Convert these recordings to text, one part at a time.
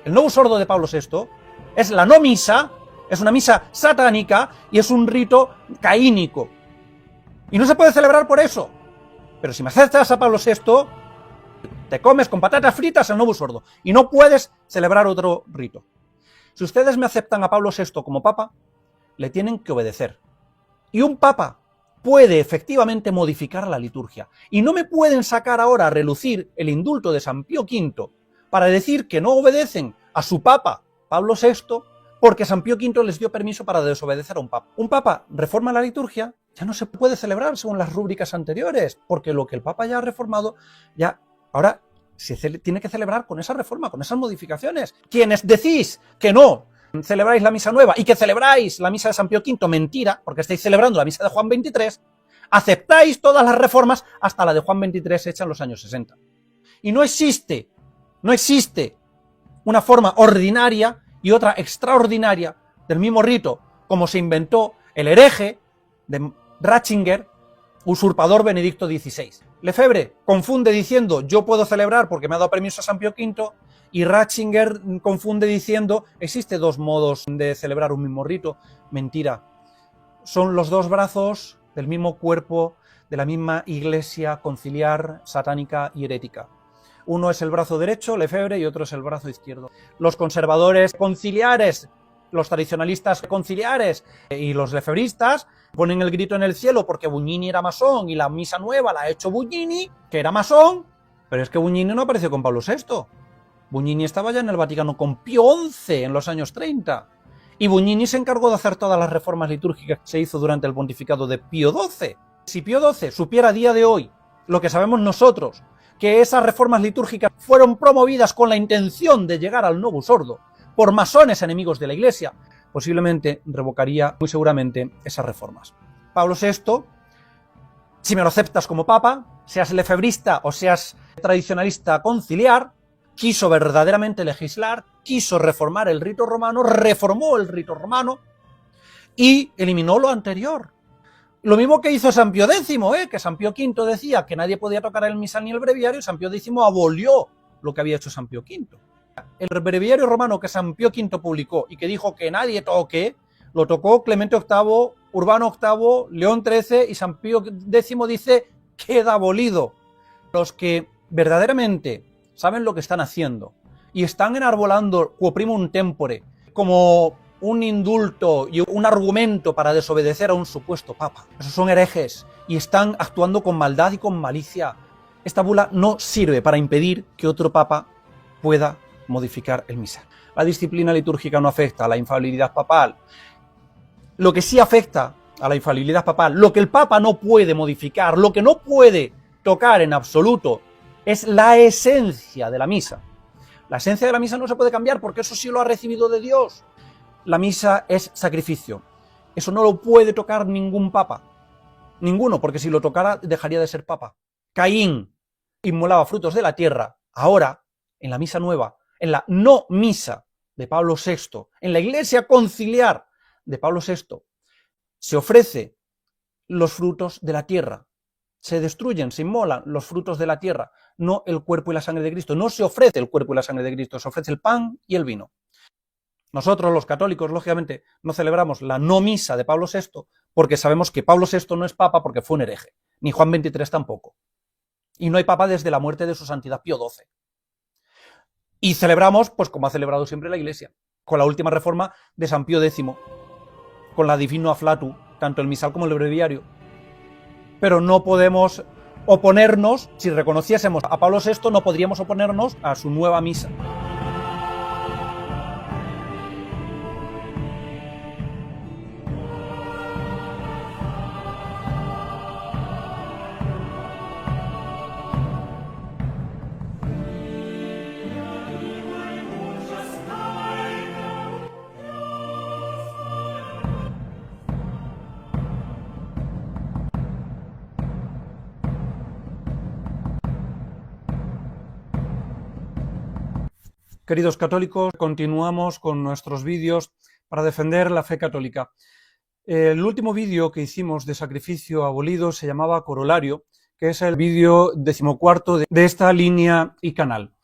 El Novus Ordo de Pablo VI es la no misa, es una misa satánica y es un rito caínico. Y no se puede celebrar por eso. Pero si me aceptas a Pablo VI, te comes con patatas fritas el Novus Ordo y no puedes celebrar otro rito. Si ustedes me aceptan a Pablo VI como papa, le tienen que obedecer. Y un papa puede efectivamente modificar la liturgia. Y no me pueden sacar ahora a relucir el indulto de San Pío V para decir que no obedecen a su papa, Pablo VI, porque San Pío V les dio permiso para desobedecer a un papa. Un papa reforma la liturgia, ya no se puede celebrar según las rúbricas anteriores, porque lo que el papa ya ha reformado, ya ahora se tiene que celebrar con esa reforma, con esas modificaciones. Quienes decís que no celebráis la misa nueva y que celebráis la misa de San Pío V, mentira, porque estáis celebrando la misa de Juan XXIII, aceptáis todas las reformas hasta la de Juan XXIII hecha en los años 60. Y no existe una forma ordinaria y otra extraordinaria del mismo rito, como se inventó el hereje de Ratzinger, usurpador Benedicto XVI. Lefebvre confunde diciendo yo puedo celebrar porque me ha dado permiso a San Pío V, y Ratzinger confunde diciendo existe dos modos de celebrar un mismo rito. Mentira. Son los dos brazos del mismo cuerpo de la misma iglesia conciliar, satánica y herética. Uno es el brazo derecho, Lefebvre, y otro es el brazo izquierdo. Los conservadores conciliares, los tradicionalistas conciliares y los lefebristas ponen el grito en el cielo porque Bugnini era masón y la misa nueva la ha hecho Bugnini, que era masón, pero es que Bugnini no apareció con Pablo VI. Bugnini estaba ya en el Vaticano con Pío XI en los años 30. Y Bugnini se encargó de hacer todas las reformas litúrgicas que se hizo durante el pontificado de Pío XII. Si Pío XII supiera a día de hoy lo que sabemos nosotros, que esas reformas litúrgicas fueron promovidas con la intención de llegar al Novus Ordo por masones enemigos de la Iglesia, posiblemente revocaría muy seguramente esas reformas. Pablo VI, si me lo aceptas como papa, seas lefebrista o seas tradicionalista conciliar, quiso verdaderamente legislar, quiso reformar el rito romano, reformó el rito romano y eliminó lo anterior. Lo mismo que hizo San Pío X, que San Pío V decía que nadie podía tocar el misal ni el breviario, y San Pío X abolió lo que había hecho San Pío V. El breviario romano que San Pío V publicó y que dijo que nadie toque, lo tocó Clemente VIII, Urbano VIII, León XIII, y San Pío X dice queda abolido. Los que verdaderamente saben lo que están haciendo y están enarbolando quo primum tempore como un indulto y un argumento para desobedecer a un supuesto papa. Esos son herejes y están actuando con maldad y con malicia. Esta bula no sirve para impedir que otro papa pueda modificar el misal. La disciplina litúrgica no afecta a la infalibilidad papal. Lo que sí afecta a la infalibilidad papal, lo que el papa no puede modificar, lo que no puede tocar en absoluto, es la esencia de la misa. La esencia de la misa no se puede cambiar porque eso sí lo ha recibido de Dios. La misa es sacrificio. Eso no lo puede tocar ningún papa. Ninguno, porque si lo tocara dejaría de ser papa. Caín inmolaba frutos de la tierra. Ahora, en la misa nueva, en la no misa de Pablo VI, en la iglesia conciliar de Pablo VI, se ofrece los frutos de la tierra. Se destruyen, se inmolan los frutos de la tierra, no el cuerpo y la sangre de Cristo. No se ofrece el cuerpo y la sangre de Cristo, se ofrece el pan y el vino. Nosotros, los católicos, lógicamente, no celebramos la no misa de Pablo VI porque sabemos que Pablo VI no es papa porque fue un hereje, ni Juan XXIII tampoco. Y no hay papa desde la muerte de su santidad Pío XII. Y celebramos, pues como ha celebrado siempre la Iglesia, con la última reforma de San Pío X, con la Divino Afflatus, tanto el misal como el breviario. Pero no podemos oponernos, si reconociésemos a Pablo VI, no podríamos oponernos a su nueva misa. Queridos católicos, continuamos con nuestros vídeos para defender la fe católica. El último vídeo que hicimos de sacrificio abolido se llamaba Corolario, que es el vídeo 14 de esta línea y canal.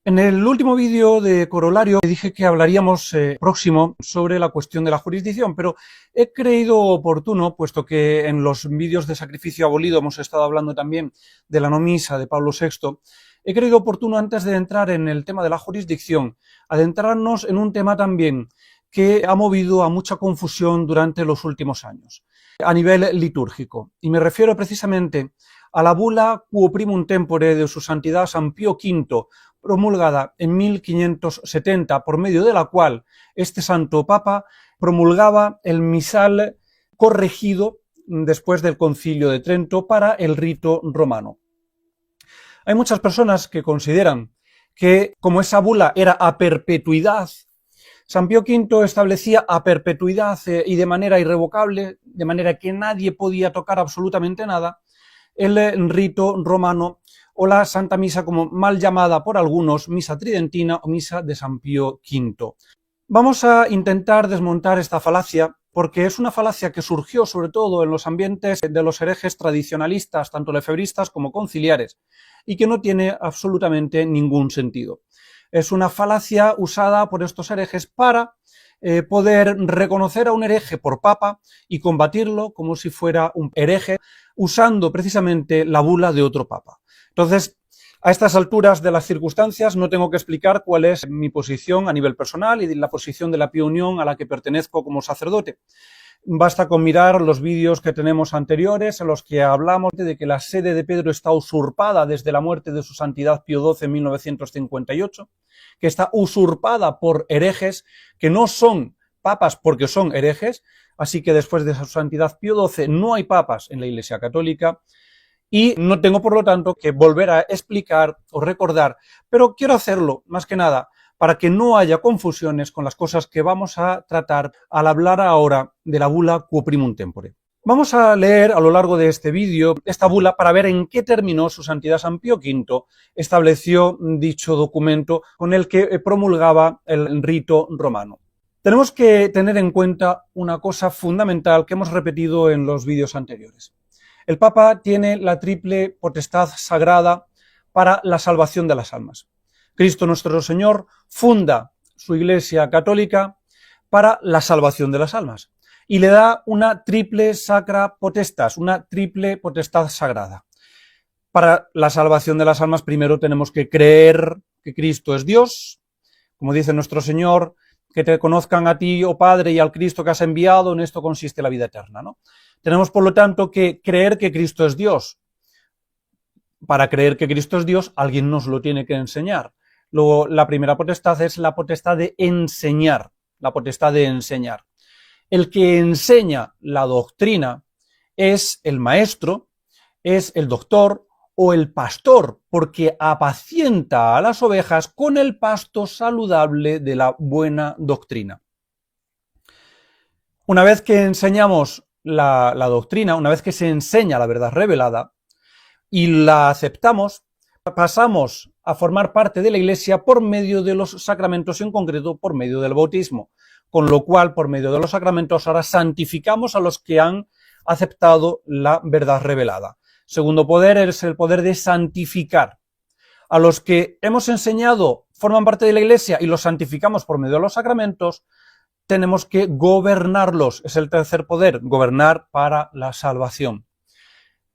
En el último vídeo de Corolario dije que hablaríamos próximo sobre la cuestión de la jurisdicción, pero he creído oportuno, puesto que en los vídeos de sacrificio abolido hemos estado hablando también de la no misa de Pablo VI, he creído oportuno, antes de entrar en el tema de la jurisdicción, adentrarnos en un tema también que ha movido a mucha confusión durante los últimos años, a nivel litúrgico. Y me refiero precisamente a la bula Quo Primum Tempore de su santidad San Pío V, promulgada en 1570, por medio de la cual este santo papa promulgaba el misal corregido después del Concilio de Trento para el rito romano. Hay muchas personas que consideran que, como esa bula era a perpetuidad, San Pío V establecía a perpetuidad y de manera irrevocable, de manera que nadie podía tocar absolutamente nada, el rito romano o la Santa Misa, como mal llamada por algunos, Misa Tridentina o Misa de San Pío V. Vamos a intentar desmontar esta falacia, porque es una falacia que surgió sobre todo en los ambientes de los herejes tradicionalistas, tanto lefebristas como conciliares, y que no tiene absolutamente ningún sentido. Es una falacia usada por estos herejes para poder reconocer a un hereje por papa y combatirlo como si fuera un hereje, usando precisamente la bula de otro papa. Entonces, a estas alturas de las circunstancias no tengo que explicar cuál es mi posición a nivel personal y la posición de la Pía Unión a la que pertenezco como sacerdote. Basta con mirar los vídeos que tenemos anteriores en los que hablamos de que la sede de Pedro está usurpada desde la muerte de su santidad Pío XII en 1958, que está usurpada por herejes que no son papas porque son herejes, así que después de su santidad Pío XII no hay papas en la Iglesia Católica. Y no tengo, por lo tanto, que volver a explicar o recordar, pero quiero hacerlo, más que nada, para que no haya confusiones con las cosas que vamos a tratar al hablar ahora de la bula Quo Primum Tempore. Vamos a leer a lo largo de este vídeo esta bula para ver en qué términos su santidad San Pío V estableció dicho documento con el que promulgaba el rito romano. Tenemos que tener en cuenta una cosa fundamental que hemos repetido en los vídeos anteriores. El Papa tiene la triple potestad sagrada para la salvación de las almas. Cristo nuestro Señor funda su Iglesia Católica para la salvación de las almas y le da una triple sacra potestas, una triple potestad sagrada. Para la salvación de las almas primero tenemos que creer que Cristo es Dios, como dice nuestro Señor, que te conozcan a ti, oh Padre, y al Cristo que has enviado, en esto consiste la vida eterna, ¿no? Tenemos, por lo tanto, que creer que Cristo es Dios. Para creer que Cristo es Dios, alguien nos lo tiene que enseñar. Luego, la primera potestad es la potestad de enseñar, la potestad de enseñar. El que enseña la doctrina es el maestro, es el doctor o el pastor, porque apacienta a las ovejas con el pasto saludable de la buena doctrina. Una vez que enseñamos la doctrina, una vez que se enseña la verdad revelada y la aceptamos, pasamos a formar parte de la Iglesia por medio de los sacramentos, en concreto por medio del bautismo, con lo cual por medio de los sacramentos ahora santificamos a los que han aceptado la verdad revelada. Segundo poder es el poder de santificar. A los que hemos enseñado forman parte de la Iglesia y los santificamos por medio de los sacramentos, tenemos que gobernarlos. Es el tercer poder, gobernar para la salvación.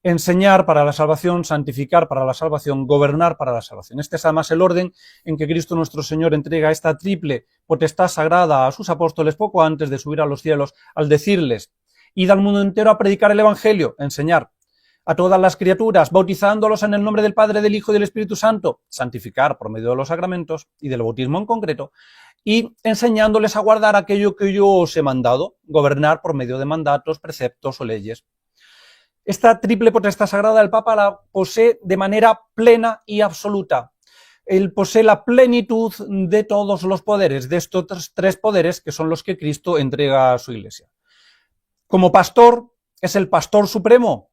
Enseñar para la salvación, santificar para la salvación, gobernar para la salvación. Este es además el orden en que Cristo nuestro Señor entrega esta triple potestad sagrada a sus apóstoles poco antes de subir a los cielos, al decirles: id al mundo entero a predicar el Evangelio, enseñar a todas las criaturas, bautizándolos en el nombre del Padre, del Hijo y del Espíritu Santo, santificar por medio de los sacramentos y del bautismo en concreto, y enseñándoles a guardar aquello que yo os he mandado, gobernar por medio de mandatos, preceptos o leyes. Esta triple potestad sagrada el Papa la posee de manera plena y absoluta. Él posee la plenitud de todos los poderes, de estos tres poderes que son los que Cristo entrega a su Iglesia. Como pastor, es el pastor supremo,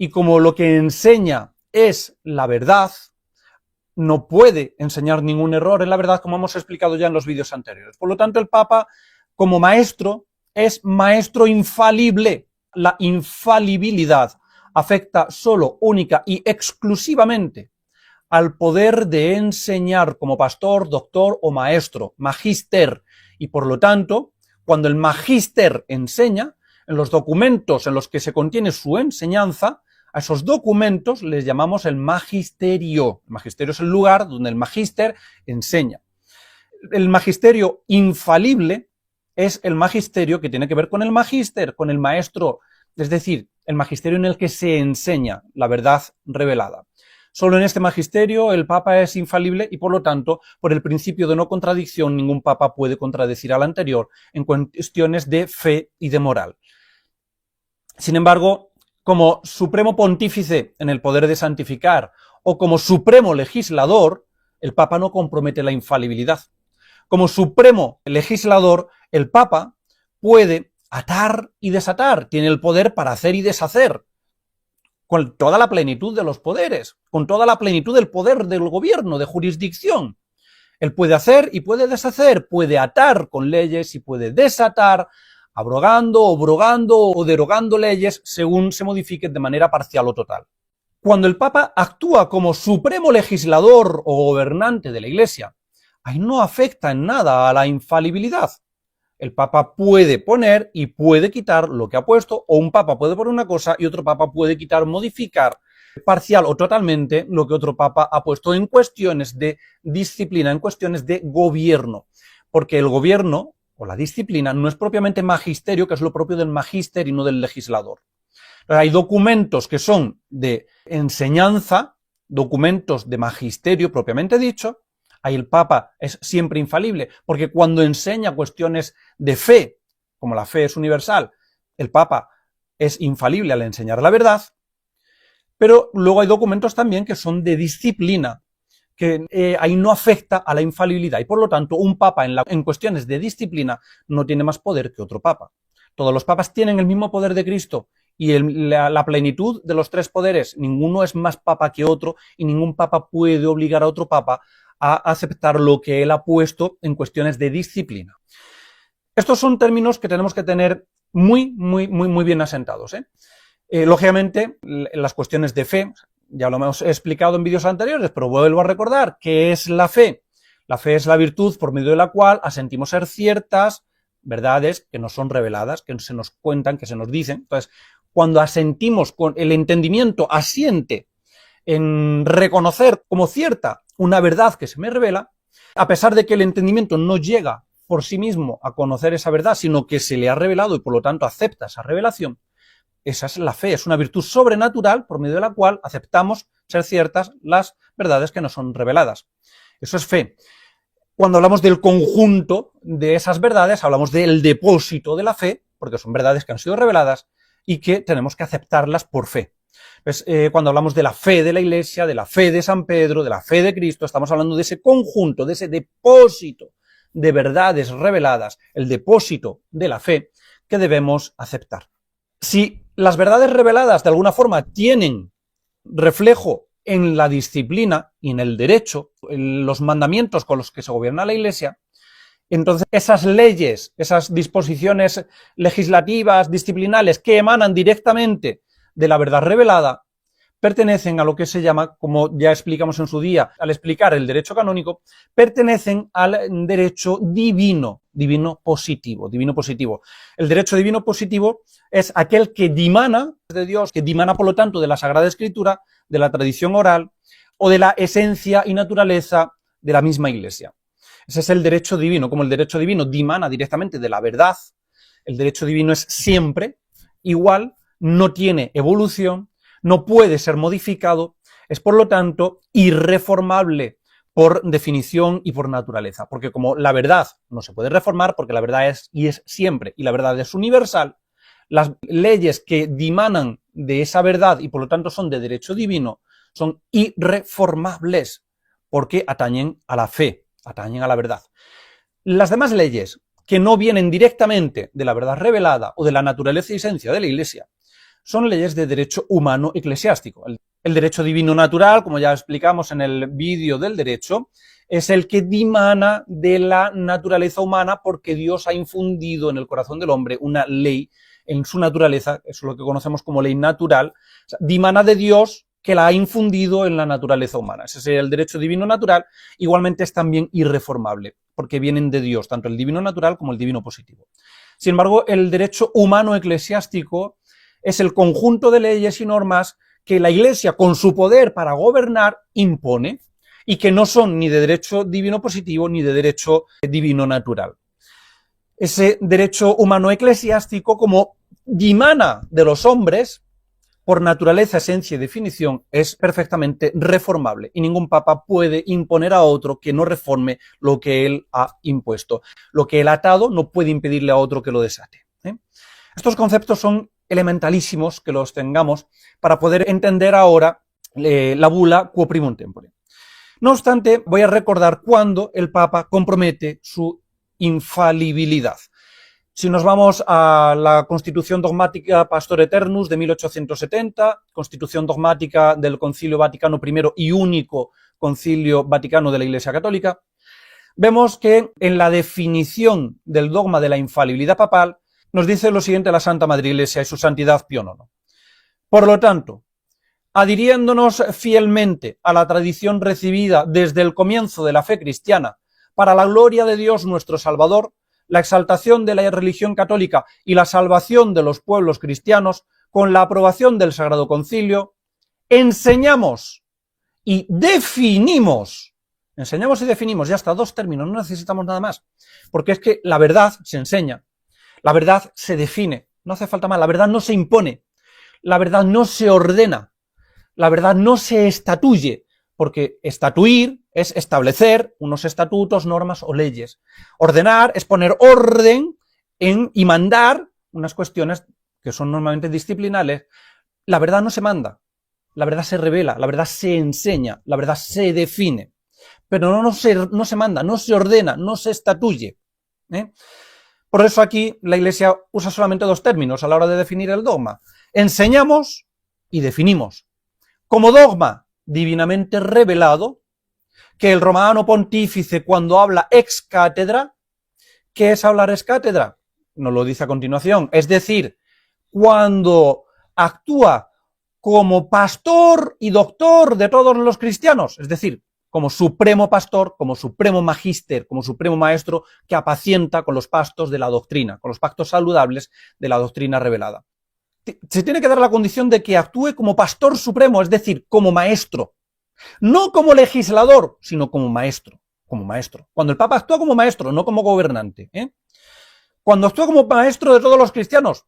y como lo que enseña es la verdad, no puede enseñar ningún error en la verdad, como hemos explicado ya en los vídeos anteriores. Por lo tanto, el Papa, como maestro, es maestro infalible. La infalibilidad afecta solo, única y exclusivamente al poder de enseñar como pastor, doctor o maestro, magister, y por lo tanto, cuando el magister enseña, en los documentos en los que se contiene su enseñanza, a esos documentos les llamamos el magisterio. El magisterio es el lugar donde el magister enseña. El magisterio infalible es el magisterio que tiene que ver con el magíster, con el maestro, es decir, el magisterio en el que se enseña la verdad revelada. Solo en este magisterio el Papa es infalible y, por lo tanto, por el principio de no contradicción, ningún Papa puede contradecir al anterior en cuestiones de fe y de moral. Sin embargo, como supremo pontífice en el poder de santificar o como supremo legislador, el Papa no compromete la infalibilidad. Como supremo legislador, el Papa puede atar y desatar, tiene el poder para hacer y deshacer, con toda la plenitud de los poderes, con toda la plenitud del poder del gobierno, de jurisdicción. Él puede hacer y puede deshacer, puede atar con leyes y puede desatar, abrogando, obrogando o derogando leyes según se modifiquen de manera parcial o total. Cuando el Papa actúa como supremo legislador o gobernante de la Iglesia, ahí no afecta en nada a la infalibilidad. El Papa puede poner y puede quitar lo que ha puesto, o un Papa puede poner una cosa y otro Papa puede quitar, modificar parcial o totalmente lo que otro Papa ha puesto en cuestiones de disciplina, en cuestiones de gobierno. Porque el gobierno o la disciplina no es propiamente magisterio, que es lo propio del magíster y no del legislador. Hay documentos que son de enseñanza, documentos de magisterio propiamente dicho. Ahí el Papa es siempre infalible, porque cuando enseña cuestiones de fe, como la fe es universal, el Papa es infalible al enseñar la verdad, pero luego hay documentos también que son de disciplina, que ahí no afecta a la infalibilidad, y por lo tanto un Papa en cuestiones de disciplina no tiene más poder que otro Papa. Todos los Papas tienen el mismo poder de Cristo, y la plenitud de los tres poderes, ninguno es más Papa que otro, y ningún Papa puede obligar a otro Papa a aceptar lo que él ha puesto en cuestiones de disciplina. Estos son términos que tenemos que tener muy bien asentados. Lógicamente, las cuestiones de fe, ya lo hemos explicado en vídeos anteriores, pero vuelvo a recordar, ¿qué es la fe? La fe es la virtud por medio de la cual asentimos ser ciertas verdades que nos son reveladas, que se nos cuentan, que se nos dicen. Entonces, cuando asentimos, con el entendimiento asiente en reconocer como cierta una verdad que se me revela, a pesar de que el entendimiento no llega por sí mismo a conocer esa verdad, sino que se le ha revelado y por lo tanto acepta esa revelación, esa es la fe, es una virtud sobrenatural por medio de la cual aceptamos ser ciertas las verdades que nos son reveladas. Eso es fe. Cuando hablamos del conjunto de esas verdades, hablamos del depósito de la fe, porque son verdades que han sido reveladas y que tenemos que aceptarlas por fe. Pues, cuando hablamos de la fe de la Iglesia, de la fe de San Pedro, de la fe de Cristo, estamos hablando de ese conjunto, de ese depósito de verdades reveladas, el depósito de la fe que debemos aceptar. Si las verdades reveladas de alguna forma tienen reflejo en la disciplina y en el derecho, en los mandamientos con los que se gobierna la Iglesia, entonces esas leyes, esas disposiciones legislativas, disciplinales que emanan directamente de la verdad revelada, pertenecen a lo que se llama, como ya explicamos en su día al explicar el derecho canónico, pertenecen al derecho divino, divino positivo. El derecho divino positivo es aquel que dimana de Dios, que dimana por lo tanto de la Sagrada Escritura, de la tradición oral o de la esencia y naturaleza de la misma Iglesia. Ese es el derecho divino. Como el derecho divino dimana directamente de la verdad, el derecho divino es siempre igual, no tiene evolución, no puede ser modificado, es por lo tanto irreformable por definición y por naturaleza, porque como la verdad no se puede reformar, porque la verdad es y es siempre, y la verdad es universal, las leyes que dimanan de esa verdad y por lo tanto son de derecho divino son irreformables, porque atañen a la fe, atañen a la verdad. Las demás leyes que no vienen directamente de la verdad revelada o de la naturaleza y esencia de la Iglesia son leyes de derecho humano eclesiástico. El derecho divino natural, como ya explicamos en el vídeo del derecho, es el que dimana de la naturaleza humana porque Dios ha infundido en el corazón del hombre una ley en su naturaleza, eso es lo que conocemos como ley natural, o sea, dimana de Dios, que la ha infundido en la naturaleza humana. Ese sería el derecho divino natural, igualmente es también irreformable, porque vienen de Dios, tanto el divino natural como el divino positivo. Sin embargo, el derecho humano eclesiástico es el conjunto de leyes y normas que la Iglesia, con su poder para gobernar, impone, y que no son ni de derecho divino positivo ni de derecho divino natural. Ese derecho humano eclesiástico, como dimana de los hombres, por naturaleza, esencia y definición, es perfectamente reformable, y ningún papa puede imponer a otro que no reforme lo que él ha impuesto. Lo que él ha atado no puede impedirle a otro que lo desate. Estos conceptos son elementalísimos que los tengamos para poder entender ahora la bula Quo Primum Tempore. No obstante, voy a recordar cuándo el Papa compromete su infalibilidad. Si nos vamos a la Constitución Dogmática Pastor Eternus de 1870, Constitución Dogmática del Concilio Vaticano I y único Concilio Vaticano de la Iglesia Católica, vemos que en la definición del dogma de la infalibilidad papal nos dice lo siguiente la Santa Madre Iglesia y su Santidad Pío IX. Por lo tanto, adhiriéndonos fielmente a la tradición recibida desde el comienzo de la fe cristiana, para la gloria de Dios nuestro Salvador, la exaltación de la religión católica y la salvación de los pueblos cristianos, con la aprobación del Sagrado Concilio, enseñamos y definimos, ya está, dos términos, no necesitamos nada más, porque es que la verdad se enseña, la verdad se define, no hace falta más, la verdad no se impone, la verdad no se ordena, la verdad no se estatuye, porque estatuir es establecer unos estatutos, normas o leyes. Ordenar es poner orden y mandar unas cuestiones que son normalmente disciplinales. La verdad no se manda, la verdad se revela, la verdad se enseña, la verdad se define, pero no se manda, no se ordena, no se estatuye. Por eso aquí la Iglesia usa solamente dos términos a la hora de definir el dogma. Enseñamos y definimos. Como dogma divinamente revelado, que el romano pontífice cuando habla ex cátedra, ¿qué es hablar ex cátedra? Nos lo dice a continuación, es decir, cuando actúa como pastor y doctor de todos los cristianos, es decir, como supremo pastor, como supremo magíster, como supremo maestro que apacienta con los pastos de la doctrina, con los pactos saludables de la doctrina revelada. Se tiene que dar la condición de que actúe como pastor supremo, es decir, como maestro. No como legislador, sino como maestro. Como maestro. Cuando el Papa actúa como maestro, no como gobernante. Cuando actúa como maestro de todos los cristianos,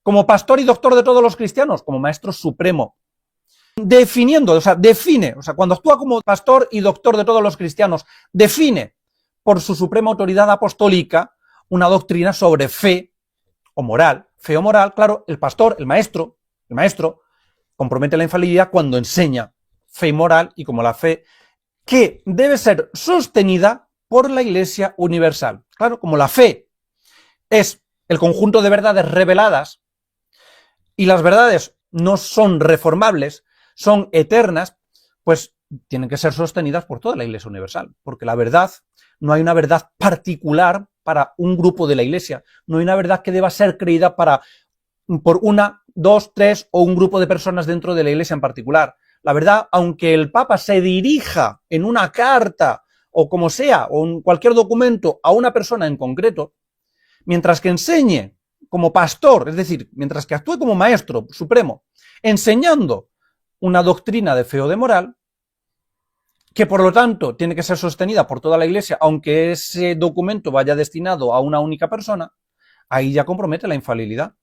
como pastor y doctor de todos los cristianos, como maestro supremo. Definiendo, define, cuando actúa como pastor y doctor de todos los cristianos, define por su suprema autoridad apostólica una doctrina sobre fe o moral. Fe o moral, claro, el pastor, el maestro, compromete la infalibilidad cuando enseña fe y moral, y como la fe que debe ser sostenida por la Iglesia universal. Claro, como la fe es el conjunto de verdades reveladas, y las verdades no son reformables, son eternas, pues tienen que ser sostenidas por toda la Iglesia universal, porque la verdad, no hay una verdad particular para un grupo de la Iglesia, no hay una verdad que deba ser creída por una, dos, tres o un grupo de personas dentro de la Iglesia en particular. La verdad, aunque el Papa se dirija en una carta o como sea, o en cualquier documento a una persona en concreto, mientras que enseñe como pastor, es decir, mientras que actúe como maestro supremo, enseñando una doctrina de fe o de moral, que por lo tanto tiene que ser sostenida por toda la Iglesia, aunque ese documento vaya destinado a una única persona, ahí ya compromete la infalibilidad.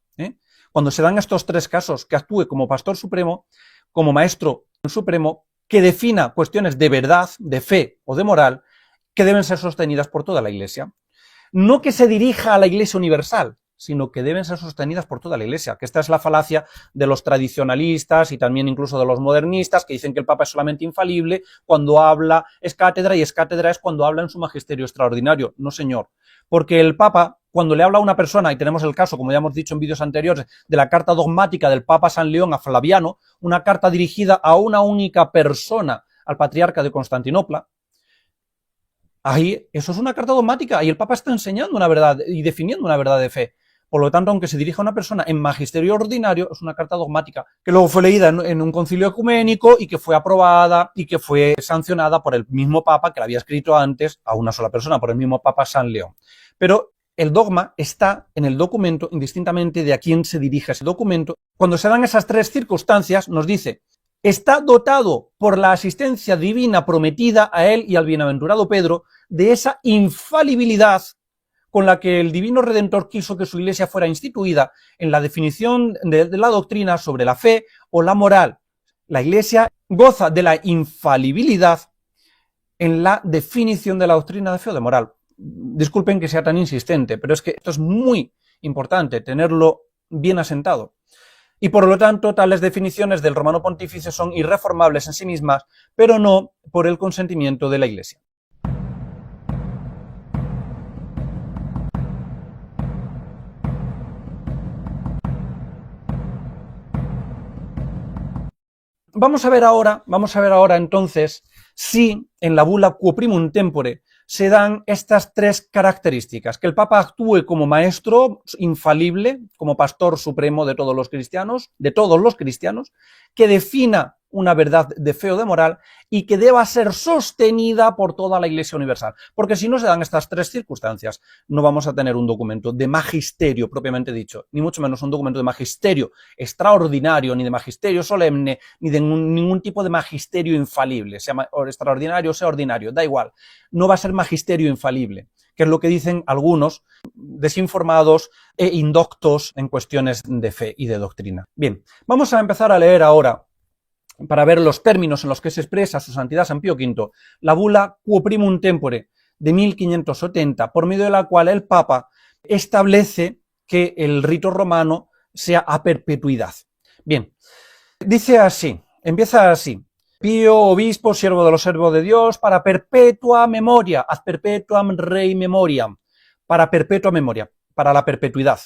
Cuando se dan estos tres casos, que actúe como pastor supremo, como maestro supremo, que defina cuestiones de verdad, de fe o de moral, que deben ser sostenidas por toda la Iglesia. No que se dirija a la Iglesia universal, sino que deben ser sostenidas por toda la Iglesia, que esta es la falacia de los tradicionalistas y también incluso de los modernistas, que dicen que el Papa es solamente infalible cuando habla ex cátedra, y ex cátedra es cuando habla en su magisterio extraordinario. No, señor, porque el Papa, cuando le habla a una persona, y tenemos el caso, como ya hemos dicho en vídeos anteriores, de la carta dogmática del Papa San León a Flaviano, una carta dirigida a una única persona, al patriarca de Constantinopla, ahí eso es una carta dogmática y el Papa está enseñando una verdad y definiendo una verdad de fe. Por lo tanto, aunque se dirija a una persona en magisterio ordinario, es una carta dogmática, que luego fue leída en un concilio ecuménico y que fue aprobada y que fue sancionada por el mismo Papa que la había escrito antes a una sola persona, por el mismo Papa San León. Pero el dogma está en el documento, indistintamente de a quién se dirige ese documento. Cuando se dan esas tres circunstancias, nos dice: está dotado por la asistencia divina prometida a él y al bienaventurado Pedro de esa infalibilidad con la que el divino Redentor quiso que su iglesia fuera instituida en la definición de la doctrina sobre la fe o la moral. La iglesia goza de la infalibilidad en la definición de la doctrina de fe o de moral. Disculpen que sea tan insistente, pero es que esto es muy importante, tenerlo bien asentado. Y por lo tanto, tales definiciones del Romano Pontífice son irreformables en sí mismas, pero no por el consentimiento de la Iglesia. Vamos a ver ahora entonces si en la bula Quo Primum Tempore se dan estas tres características: que el Papa actúe como maestro infalible, como pastor supremo de todos los cristianos, que defina una verdad de fe o de moral y que deba ser sostenida por toda la Iglesia universal. Porque si no se dan estas tres circunstancias, no vamos a tener un documento de magisterio propiamente dicho, ni mucho menos un documento de magisterio extraordinario, ni de magisterio solemne, ni de ningún tipo de magisterio infalible, sea extraordinario o sea ordinario, da igual. No va a ser magisterio infalible, que es lo que dicen algunos desinformados e indoctos en cuestiones de fe y de doctrina. Bien, vamos a empezar a leer ahora, para ver los términos en los que se expresa su santidad San Pío V, la bula Quo Primum Tempore de 1570, por medio de la cual el Papa establece que el rito romano sea a perpetuidad. Bien, dice así, empieza así: Pío, obispo, siervo de los siervos de Dios, para perpetua memoria, ad perpetuam rei memoriam, para perpetua memoria, para la perpetuidad.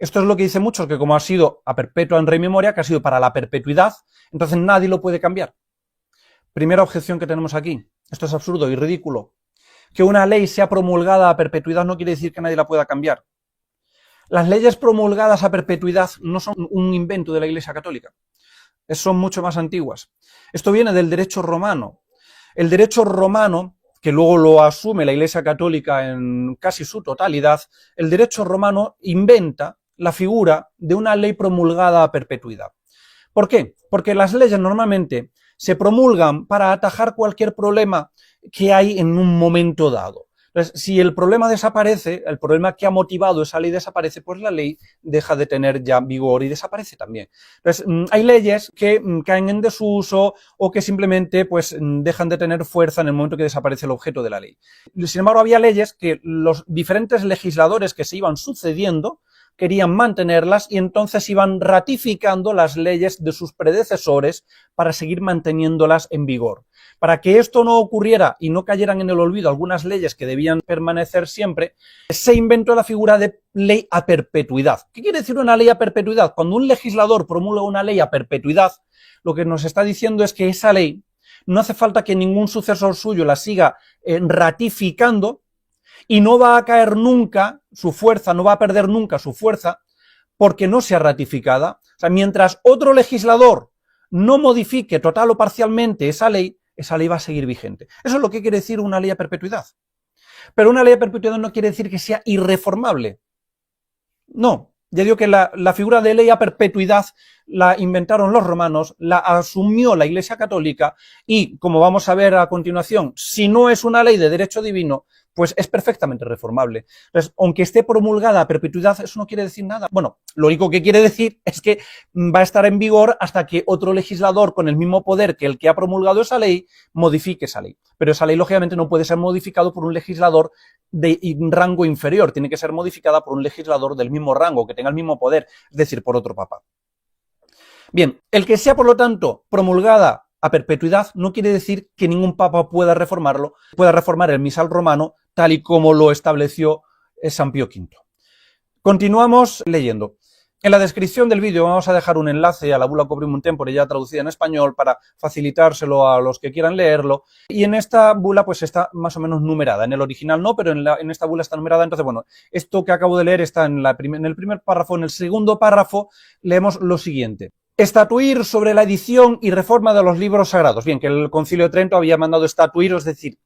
Esto es lo que dicen muchos, que como ha sido a perpetua en rei memoria, que ha sido para la perpetuidad, entonces nadie lo puede cambiar. Primera objeción que tenemos aquí: esto es absurdo y ridículo. Que una ley sea promulgada a perpetuidad no quiere decir que nadie la pueda cambiar. Las leyes promulgadas a perpetuidad no son un invento de la Iglesia Católica, son mucho más antiguas. Esto viene del derecho romano. El derecho romano, que luego lo asume la Iglesia Católica en casi su totalidad, el derecho romano inventa la figura de una ley promulgada a perpetuidad. ¿Por qué? Porque las leyes normalmente se promulgan para atajar cualquier problema que hay en un momento dado. Entonces, si el problema desaparece, el problema que ha motivado esa ley desaparece, pues la ley deja de tener ya vigor y desaparece también. Entonces, hay leyes que caen en desuso o que simplemente pues dejan de tener fuerza en el momento que desaparece el objeto de la ley. Sin embargo, había leyes que los diferentes legisladores que se iban sucediendo querían mantenerlas y entonces iban ratificando las leyes de sus predecesores para seguir manteniéndolas en vigor. Para que esto no ocurriera y no cayeran en el olvido algunas leyes que debían permanecer siempre, se inventó la figura de ley a perpetuidad. ¿Qué quiere decir una ley a perpetuidad? Cuando un legislador promulga una ley a perpetuidad, lo que nos está diciendo es que esa ley no hace falta que ningún sucesor suyo la siga ratificando, y no va a caer nunca su fuerza, no va a perder nunca su fuerza porque no sea ratificada. O sea, mientras otro legislador no modifique total o parcialmente esa ley va a seguir vigente. Eso es lo que quiere decir una ley a perpetuidad. Pero una ley a perpetuidad no quiere decir que sea irreformable. No, ya digo que la figura de ley a perpetuidad la inventaron los romanos, la asumió la Iglesia Católica y, como vamos a ver a continuación, si no es una ley de derecho divino, pues es perfectamente reformable. Entonces, aunque esté promulgada a perpetuidad, eso no quiere decir nada. Bueno, lo único que quiere decir es que va a estar en vigor hasta que otro legislador con el mismo poder que el que ha promulgado esa ley modifique esa ley. Pero esa ley, lógicamente, no puede ser modificado por un legislador de rango inferior, tiene que ser modificada por un legislador del mismo rango, que tenga el mismo poder, es decir, por otro papa. Bien, el que sea, por lo tanto, promulgada a perpetuidad no quiere decir que ningún papa pueda reformarlo, pueda reformar el misal romano tal y como lo estableció San Pío V. Continuamos leyendo. En la descripción del vídeo vamos a dejar un enlace a la Bula Coprimum Tempore ya traducida en español para facilitárselo a los que quieran leerlo. Y en esta bula pues está más o menos numerada. En el original no, pero en esta bula está numerada. Entonces, bueno, esto que acabo de leer está en el primer párrafo. En el segundo párrafo leemos lo siguiente. Estatuir sobre la edición y reforma de los libros sagrados. Bien, que el Concilio de Trento había mandado estatuir, es decir,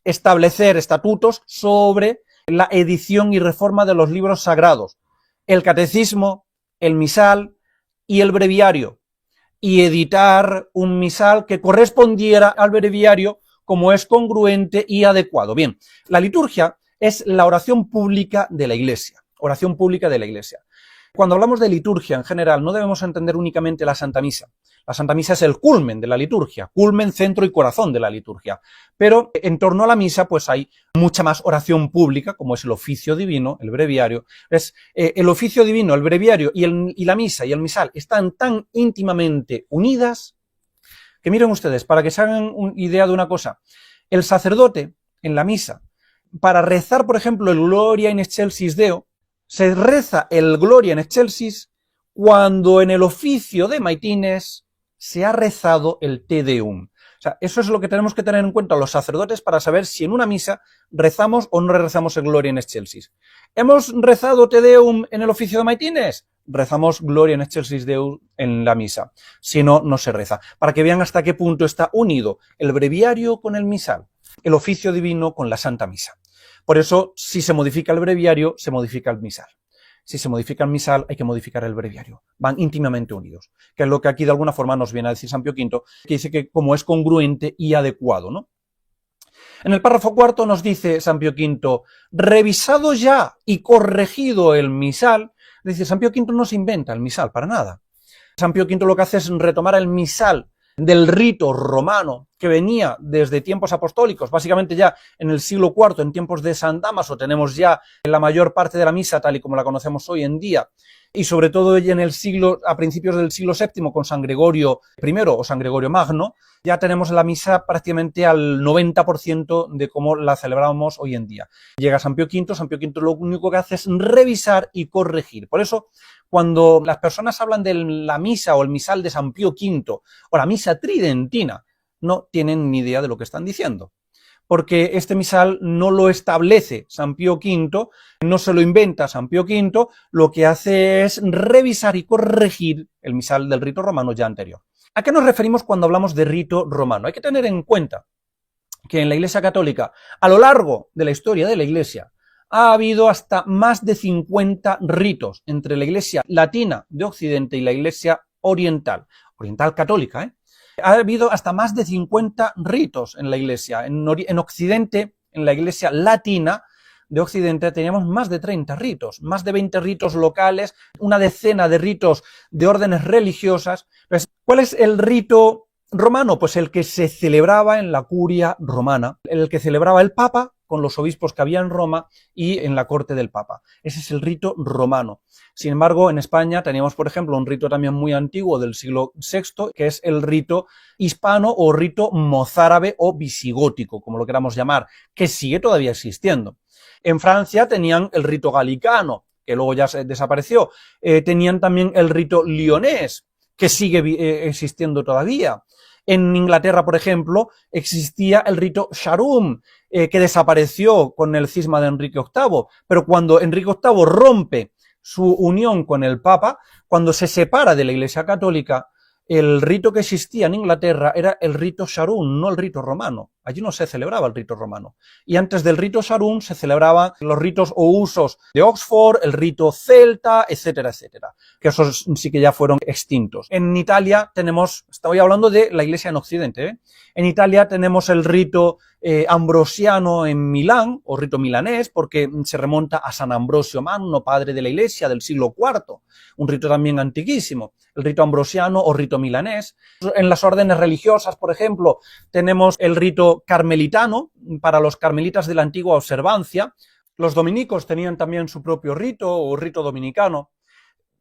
establecer estatutos sobre la edición y reforma de los libros sagrados. El catecismo, el misal y el breviario, y editar un misal que correspondiera al breviario como es congruente y adecuado. Bien, la liturgia es la oración pública de la Iglesia, oración pública de la Iglesia. Cuando hablamos de liturgia en general, no debemos entender únicamente la Santa Misa. La Santa Misa es el culmen de la liturgia, culmen, centro y corazón de la liturgia. Pero en torno a la misa, pues hay mucha más oración pública, como es el oficio divino, el breviario. El oficio divino, el breviario y la misa y el misal están tan íntimamente unidas que miren ustedes, para que se hagan una idea de una cosa, el sacerdote en la misa, para rezar, por ejemplo, el Gloria in excelsis Deo, se reza el Gloria in excelsis cuando en el oficio de maitines se ha rezado el Te Deum. O sea, eso es lo que tenemos que tener en cuenta los sacerdotes para saber si en una misa rezamos o no rezamos el Gloria in excelsis. ¿Hemos rezado Te Deum en el oficio de maitines? Rezamos Gloria in excelsis Deum en la misa. Si no, no se reza. Para que vean hasta qué punto está unido el breviario con el misal, el oficio divino con la Santa Misa. Por eso, si se modifica el breviario, se modifica el misal. Si se modifica el misal, hay que modificar el breviario. Van íntimamente unidos, que es lo que aquí de alguna forma nos viene a decir San Pío V, que dice que como es congruente y adecuado, ¿no? En el párrafo cuarto nos dice San Pío V, revisado ya y corregido el misal, es decir, San Pío V no se inventa el misal para nada. San Pío V lo que hace es retomar el misal del rito romano que venía desde tiempos apostólicos, básicamente ya en el siglo IV, en tiempos de San Dámaso, tenemos ya la mayor parte de la misa tal y como la conocemos hoy en día, y sobre todo en el siglo, a principios del siglo VII con San Gregorio I o San Gregorio Magno, ya tenemos la misa prácticamente al 90% de cómo la celebramos hoy en día. Llega San Pío V lo único que hace es revisar y corregir. Por eso, cuando las personas hablan de la misa o el misal de San Pío V o la misa tridentina, no tienen ni idea de lo que están diciendo. Porque este misal no lo establece San Pío V, no se lo inventa San Pío V, lo que hace es revisar y corregir el misal del rito romano ya anterior. ¿A qué nos referimos cuando hablamos de rito romano? Hay que tener en cuenta que en la Iglesia Católica, a lo largo de la historia de la Iglesia, ha habido hasta más de 50 ritos entre la Iglesia latina de Occidente y la Iglesia oriental católica, ¿eh? Ha habido hasta más de 50 ritos en la Iglesia. En Occidente, en la Iglesia latina de Occidente, teníamos más de 30 ritos, más de 20 ritos locales, una decena de ritos de órdenes religiosas. Entonces, ¿cuál es el rito romano? Pues el que se celebraba en la curia romana, el que celebraba el Papa con los obispos que había en Roma y en la corte del Papa. Ese es el rito romano. Sin embargo, en España teníamos, por ejemplo, un rito también muy antiguo del siglo VI, que es el rito hispano o rito mozárabe o visigótico, como lo queramos llamar, que sigue todavía existiendo. En Francia tenían el rito galicano, que luego ya desapareció. Tenían también el rito lionés, que sigue existiendo todavía. En Inglaterra, por ejemplo, existía el rito Sharum, que desapareció con el cisma de Enrique VIII, pero cuando Enrique VIII rompe su unión con el Papa, cuando se separa de la Iglesia Católica, el rito que existía en Inglaterra era el rito Sharum, no el rito romano. Allí no se celebraba el rito romano. Y antes del rito Sharum se celebraban los ritos o usos de Oxford, el rito celta, etcétera, etcétera. Que esos sí que ya fueron extintos. En Italia tenemos, estoy hablando de la Iglesia en Occidente, ¿eh? En Italia tenemos el rito ambrosiano en Milán, o rito milanés, porque se remonta a San Ambrosio Magno, padre de la Iglesia del siglo IV, un rito también antiquísimo, el rito ambrosiano o rito milanés. En las órdenes religiosas, por ejemplo, tenemos el rito carmelitano, para los carmelitas de la antigua observancia. Los dominicos tenían también su propio rito, o rito dominicano.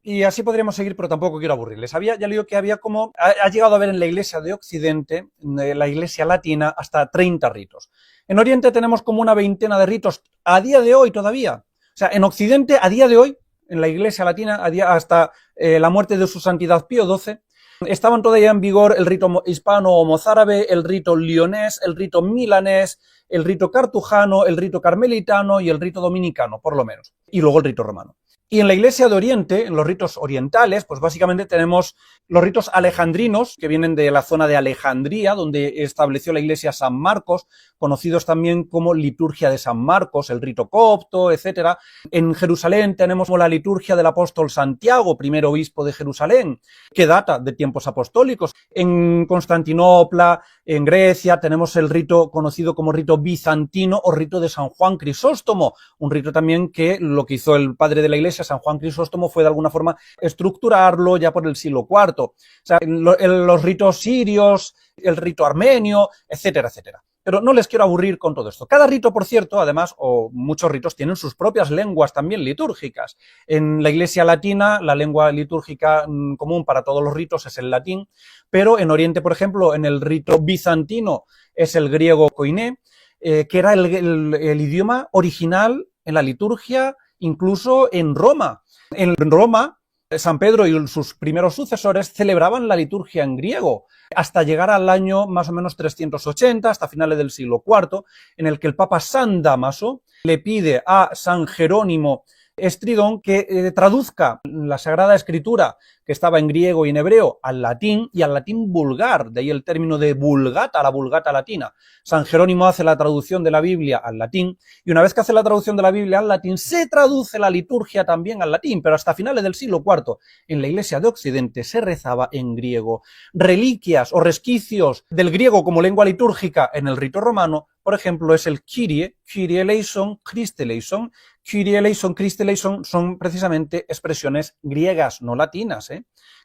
Y así podríamos seguir, pero tampoco quiero aburrirles. Ya leo que había como, ha llegado a haber en la Iglesia de Occidente, en la Iglesia latina, hasta 30 ritos. En Oriente tenemos como una veintena de ritos a día de hoy todavía. O sea, en Occidente, a día de hoy, en la Iglesia latina hasta la muerte de su santidad Pío XII, estaban todavía en vigor el rito hispano o mozárabe, el rito lionés, el rito milanés, el rito cartujano, el rito carmelitano y el rito dominicano, por lo menos. Y luego el rito romano. Y en la Iglesia de Oriente, en los ritos orientales, pues básicamente tenemos los ritos alejandrinos, que vienen de la zona de Alejandría, donde estableció la Iglesia San Marcos, conocidos también como liturgia de San Marcos, el rito copto, etc. En Jerusalén tenemos la liturgia del apóstol Santiago, primer obispo de Jerusalén, que data de tiempos apostólicos. En Constantinopla, en Grecia, tenemos el rito conocido como rito bizantino o rito de San Juan Crisóstomo, un rito también que lo que hizo el padre de la Iglesia, San Juan Crisóstomo, fue de alguna forma estructurarlo ya por el siglo IV. O sea, los ritos sirios, el rito armenio, etcétera, etcétera. Pero no les quiero aburrir con todo esto. Cada rito, por cierto, además, o muchos ritos, tienen sus propias lenguas también litúrgicas. En la Iglesia latina, la lengua litúrgica común para todos los ritos es el latín, pero en Oriente, por ejemplo, en el rito bizantino es el griego koiné, que era el idioma original en la liturgia, incluso en Roma. En Roma, San Pedro y sus primeros sucesores celebraban la liturgia en griego, hasta llegar al año más o menos 380, hasta finales del siglo IV, en el que el Papa San Dámaso le pide a San Jerónimo Estridón que traduzca la Sagrada Escritura, que estaba en griego y en hebreo, al latín y al latín vulgar, de ahí el término de vulgata, la vulgata latina. San Jerónimo hace la traducción de la Biblia al latín, y una vez que hace la traducción de la Biblia al latín, se traduce la liturgia también al latín, pero hasta finales del siglo IV, en la Iglesia de Occidente, se rezaba en griego. Reliquias o resquicios del griego como lengua litúrgica en el rito romano, por ejemplo, es el Kyrie, Kyrie eleison, Christe eleison. Kyrie eleison, Christe eleison son precisamente expresiones griegas, no latinas,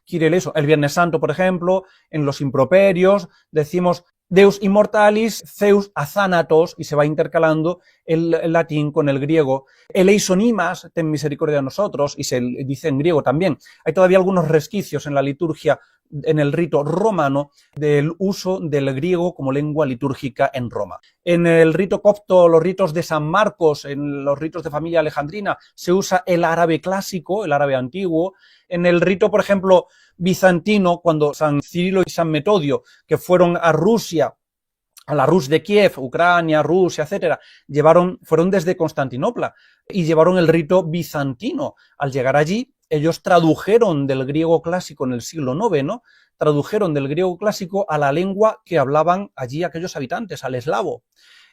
Kyrie eleison. El Viernes Santo, por ejemplo, en los improperios decimos Deus immortalis, Zeus athanatos, y se va intercalando el latín con el griego. Eleison imas, ten misericordia de nosotros, y se dice en griego también. Hay todavía algunos resquicios en la liturgia, en el rito romano, del uso del griego como lengua litúrgica en Roma. En el rito copto, los ritos de San Marcos, en los ritos de familia alejandrina, se usa el árabe clásico, el árabe antiguo. En el rito, por ejemplo, bizantino, cuando San Cirilo y San Metodio, que fueron a Rusia, a la Rus de Kiev, Ucrania, Rusia, etcétera, fueron desde Constantinopla y llevaron el rito bizantino. Al llegar allí, ellos tradujeron del griego clásico en el siglo IX, tradujeron del griego clásico a la lengua que hablaban allí aquellos habitantes, al eslavo.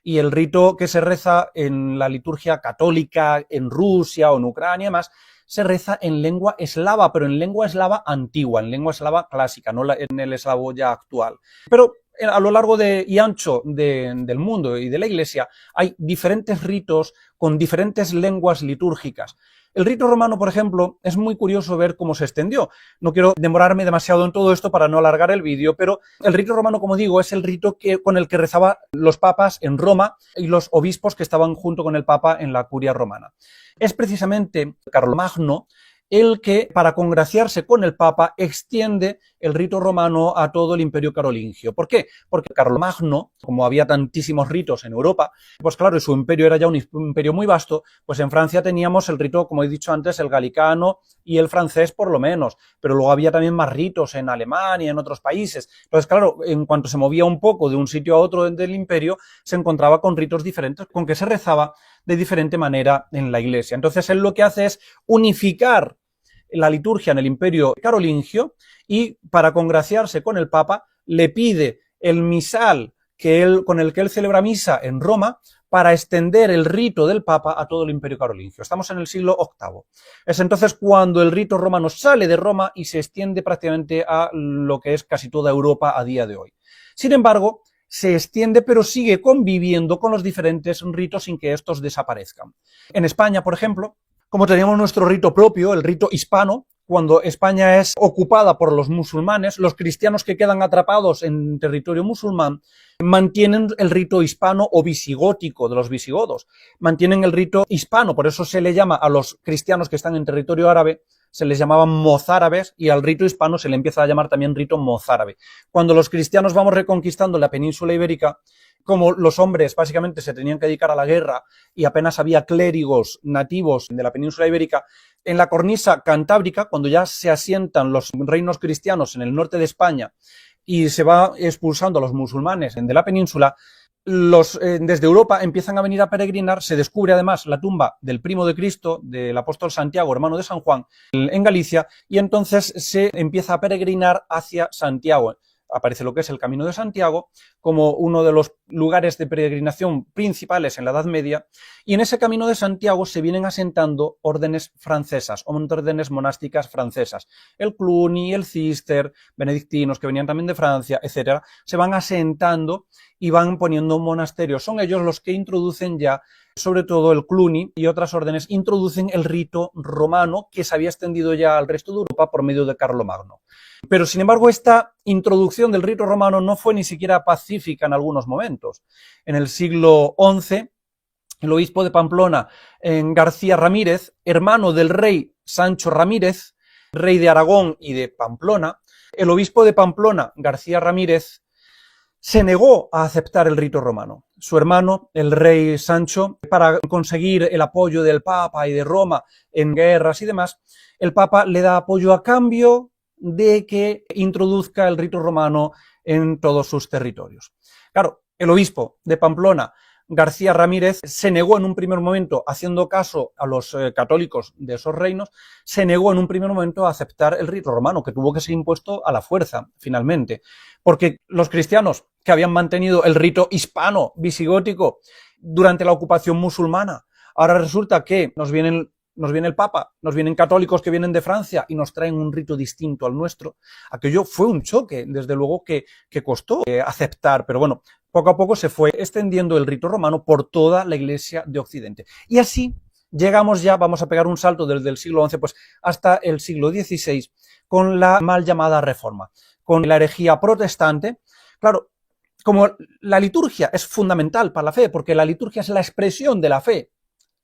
Y el rito que se reza en la liturgia católica en Rusia o en Ucrania, más, se reza en lengua eslava, pero en lengua eslava antigua, en lengua eslava clásica, no en el eslavo ya actual. Pero a lo largo y ancho del mundo y de la Iglesia hay diferentes ritos con diferentes lenguas litúrgicas. El rito romano, por ejemplo, es muy curioso ver cómo se extendió. No quiero demorarme demasiado en todo esto para no alargar el vídeo, pero el rito romano, como digo, es el rito con el que rezaban los papas en Roma y los obispos que estaban junto con el papa en la curia romana. Es precisamente Carlomagno el que, para congraciarse con el Papa, extiende el rito romano a todo el Imperio Carolingio. ¿Por qué? Porque Carlomagno, como había tantísimos ritos en Europa, pues claro, y su imperio era ya un imperio muy vasto, pues en Francia teníamos el rito, como he dicho antes, el galicano y el francés por lo menos, pero luego había también más ritos en Alemania y en otros países. Entonces, claro, en cuanto se movía un poco de un sitio a otro del imperio, se encontraba con ritos diferentes, con que se rezaba de diferente manera en la Iglesia. Entonces él lo que hace es unificar la liturgia en el Imperio Carolingio y para congraciarse con el Papa le pide el misal con el que él celebra misa en Roma para extender el rito del Papa a todo el Imperio Carolingio. Estamos en el siglo VIII. Es entonces cuando el rito romano sale de Roma y se extiende prácticamente a lo que es casi toda Europa a día de hoy. Sin embargo, se extiende pero sigue conviviendo con los diferentes ritos sin que estos desaparezcan. En España, por ejemplo, como teníamos nuestro rito propio, el rito hispano, cuando España es ocupada por los musulmanes, los cristianos que quedan atrapados en territorio musulmán mantienen el rito hispano o visigótico de los visigodos, mantienen el rito hispano, por eso se le llama a los cristianos que están en territorio árabe, se les llamaban mozárabes, y al rito hispano se le empieza a llamar también rito mozárabe. Cuando los cristianos vamos reconquistando la península ibérica, como los hombres básicamente se tenían que dedicar a la guerra y apenas había clérigos nativos de la península ibérica, en la cornisa cantábrica, cuando ya se asientan los reinos cristianos en el norte de España y se va expulsando a los musulmanes de la península, desde Europa empiezan a venir a peregrinar. Se descubre además la tumba del primo de Cristo, del apóstol Santiago, hermano de San Juan, en Galicia, y entonces se empieza a peregrinar hacia Santiago. Aparece lo que es el Camino de Santiago como uno de los lugares de peregrinación principales en la Edad Media, y en ese Camino de Santiago se vienen asentando órdenes francesas, órdenes monásticas francesas. El Cluny, el Cister, benedictinos que venían también de Francia, etcétera, se van asentando y van poniendo monasterios. Son ellos los que introducen ya, sobre todo el Cluny y otras órdenes, introducen el rito romano que se había extendido ya al resto de Europa por medio de Carlomagno. Pero, sin embargo, esta introducción del rito romano no fue ni siquiera pacífica en algunos momentos. En el siglo XI, el obispo de Pamplona, García Ramírez, hermano del rey Sancho Ramírez, rey de Aragón y de Pamplona, el obispo de Pamplona, García Ramírez, se negó a aceptar el rito romano. Su hermano, el rey Sancho, para conseguir el apoyo del Papa y de Roma en guerras y demás, el Papa le da apoyo a cambio de que introduzca el rito romano en todos sus territorios. Claro, el obispo de Pamplona, García Ramírez, se negó en un primer momento, haciendo caso a los católicos de esos reinos, se negó en un primer momento a aceptar el rito romano, que tuvo que ser impuesto a la fuerza, finalmente, porque los cristianos que habían mantenido el rito hispano, visigótico, durante la ocupación musulmana, ahora resulta que nos viene el Papa, nos vienen católicos que vienen de Francia y nos traen un rito distinto al nuestro. Aquello fue un choque, desde luego que costó aceptar, pero bueno, poco a poco se fue extendiendo el rito romano por toda la Iglesia de Occidente. Y así llegamos ya, vamos a pegar un salto desde el siglo XI pues, hasta el siglo XVI, con la mal llamada Reforma, con la herejía protestante. Claro, como la liturgia es fundamental para la fe, porque la liturgia es la expresión de la fe.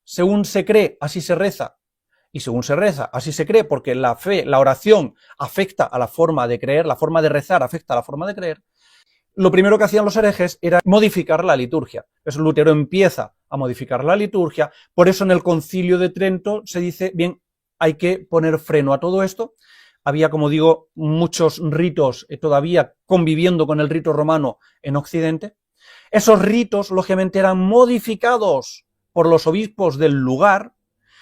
Según se cree, así se reza, y según se reza, así se cree, porque la fe, la oración, afecta a la forma de creer, la forma de rezar afecta a la forma de creer. Lo primero que hacían los herejes era modificar la liturgia. Eso Lutero empieza a modificar la liturgia, por eso en el Concilio de Trento se dice, bien, hay que poner freno a todo esto. Había, como digo, muchos ritos todavía conviviendo con el rito romano en Occidente. Esos ritos, lógicamente, eran modificados por los obispos del lugar.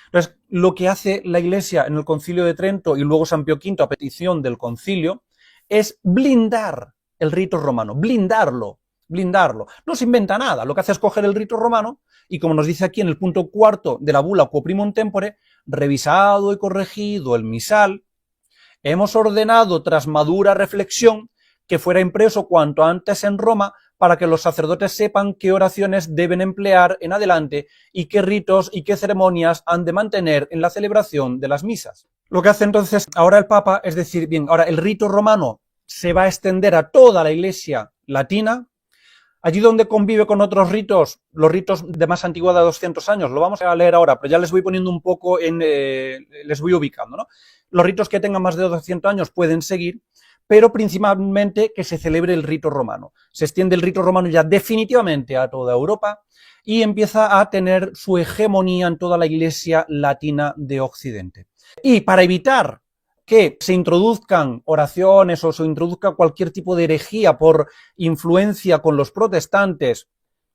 Entonces, lo que hace la Iglesia en el Concilio de Trento y luego San Pío V a petición del concilio es blindar el rito romano, blindarlo. No se inventa nada, lo que hace es coger el rito romano y, como nos dice aquí en el punto 4 de la bula Quo Primum Tempore, revisado y corregido el misal, hemos ordenado tras madura reflexión que fuera impreso cuanto antes en Roma para que los sacerdotes sepan qué oraciones deben emplear en adelante y qué ritos y qué ceremonias han de mantener en la celebración de las misas. Lo que hace entonces ahora el Papa es decir, bien, ahora el rito romano se va a extender a toda la Iglesia latina, allí donde convive con otros ritos, los ritos de más antigüedad de 200 años, lo vamos a leer ahora, pero ya les voy poniendo un poco les voy ubicando, ¿no? Los ritos que tengan más de 200 años pueden seguir, pero principalmente que se celebre el rito romano. Se extiende el rito romano ya definitivamente a toda Europa y empieza a tener su hegemonía en toda la Iglesia latina de Occidente. Y para evitar que se introduzcan oraciones o se introduzca cualquier tipo de herejía por influencia con los protestantes,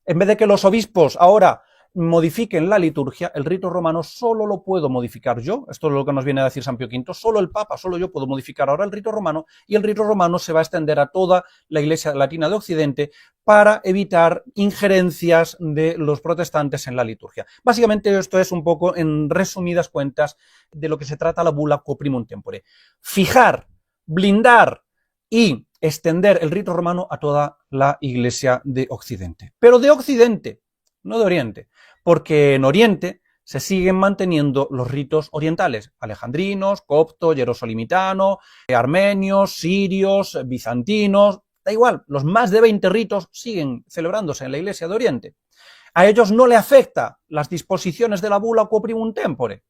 en vez de que los obispos ahora modifiquen la liturgia, el rito romano solo lo puedo modificar yo. Esto es lo que nos viene a decir San Pío V. Solo el Papa, solo yo puedo modificar ahora el rito romano, y el rito romano se va a extender a toda la Iglesia latina de Occidente para evitar injerencias de los protestantes en la liturgia. Básicamente esto es un poco, en resumidas cuentas, de lo que se trata la bula Quo Primum Tempore. Fijar, blindar y extender el rito romano a toda la Iglesia de Occidente. Pero de Occidente, no de Oriente, porque en Oriente se siguen manteniendo los ritos orientales, alejandrinos, copto, jerosolimitano, armenios, sirios, bizantinos, da igual, los más de 20 ritos siguen celebrándose en la Iglesia de Oriente. A ellos no le afecta las disposiciones de la bula Quo Primum Tempore.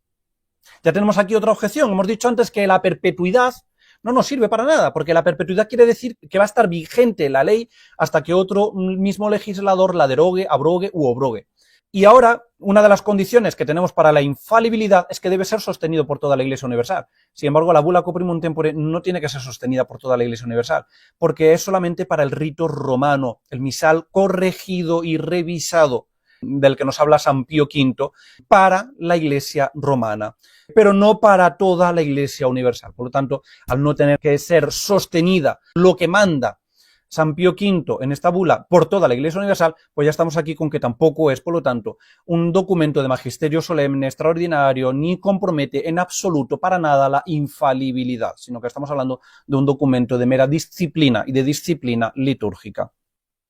Ya tenemos aquí otra objeción, hemos dicho antes que la perpetuidad no nos sirve para nada, porque la perpetuidad quiere decir que va a estar vigente la ley hasta que otro mismo legislador la derogue, abrogue u obrogue. Y ahora, una de las condiciones que tenemos para la infalibilidad es que debe ser sostenido por toda la Iglesia Universal. Sin embargo, la bula Coprimum Tempore no tiene que ser sostenida por toda la Iglesia Universal, porque es solamente para el rito romano, el misal corregido y revisado, del que nos habla San Pío V, para la Iglesia romana, pero no para toda la Iglesia Universal. Por lo tanto, al no tener que ser sostenida lo que manda San Pío V en esta bula por toda la Iglesia Universal, pues ya estamos aquí con que tampoco es, por lo tanto, un documento de magisterio solemne, extraordinario, ni compromete en absoluto para nada la infalibilidad, sino que estamos hablando de un documento de mera disciplina y de disciplina litúrgica.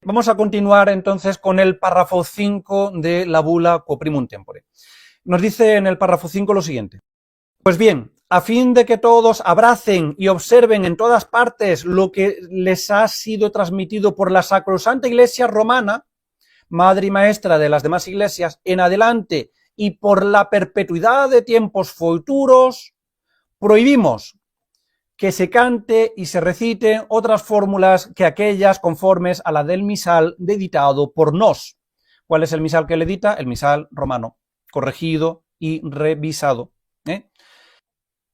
Vamos a continuar entonces con el párrafo 5 de la bula Coprimum Tempore. Nos dice en el párrafo 5 lo siguiente. Pues bien, a fin de que todos abracen y observen en todas partes lo que les ha sido transmitido por la Sacrosanta Iglesia Romana, madre y maestra de las demás iglesias, en adelante y por la perpetuidad de tiempos futuros, prohibimos que se cante y se reciten otras fórmulas que aquellas conformes a la del misal editado por nos. ¿Cuál es el misal que él edita? El misal romano, corregido y revisado.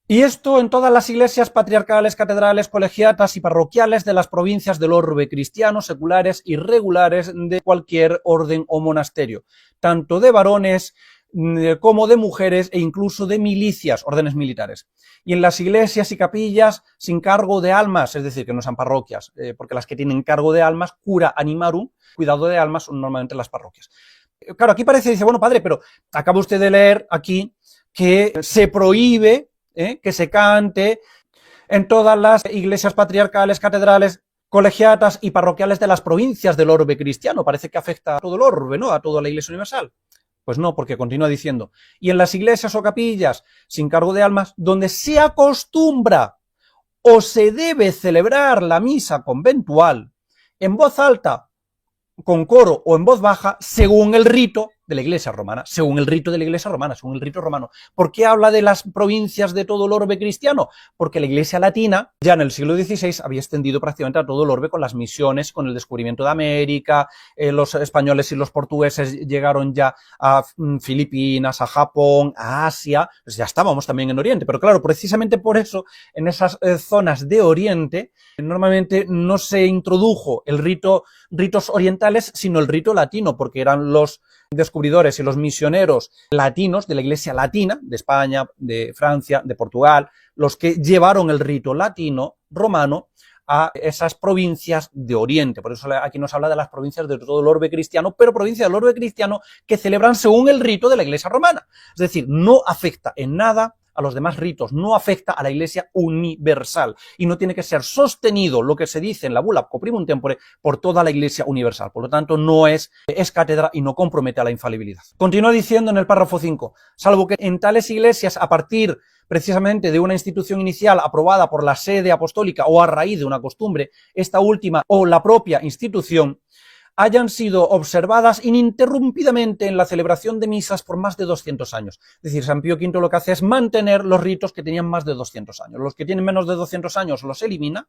Y esto en todas las iglesias patriarcales, catedrales, colegiatas y parroquiales de las provincias del orbe cristiano, seculares y regulares de cualquier orden o monasterio, tanto de varones como de mujeres e incluso de milicias, órdenes militares. Y en las iglesias y capillas sin cargo de almas, es decir, que no sean parroquias, porque las que tienen cargo de almas, cura animarum, cuidado de almas, son normalmente las parroquias. Claro, aquí parece, dice, bueno, padre, pero acaba usted de leer aquí que se prohíbe que se cante en todas las iglesias patriarcales, catedrales, colegiatas y parroquiales de las provincias del orbe cristiano. Parece que afecta a todo el orbe, ¿no? A toda la Iglesia Universal. Pues no, porque continúa diciendo, y en las iglesias o capillas sin cargo de almas, donde se acostumbra o se debe celebrar la misa conventual en voz alta, con coro o en voz baja, según el rito de la Iglesia romana, según el rito de la Iglesia romana, según el rito romano. ¿Por qué habla de las provincias de todo el orbe cristiano? Porque la Iglesia latina, ya en el siglo XVI, había extendido prácticamente a todo el orbe con las misiones, con el descubrimiento de América, los españoles y los portugueses llegaron ya a Filipinas, a Japón, a Asia, pues ya estábamos también en Oriente, pero claro, precisamente por eso, en esas zonas de Oriente, normalmente no se introdujo el ritos orientales, sino el rito latino, porque eran los descubridores y los misioneros latinos de la Iglesia latina, de España, de Francia, de Portugal, los que llevaron el rito latino romano a esas provincias de Oriente. Por eso aquí nos habla de las provincias de todo el orbe cristiano, pero provincias del orbe cristiano que celebran según el rito de la Iglesia romana. Es decir, no afecta en nada a los demás ritos, no afecta a la Iglesia universal y no tiene que ser sostenido lo que se dice en la bula Coprimum Tempore por toda la Iglesia universal. Por lo tanto, no es cátedra y no compromete a la infalibilidad. Continúa diciendo en el párrafo 5, salvo que en tales iglesias, a partir precisamente de una institución inicial aprobada por la sede apostólica o a raíz de una costumbre, esta última o la propia institución, hayan sido observadas ininterrumpidamente en la celebración de misas por más de 200 años. Es decir, San Pío V lo que hace es mantener los ritos que tenían más de 200 años. Los que tienen menos de 200 años los elimina,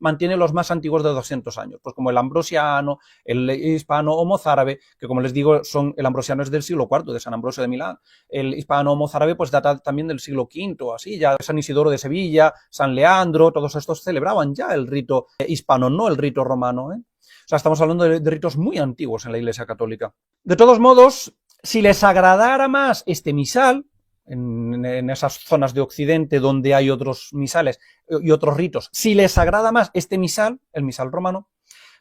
mantiene los más antiguos de 200 años, pues como el ambrosiano, el hispano o mozárabe, que como les digo, el ambrosiano es del siglo IV, de San Ambrosio de Milán. El hispano o mozárabe pues data también del siglo V, así, ya San Isidoro de Sevilla, San Leandro, todos estos celebraban ya el rito hispano, no el rito romano, O sea, estamos hablando de ritos muy antiguos en la Iglesia Católica. De todos modos, si les agradara más este misal, en esas zonas de Occidente donde hay otros misales y otros ritos, si les agrada más este misal, el misal romano,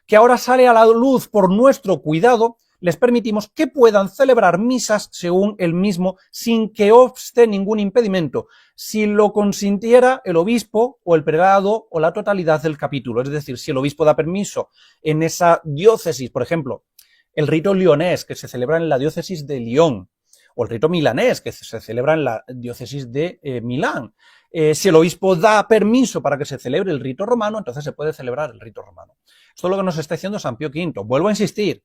que ahora sale a la luz por nuestro cuidado, les permitimos que puedan celebrar misas según el mismo sin que obste ningún impedimento, si lo consintiera el obispo o el prelado o la totalidad del capítulo. Es decir, si el obispo da permiso en esa diócesis, por ejemplo, el rito lionés que se celebra en la diócesis de Lyon, o el rito milanés que se celebra en la diócesis de Milán. Si el obispo da permiso para que se celebre el rito romano, entonces se puede celebrar el rito romano. Esto es lo que nos está diciendo San Pío V. Vuelvo a insistir.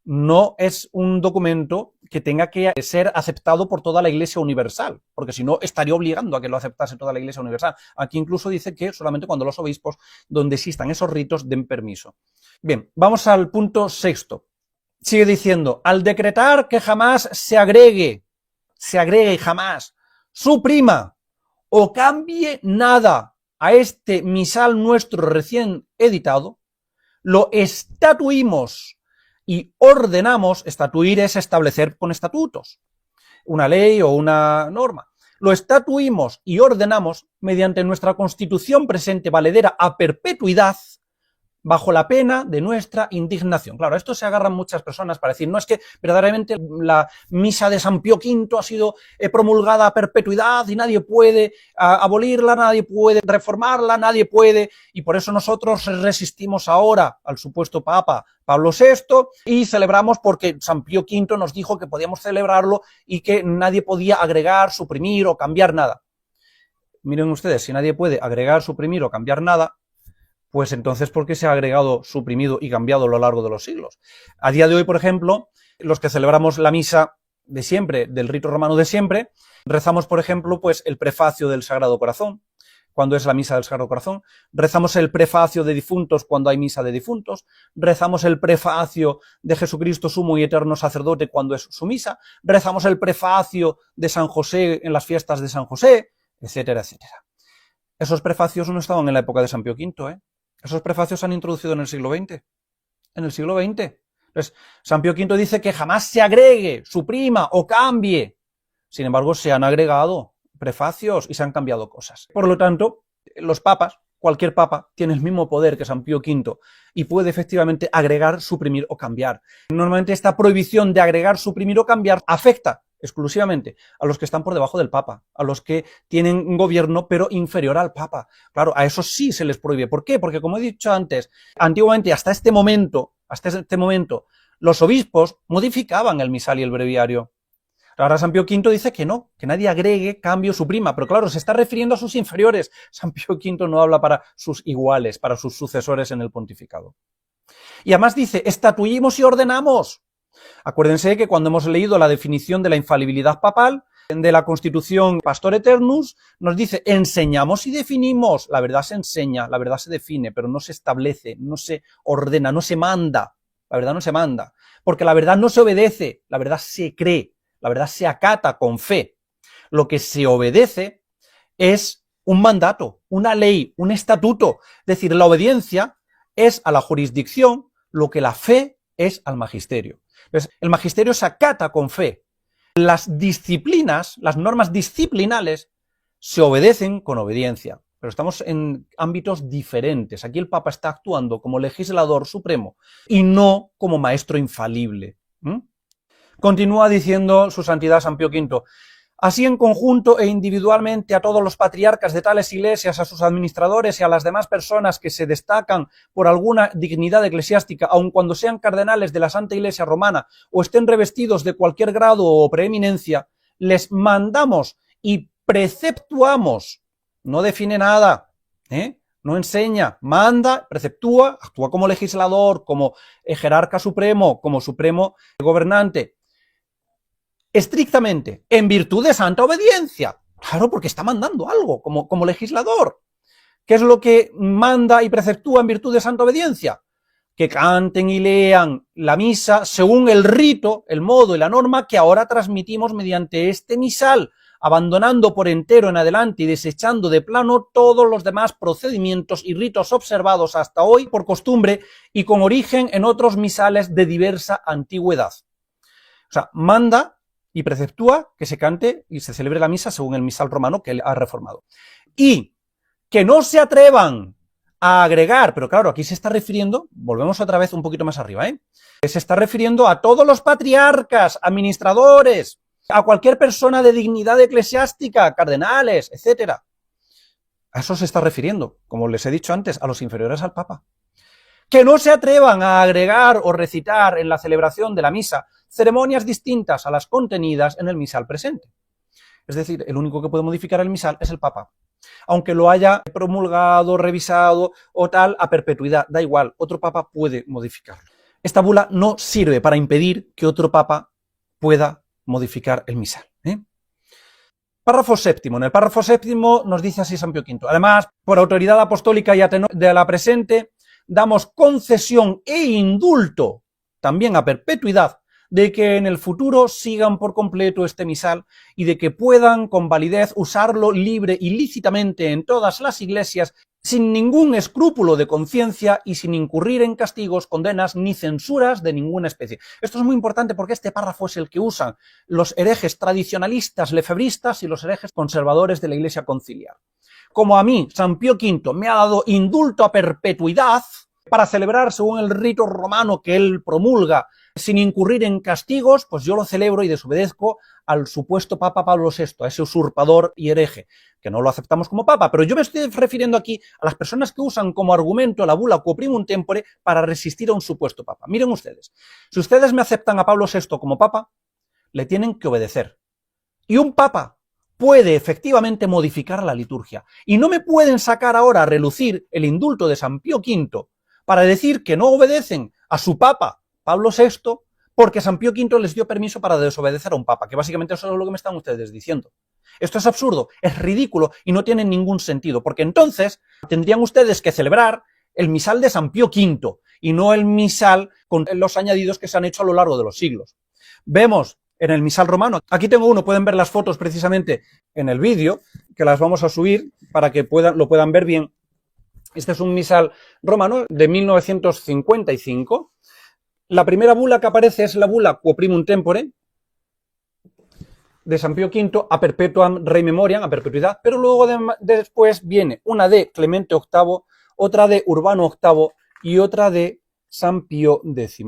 No es un documento que tenga que ser aceptado por toda la Iglesia universal, porque si no estaría obligando a que lo aceptase toda la Iglesia universal. Aquí incluso dice que solamente cuando los obispos, donde existan esos ritos, den permiso. Bien, vamos al punto sexto. Sigue diciendo, al decretar que jamás se agregue y jamás suprima o cambie nada a este misal nuestro recién editado, lo estatuimos y ordenamos. Estatuir es establecer con estatutos, una ley o una norma. Lo estatuimos y ordenamos mediante nuestra Constitución presente valedera a perpetuidad, bajo la pena de nuestra indignación. Claro, a esto se agarran muchas personas para decir, no, es que verdaderamente la misa de San Pío V ha sido promulgada a perpetuidad y nadie puede abolirla, nadie puede reformarla, nadie puede, y por eso nosotros resistimos ahora al supuesto Papa Pablo VI y celebramos porque San Pío V nos dijo que podíamos celebrarlo y que nadie podía agregar, suprimir o cambiar nada. Miren ustedes, si nadie puede agregar, suprimir o cambiar nada, pues entonces, ¿por qué se ha agregado, suprimido y cambiado a lo largo de los siglos? A día de hoy, por ejemplo, los que celebramos la misa de siempre, del rito romano de siempre, rezamos, por ejemplo, pues el prefacio del Sagrado Corazón, cuando es la misa del Sagrado Corazón, rezamos el prefacio de difuntos cuando hay misa de difuntos, rezamos el prefacio de Jesucristo, sumo y eterno sacerdote, cuando es su misa, rezamos el prefacio de San José en las fiestas de San José, etcétera, etcétera. Esos prefacios no estaban en la época de San Pío V, ¿eh? Esos prefacios se han introducido en el siglo XX. En el siglo XX. Entonces, San Pío V dice que jamás se agregue, suprima o cambie. Sin embargo, se han agregado prefacios y se han cambiado cosas. Por lo tanto, los papas, cualquier papa, tiene el mismo poder que San Pío V y puede efectivamente agregar, suprimir o cambiar. Normalmente esta prohibición de agregar, suprimir o cambiar afecta exclusivamente a los que están por debajo del Papa, a los que tienen un gobierno pero inferior al Papa. Claro, a esos sí se les prohíbe. ¿Por qué? Porque, como he dicho antes, antiguamente, hasta este momento, los obispos modificaban el misal y el breviario. Ahora San Pío V dice que no, que nadie agregue, cambie o suprima, pero claro, se está refiriendo a sus inferiores. San Pío V no habla para sus iguales, para sus sucesores en el pontificado. Y además dice, estatuimos y ordenamos. Acuérdense que cuando hemos leído la definición de la infalibilidad papal, de la Constitución Pastor Eternus, nos dice, enseñamos y definimos. La verdad se enseña, la verdad se define, pero no se establece, no se ordena, no se manda. La verdad no se manda, porque la verdad no se obedece, la verdad se cree, la verdad se acata con fe. Lo que se obedece es un mandato, una ley, un estatuto. Es decir, la obediencia es a la jurisdicción lo que la fe es al magisterio. Entonces, el magisterio se acata con fe. Las disciplinas, las normas disciplinales, se obedecen con obediencia. Pero estamos en ámbitos diferentes. Aquí el Papa está actuando como legislador supremo y no como maestro infalible. Continúa diciendo su santidad San Pío V. Así en conjunto e individualmente a todos los patriarcas de tales iglesias, a sus administradores y a las demás personas que se destacan por alguna dignidad eclesiástica, aun cuando sean cardenales de la Santa Iglesia Romana o estén revestidos de cualquier grado o preeminencia, les mandamos y preceptuamos. No define nada, no enseña, manda, preceptúa, actúa como legislador, como jerarca supremo, como supremo gobernante. Estrictamente, en virtud de santa obediencia. Claro, porque está mandando algo como legislador. ¿Qué es lo que manda y preceptúa en virtud de santa obediencia? Que canten y lean la misa según el rito, el modo y la norma que ahora transmitimos mediante este misal, abandonando por entero en adelante y desechando de plano todos los demás procedimientos y ritos observados hasta hoy por costumbre y con origen en otros misales de diversa antigüedad. O sea, manda y preceptúa que se cante y se celebre la misa según el misal romano que él ha reformado. Y que no se atrevan a agregar, pero claro, aquí se está refiriendo, volvemos otra vez un poquito más arriba, se está refiriendo a todos los patriarcas, administradores, a cualquier persona de dignidad eclesiástica, cardenales, etcétera. A eso se está refiriendo, como les he dicho antes, a los inferiores al Papa. Que no se atrevan a agregar o recitar en la celebración de la misa ceremonias distintas a las contenidas en el misal presente. Es decir, el único que puede modificar el misal es el Papa. Aunque lo haya promulgado, revisado o tal, a perpetuidad, da igual, otro Papa puede modificarlo. Esta bula no sirve para impedir que otro Papa pueda modificar el misal. Párrafo séptimo. En el párrafo séptimo nos dice así San Pío V. Además, por autoridad apostólica y a tenor de la presente, damos concesión e indulto también a perpetuidad, de que en el futuro sigan por completo este misal y de que puedan con validez usarlo libre y lícitamente en todas las iglesias sin ningún escrúpulo de conciencia y sin incurrir en castigos, condenas ni censuras de ninguna especie. Esto es muy importante porque este párrafo es el que usan los herejes tradicionalistas lefebristas y los herejes conservadores de la Iglesia conciliar. Como a mí, San Pío V me ha dado indulto a perpetuidad para celebrar según el rito romano que él promulga, sin incurrir en castigos, pues yo lo celebro y desobedezco al supuesto Papa Pablo VI, a ese usurpador y hereje, que no lo aceptamos como Papa, pero yo me estoy refiriendo aquí a las personas que usan como argumento la bula Quo Primum Tempore para resistir a un supuesto Papa. Miren ustedes, si ustedes me aceptan a Pablo VI como Papa, le tienen que obedecer. Y un Papa puede efectivamente modificar la liturgia. Y no me pueden sacar ahora a relucir el indulto de San Pío V para decir que no obedecen a su Papa Pablo VI porque San Pío V les dio permiso para desobedecer a un Papa, que básicamente eso es lo que me están ustedes diciendo. Esto es absurdo, es ridículo y no tiene ningún sentido, porque entonces tendrían ustedes que celebrar el misal de San Pío V y no el misal con los añadidos que se han hecho a lo largo de los siglos. Vemos en el misal romano, aquí tengo uno, pueden ver las fotos precisamente en el vídeo, que las vamos a subir para que lo puedan ver bien. Este es un misal romano de 1955. La primera bula que aparece es la bula Quo Primum Tempore de San Pío V a perpetuam rei memoriam, a perpetuidad, pero luego después viene una de Clemente VIII, otra de Urbano VIII y otra de San Pío X.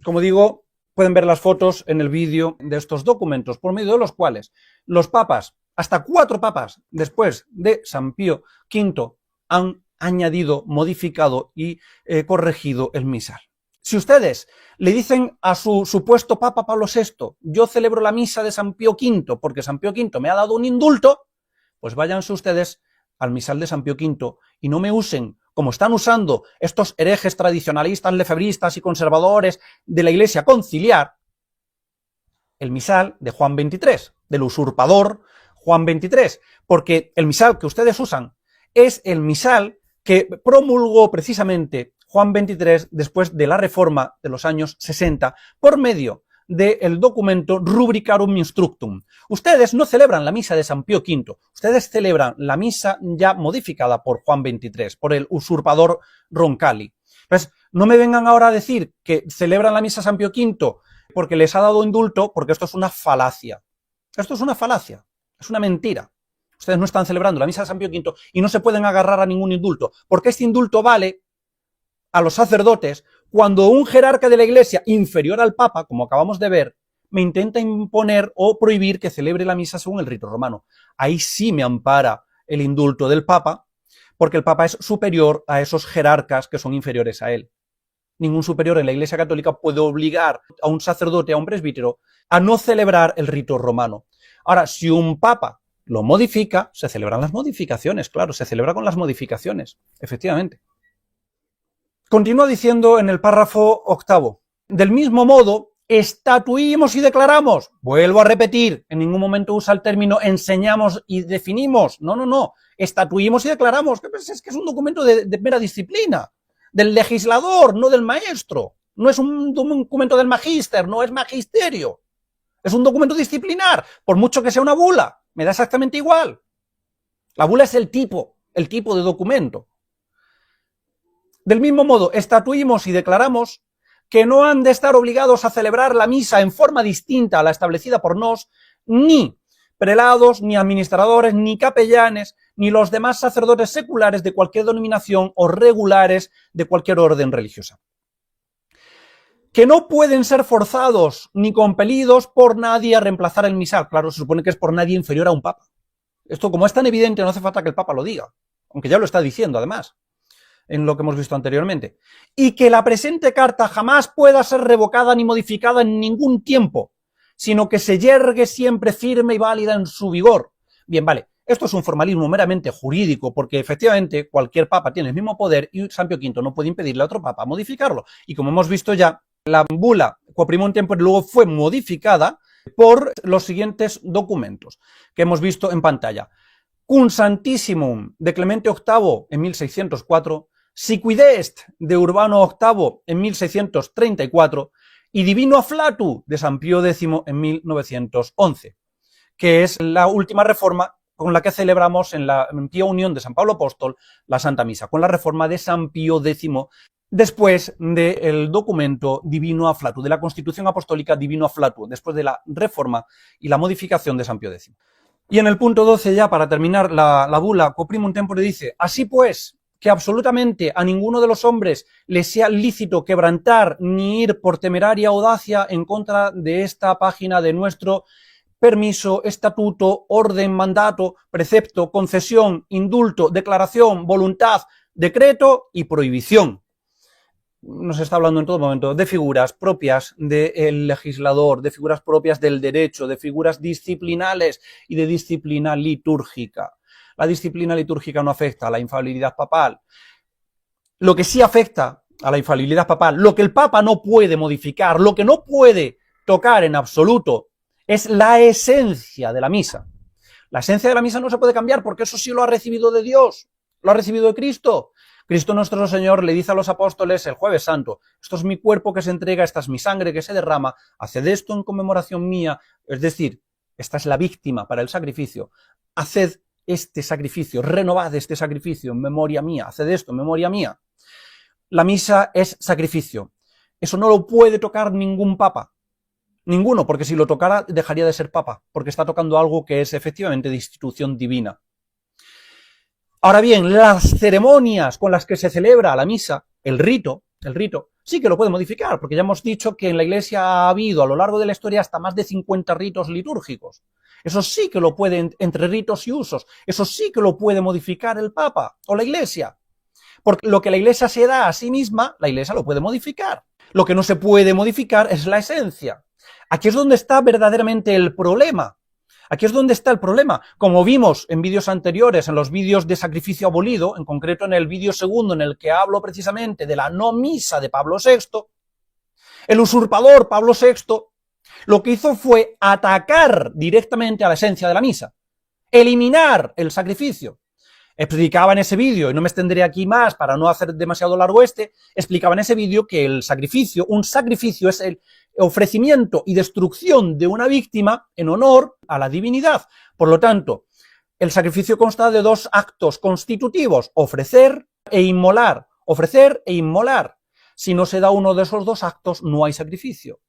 Como digo, pueden ver las fotos en el vídeo de estos documentos, por medio de los cuales los papas, hasta 4 papas después de San Pío V, han añadido, modificado y corregido el misal. Si ustedes le dicen a su supuesto Papa Pablo VI, yo celebro la misa de San Pío V porque San Pío V me ha dado un indulto, pues váyanse ustedes al misal de San Pío V y no me usen, como están usando estos herejes tradicionalistas, lefebristas y conservadores de la Iglesia conciliar, el misal de Juan XXIII, del usurpador Juan XXIII, porque el misal que ustedes usan es el misal que promulgó precisamente Juan XXIII después de la reforma de los años 60 por medio del documento Rubricarum Instructum. Ustedes no celebran la misa de San Pío V, ustedes celebran la misa ya modificada por Juan XXIII, por el usurpador Roncalli. Pues no me vengan ahora a decir que celebran la misa de San Pío V porque les ha dado indulto, porque esto es una falacia. Esto es una falacia, es una mentira. Ustedes no están celebrando la misa de San Pío V y no se pueden agarrar a ningún indulto, porque este indulto vale a los sacerdotes cuando un jerarca de la Iglesia inferior al Papa, como acabamos de ver, me intenta imponer o prohibir que celebre la misa según el rito romano. Ahí sí me ampara el indulto del Papa, porque el Papa es superior a esos jerarcas que son inferiores a él. Ningún superior en la Iglesia Católica puede obligar a un sacerdote, a un presbítero, a no celebrar el rito romano. Ahora, si un Papa lo modifica, se celebran las modificaciones, claro, se celebra con las modificaciones, efectivamente. Continúa diciendo en el párrafo 8, del mismo modo, estatuimos y declaramos, vuelvo a repetir, en ningún momento usa el término enseñamos y definimos, no, estatuimos y declaramos, es que es un documento de mera disciplina, del legislador, no del maestro, no es un documento del magíster, no es magisterio, es un documento disciplinar, por mucho que sea una bula, me da exactamente igual. La bula es el tipo de documento. Del mismo modo, estatuimos y declaramos que no han de estar obligados a celebrar la misa en forma distinta a la establecida por nos, ni prelados, ni administradores, ni capellanes, ni los demás sacerdotes seculares de cualquier denominación o regulares de cualquier orden religiosa. Que no pueden ser forzados ni compelidos por nadie a reemplazar el misal. Claro, se supone que es por nadie inferior a un papa. Esto, como es tan evidente, no hace falta que el papa lo diga, aunque ya lo está diciendo además, en lo que hemos visto anteriormente. Y que la presente carta jamás pueda ser revocada ni modificada en ningún tiempo, sino que se yergue siempre firme y válida en su vigor. Bien, vale, esto es un formalismo meramente jurídico, porque efectivamente cualquier papa tiene el mismo poder y San Pío V no puede impedirle a otro papa modificarlo. Y como hemos visto ya, la bula Quo Primum Tempore luego fue modificada por los siguientes documentos que hemos visto en pantalla. Cum Santissimum de Clemente VIII en 1604, Siqui est de Urbano VIII en 1634 y Divino Afflatus de San Pío X en 1911, que es la última reforma con la que celebramos en pía unión de San Pablo Apóstol la Santa Misa, con la reforma de San Pío X después del documento Divino Afflatus, de la Constitución Apostólica Divino Afflatus, después de la reforma y la modificación de San Pío X. Y en el punto 12 ya, para terminar, la bula Quo Primum Tempore dice: así pues, que absolutamente a ninguno de los hombres le sea lícito quebrantar ni ir por temeraria audacia en contra de esta página de nuestro permiso, estatuto, orden, mandato, precepto, concesión, indulto, declaración, voluntad, decreto y prohibición. Nos está hablando en todo momento de figuras propias del legislador, de figuras propias del derecho, de figuras disciplinales y de disciplina litúrgica. La disciplina litúrgica no afecta a la infalibilidad papal. Lo que sí afecta a la infalibilidad papal, lo que el Papa no puede modificar, lo que no puede tocar en absoluto, es la esencia de la misa. La esencia de la misa no se puede cambiar porque eso sí lo ha recibido de Dios, lo ha recibido de Cristo. Cristo nuestro Señor le dice a los apóstoles el Jueves Santo: esto es mi cuerpo que se entrega, esta es mi sangre que se derrama, haced esto en conmemoración mía. Es decir, esta es la víctima para el sacrificio. Haced este sacrificio, renovad este sacrificio en memoria mía, haced esto en memoria mía. La misa es sacrificio. Eso no lo puede tocar ningún papa. Ninguno, porque si lo tocara dejaría de ser papa, porque está tocando algo que es efectivamente de institución divina. Ahora bien, las ceremonias con las que se celebra la misa, el rito, sí que lo puede modificar, porque ya hemos dicho que en la Iglesia ha habido a lo largo de la historia hasta más de 50 ritos litúrgicos. Eso sí que lo puede, entre ritos y usos, eso sí que lo puede modificar el Papa o la Iglesia. Porque lo que la Iglesia se da a sí misma, la Iglesia lo puede modificar. Lo que no se puede modificar es la esencia. Aquí es donde está verdaderamente el problema. Aquí es donde está el problema. Como vimos en vídeos anteriores, en los vídeos de sacrificio abolido, en concreto en el vídeo segundo en el que hablo precisamente de la no misa de Pablo VI, el usurpador Pablo VI lo que hizo fue atacar directamente a la esencia de la misa, eliminar el sacrificio. Explicaba en ese vídeo, y no me extenderé aquí más para no hacer demasiado largo explicaba en ese vídeo que el sacrificio, un sacrificio es el ofrecimiento y destrucción de una víctima en honor a la divinidad. Por lo tanto, el sacrificio consta de dos actos constitutivos: ofrecer e inmolar. Ofrecer e inmolar. Si no se da uno de esos dos actos, no hay sacrificio.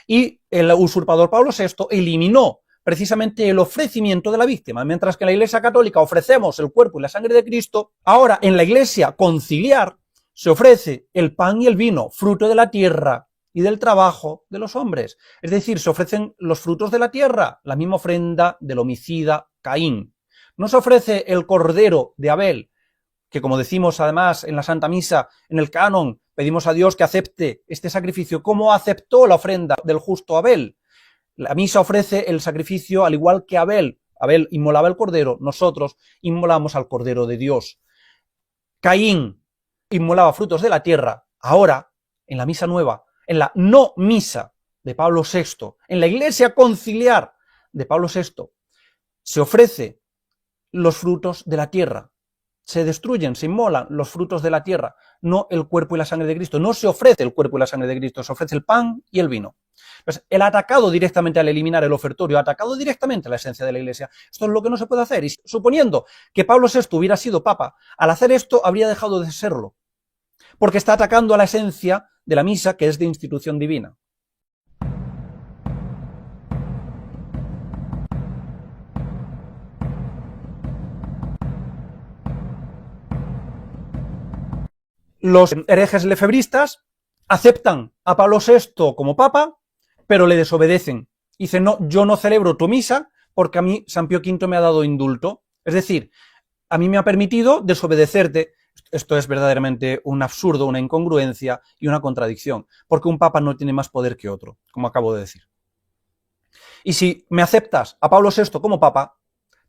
Y el usurpador Pablo VI eliminó precisamente el ofrecimiento de la víctima. Mientras que en la Iglesia Católica ofrecemos el cuerpo y la sangre de Cristo, ahora en la Iglesia conciliar se ofrece el pan y el vino, fruto de la tierra y del trabajo de los hombres. Es decir, se ofrecen los frutos de la tierra, la misma ofrenda del homicida Caín. No se ofrece el cordero de Abel, que como decimos además en la Santa Misa, en el canon, pedimos a Dios que acepte este sacrificio como aceptó la ofrenda del justo Abel. La misa ofrece el sacrificio al igual que Abel. Abel inmolaba el cordero, nosotros inmolamos al cordero de Dios. Caín inmolaba frutos de la tierra. Ahora, en la misa nueva, en la no misa de Pablo VI, en la Iglesia conciliar de Pablo VI, se ofrece los frutos de la tierra. Se destruyen, se inmolan los frutos de la tierra, no el cuerpo y la sangre de Cristo. No se ofrece el cuerpo y la sangre de Cristo, se ofrece el pan y el vino. Pues el atacado directamente al eliminar el ofertorio, atacado directamente a la esencia de la Iglesia. Esto es lo que no se puede hacer. Y suponiendo que Pablo VI hubiera sido papa, al hacer esto habría dejado de serlo, porque está atacando a la esencia de la misa, que es de institución divina. Los herejes lefebristas aceptan a Pablo VI como papa, pero le desobedecen. Dicen: no, yo no celebro tu misa porque a mí San Pío V me ha dado indulto. Es decir, a mí me ha permitido desobedecerte. Esto es verdaderamente un absurdo, una incongruencia y una contradicción, porque un papa no tiene más poder que otro, como acabo de decir. Y si me aceptas a Pablo VI como papa,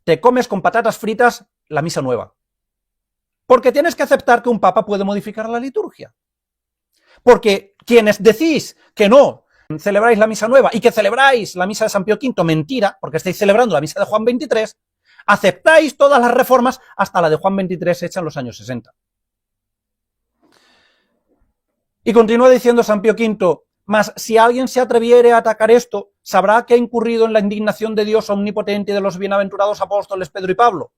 te comes con patatas fritas la misa nueva. Porque tienes que aceptar que un papa puede modificar la liturgia. Porque quienes decís que no celebráis la misa nueva y que celebráis la misa de San Pío V, mentira, porque estáis celebrando la misa de Juan XXIII, aceptáis todas las reformas hasta la de Juan XXIII hecha en los años 60. Y continúa diciendo San Pío V, mas si alguien se atreviere a atacar esto, sabrá que ha incurrido en la indignación de Dios omnipotente y de los bienaventurados apóstoles Pedro y Pablo.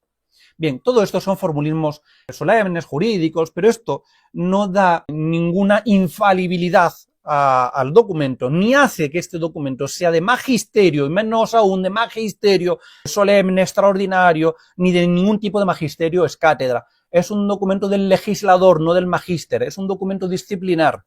Bien, todo esto son formulismos solemnes, jurídicos, pero esto no da ninguna infalibilidad al documento, ni hace que este documento sea de magisterio, y menos aún de magisterio solemne, extraordinario, ni de ningún tipo de magisterio es cátedra. Es un documento del legislador, no del magíster, es un documento disciplinar,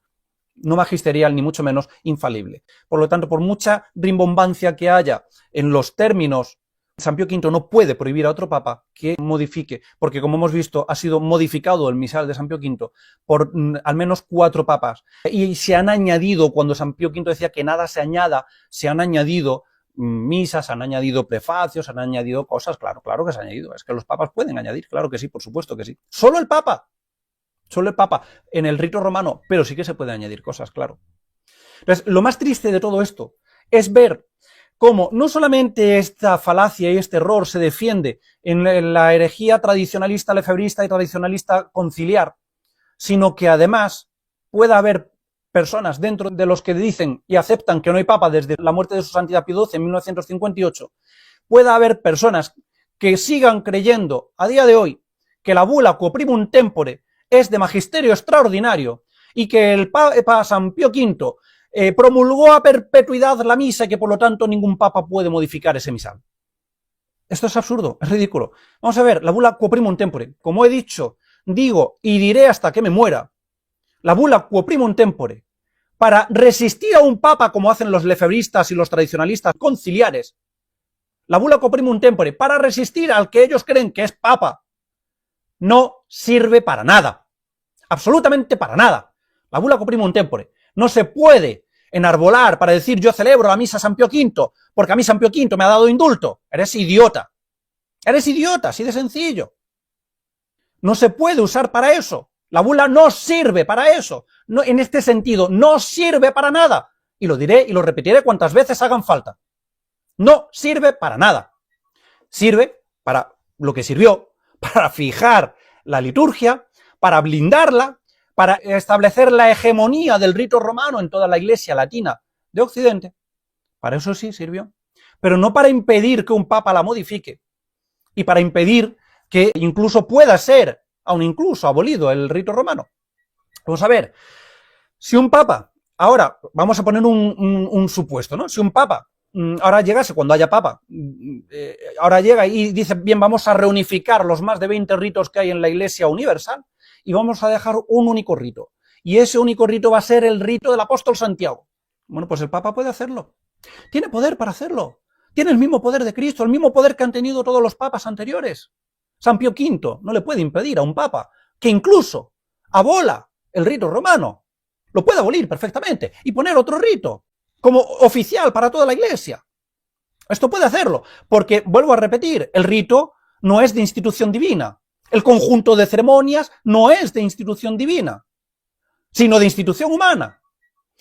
no magisterial, ni mucho menos infalible. Por lo tanto, por mucha rimbombancia que haya en los términos, San Pío V no puede prohibir a otro papa que modifique, porque como hemos visto ha sido modificado el misal de San Pío V por al menos 4 papas, y se han añadido, cuando San Pío V decía que nada se añada, se han añadido misas, han añadido prefacios, han añadido cosas, claro que se han añadido, es que los papas pueden añadir, claro que sí, por supuesto que sí. Solo el papa en el rito romano, pero sí que se puede añadir cosas, claro. Entonces, lo más triste de todo esto es ver cómo no solamente esta falacia y este error se defiende en la herejía tradicionalista, lefebrista y tradicionalista conciliar, sino que además pueda haber personas dentro de los que dicen y aceptan que no hay papa desde la muerte de su santidad Pío XII en 1958, pueda haber personas que sigan creyendo a día de hoy que la bula Quo Primum Tempore es de magisterio extraordinario y que el Papa San Pío V promulgó a perpetuidad la misa y que por lo tanto ningún papa puede modificar ese misal. Esto es absurdo, es ridículo. Vamos a ver, la bula Quo Primum Tempore, como he dicho, digo y diré hasta que me muera, la bula Quo Primum Tempore, para resistir a un papa como hacen los lefebristas y los tradicionalistas conciliares, la bula Quo Primum Tempore, para resistir al que ellos creen que es papa, no sirve para nada, absolutamente para nada. La bula Quo Primum Tempore no se puede enarbolar para decir yo celebro la misa San Pío V porque a mí San Pío V me ha dado indulto. Eres idiota, así de sencillo. No se puede usar para eso. La bula no sirve para eso. No, en este sentido, no sirve para nada. Y lo diré y lo repetiré cuantas veces hagan falta. No sirve para nada. Sirve para lo que sirvió, para fijar la liturgia, para blindarla, para establecer la hegemonía del rito romano en toda la Iglesia latina de Occidente. Para eso sí sirvió. Pero no para impedir que un papa la modifique y para impedir que incluso pueda ser, aun incluso abolido el rito romano. Vamos a ver, si un papa, ahora vamos a poner un supuesto, ¿no? Si un papa ahora llegase, cuando haya papa, ahora llega y dice, bien, vamos a reunificar los más de 20 ritos que hay en la Iglesia universal y vamos a dejar un único rito. Y ese único rito va a ser el rito del apóstol Santiago. Bueno, pues el papa puede hacerlo. Tiene poder para hacerlo. Tiene el mismo poder de Cristo, el mismo poder que han tenido todos los papas anteriores. San Pío V no le puede impedir a un papa que incluso abola el rito romano. Lo puede abolir perfectamente y poner otro rito como oficial para toda la Iglesia. Esto puede hacerlo, porque, vuelvo a repetir, el rito no es de institución divina. El conjunto de ceremonias no es de institución divina, sino de institución humana.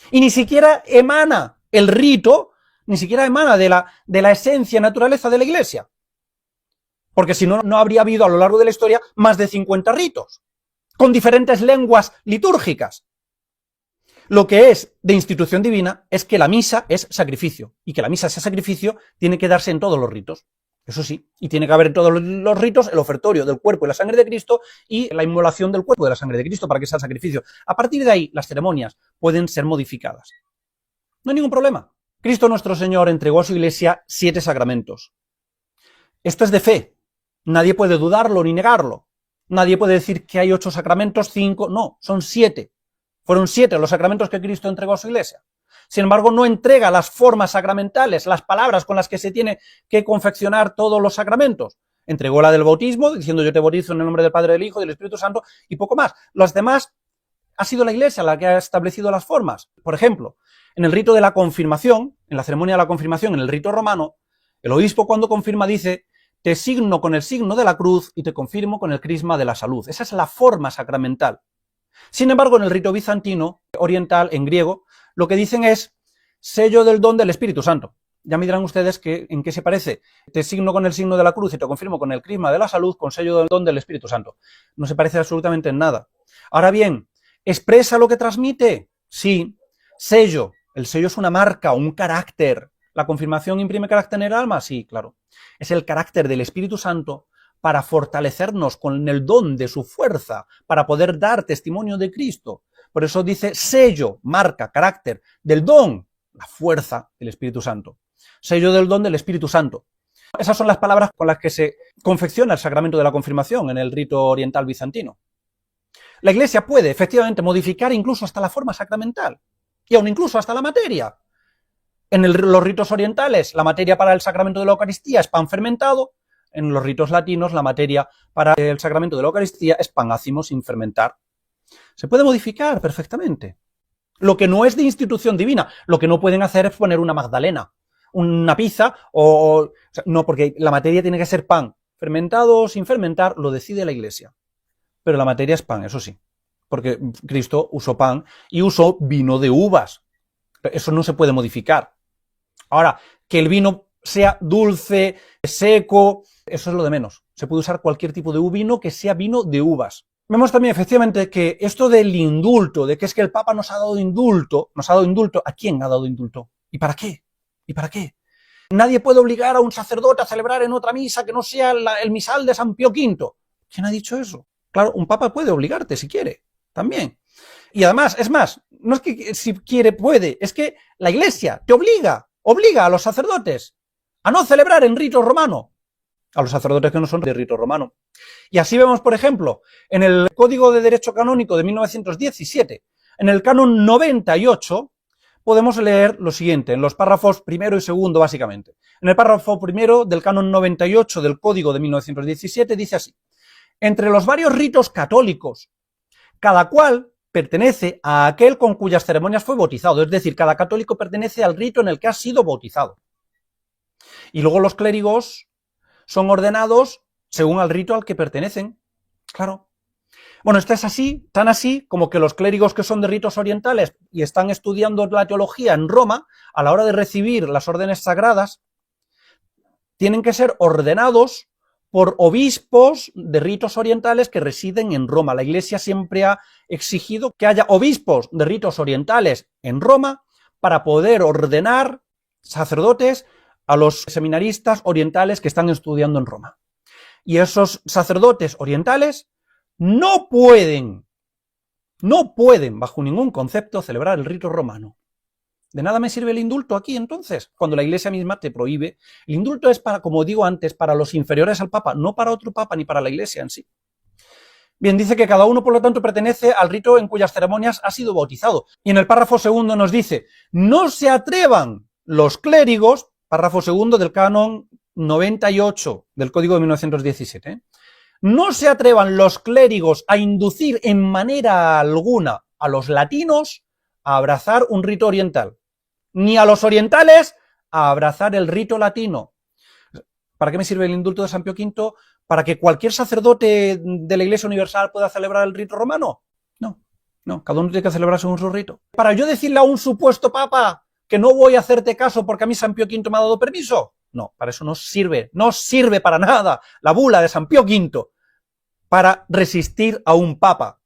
Y ni siquiera emana el rito, ni siquiera emana de la esencia, naturaleza de la Iglesia. Porque si no, no habría habido a lo largo de la historia más de 50 ritos, con diferentes lenguas litúrgicas. Lo que es de institución divina es que la misa es sacrificio, y que la misa sea sacrificio tiene que darse en todos los ritos. Eso sí, y tiene que haber en todos los ritos el ofertorio del cuerpo y la sangre de Cristo y la inmolación del cuerpo y de la sangre de Cristo para que sea el sacrificio. A partir de ahí, las ceremonias pueden ser modificadas. No hay ningún problema. Cristo nuestro Señor entregó a su Iglesia 7 sacramentos. Esto es de fe. Nadie puede dudarlo ni negarlo. Nadie puede decir que hay 8 sacramentos, 5, no, son 7. Fueron 7 los sacramentos que Cristo entregó a su Iglesia. Sin embargo, no entrega las formas sacramentales, las palabras con las que se tiene que confeccionar todos los sacramentos. Entregó la del bautismo, diciendo yo te bautizo en el nombre del Padre, del Hijo y del Espíritu Santo, y poco más. Los demás ha sido la Iglesia la que ha establecido las formas. Por ejemplo, en el rito de la confirmación, en la ceremonia de la confirmación, en el rito romano, el obispo cuando confirma dice, te signo con el signo de la cruz y te confirmo con el crisma de la salud. Esa es la forma sacramental. Sin embargo, en el rito bizantino, oriental, en griego, lo que dicen es sello del don del Espíritu Santo. Ya me dirán ustedes en qué se parece. Te signo con el signo de la cruz y te confirmo con el crisma de la salud, con sello del don del Espíritu Santo. No se parece absolutamente en nada. Ahora bien, ¿Expresa lo que transmite? Sí. Sello. El sello es una marca, un carácter. ¿La confirmación imprime carácter en el alma? Sí, claro. Es el carácter del Espíritu Santo para fortalecernos con el don de su fuerza, para poder dar testimonio de Cristo. Por eso dice sello, marca, carácter del don, la fuerza del Espíritu Santo. Sello del don del Espíritu Santo. Esas son las palabras con las que se confecciona el sacramento de la confirmación en el rito oriental bizantino. La Iglesia puede, efectivamente, modificar incluso hasta la forma sacramental, y aún incluso hasta la materia. En los ritos orientales, la materia para el sacramento de la Eucaristía es pan fermentado. En los ritos latinos, la materia para el sacramento de la Eucaristía es pan ácimo sin fermentar. Se puede modificar perfectamente. Lo que no es de institución divina, lo que no pueden hacer es poner una magdalena, una pizza, o sea, no, porque la materia tiene que ser pan. Fermentado o sin fermentar, lo decide la Iglesia. Pero la materia es pan, eso sí. Porque Cristo usó pan y usó vino de uvas. Eso no se puede modificar. Ahora, que el vino sea dulce, seco, eso es lo de menos. Se puede usar cualquier tipo de vino que sea vino de uvas. Vemos también, efectivamente, que esto del indulto, de que es que el Papa nos ha dado indulto, ¿a quién ha dado indulto? ¿Y para qué? ¿Y para qué? Nadie puede obligar a un sacerdote a celebrar en otra misa que no sea el misal de San Pío V. ¿Quién ha dicho eso? Claro, un Papa puede obligarte si quiere, también. Y además, es más, no es que si quiere puede, es que la Iglesia te obliga a los sacerdotes a no celebrar en rito romano, a los sacerdotes que no son de rito romano. Y así vemos, por ejemplo, en el Código de Derecho Canónico de 1917, en el canon 98, podemos leer lo siguiente, en los párrafos primero y segundo, básicamente. En el párrafo primero del canon 98 del Código de 1917 dice así: entre los varios ritos católicos, cada cual pertenece a aquel con cuyas ceremonias fue bautizado, es decir, cada católico pertenece al rito en el que ha sido bautizado. Y luego los clérigos son ordenados según al rito al que pertenecen. Claro. Bueno, esto es así, tan así como que los clérigos que son de ritos orientales y están estudiando la teología en Roma, a la hora de recibir las órdenes sagradas, tienen que ser ordenados por obispos de ritos orientales que residen en Roma. La Iglesia siempre ha exigido que haya obispos de ritos orientales en Roma para poder ordenar sacerdotes a los seminaristas orientales que están estudiando en Roma. Y esos sacerdotes orientales no pueden, bajo ningún concepto, celebrar el rito romano. ¿De nada me sirve el indulto aquí, entonces? Cuando la Iglesia misma te prohíbe. El indulto es para, como digo antes, para los inferiores al Papa, no para otro Papa ni para la Iglesia en sí. Bien, dice que cada uno, por lo tanto, pertenece al rito en cuyas ceremonias ha sido bautizado. Y en el párrafo segundo nos dice: no se atrevan los clérigos, párrafo segundo del canon 98 del Código de 1917, no se atrevan los clérigos a inducir en manera alguna a los latinos a abrazar un rito oriental, ni a los orientales a abrazar el rito latino. ¿Para qué me sirve el indulto de San Pío V? ¿Para que cualquier sacerdote de la Iglesia Universal pueda celebrar el rito romano? No, cada uno tiene que celebrar según su rito. ¿Para yo decirle a un supuesto papa que no voy a hacerte caso porque a mí San Pío V me ha dado permiso? No, para eso no sirve para nada la bula de San Pío V, para resistir a un papa.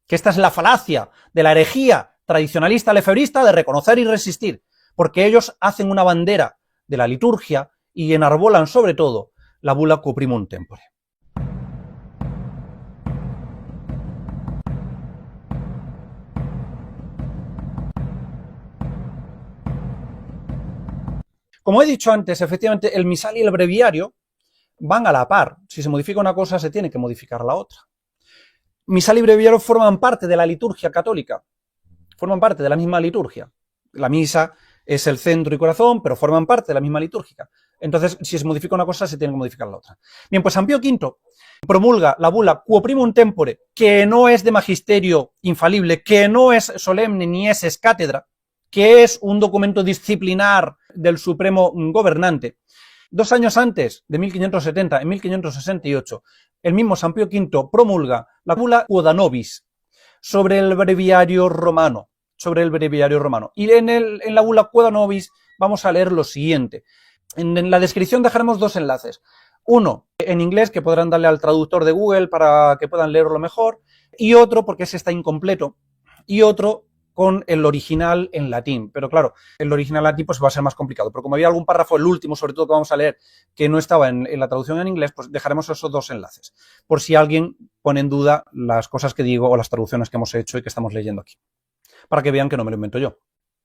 Que esta es la falacia de la herejía tradicionalista lefebrista de reconocer y resistir, porque ellos hacen una bandera de la liturgia y enarbolan sobre todo la bula Quo Primum Tempore. Como he dicho antes, efectivamente el misal y el breviario van a la par. Si se modifica una cosa, se tiene que modificar la otra. Misal y breviario forman parte de la liturgia católica, forman parte de la misma liturgia. La misa es el centro y corazón, pero forman parte de la misma litúrgica. Entonces, si se modifica una cosa, se tiene que modificar la otra. Bien, pues San Pío V promulga la bula Quo Primum Tempore, que no es de magisterio infalible, que no es solemne ni es cátedra, que es un documento disciplinar del Supremo Gobernante. 2 años antes de 1570, en 1568, el mismo San Pío V promulga la bula Quod Nobis sobre el breviario romano. Y en la bula Quod Nobis vamos a leer lo siguiente. En la descripción dejaremos 2 enlaces. Uno en inglés, que podrán darle al traductor de Google para que puedan leerlo mejor, y otro, porque ese está incompleto, y otro con el original en latín. Pero claro, el original en latín pues va a ser más complicado. Pero como había algún párrafo, el último sobre todo que vamos a leer, que no estaba en la traducción en inglés, pues dejaremos esos dos enlaces, por si alguien pone en duda las cosas que digo o las traducciones que hemos hecho y que estamos leyendo aquí, para que vean que no me lo invento yo.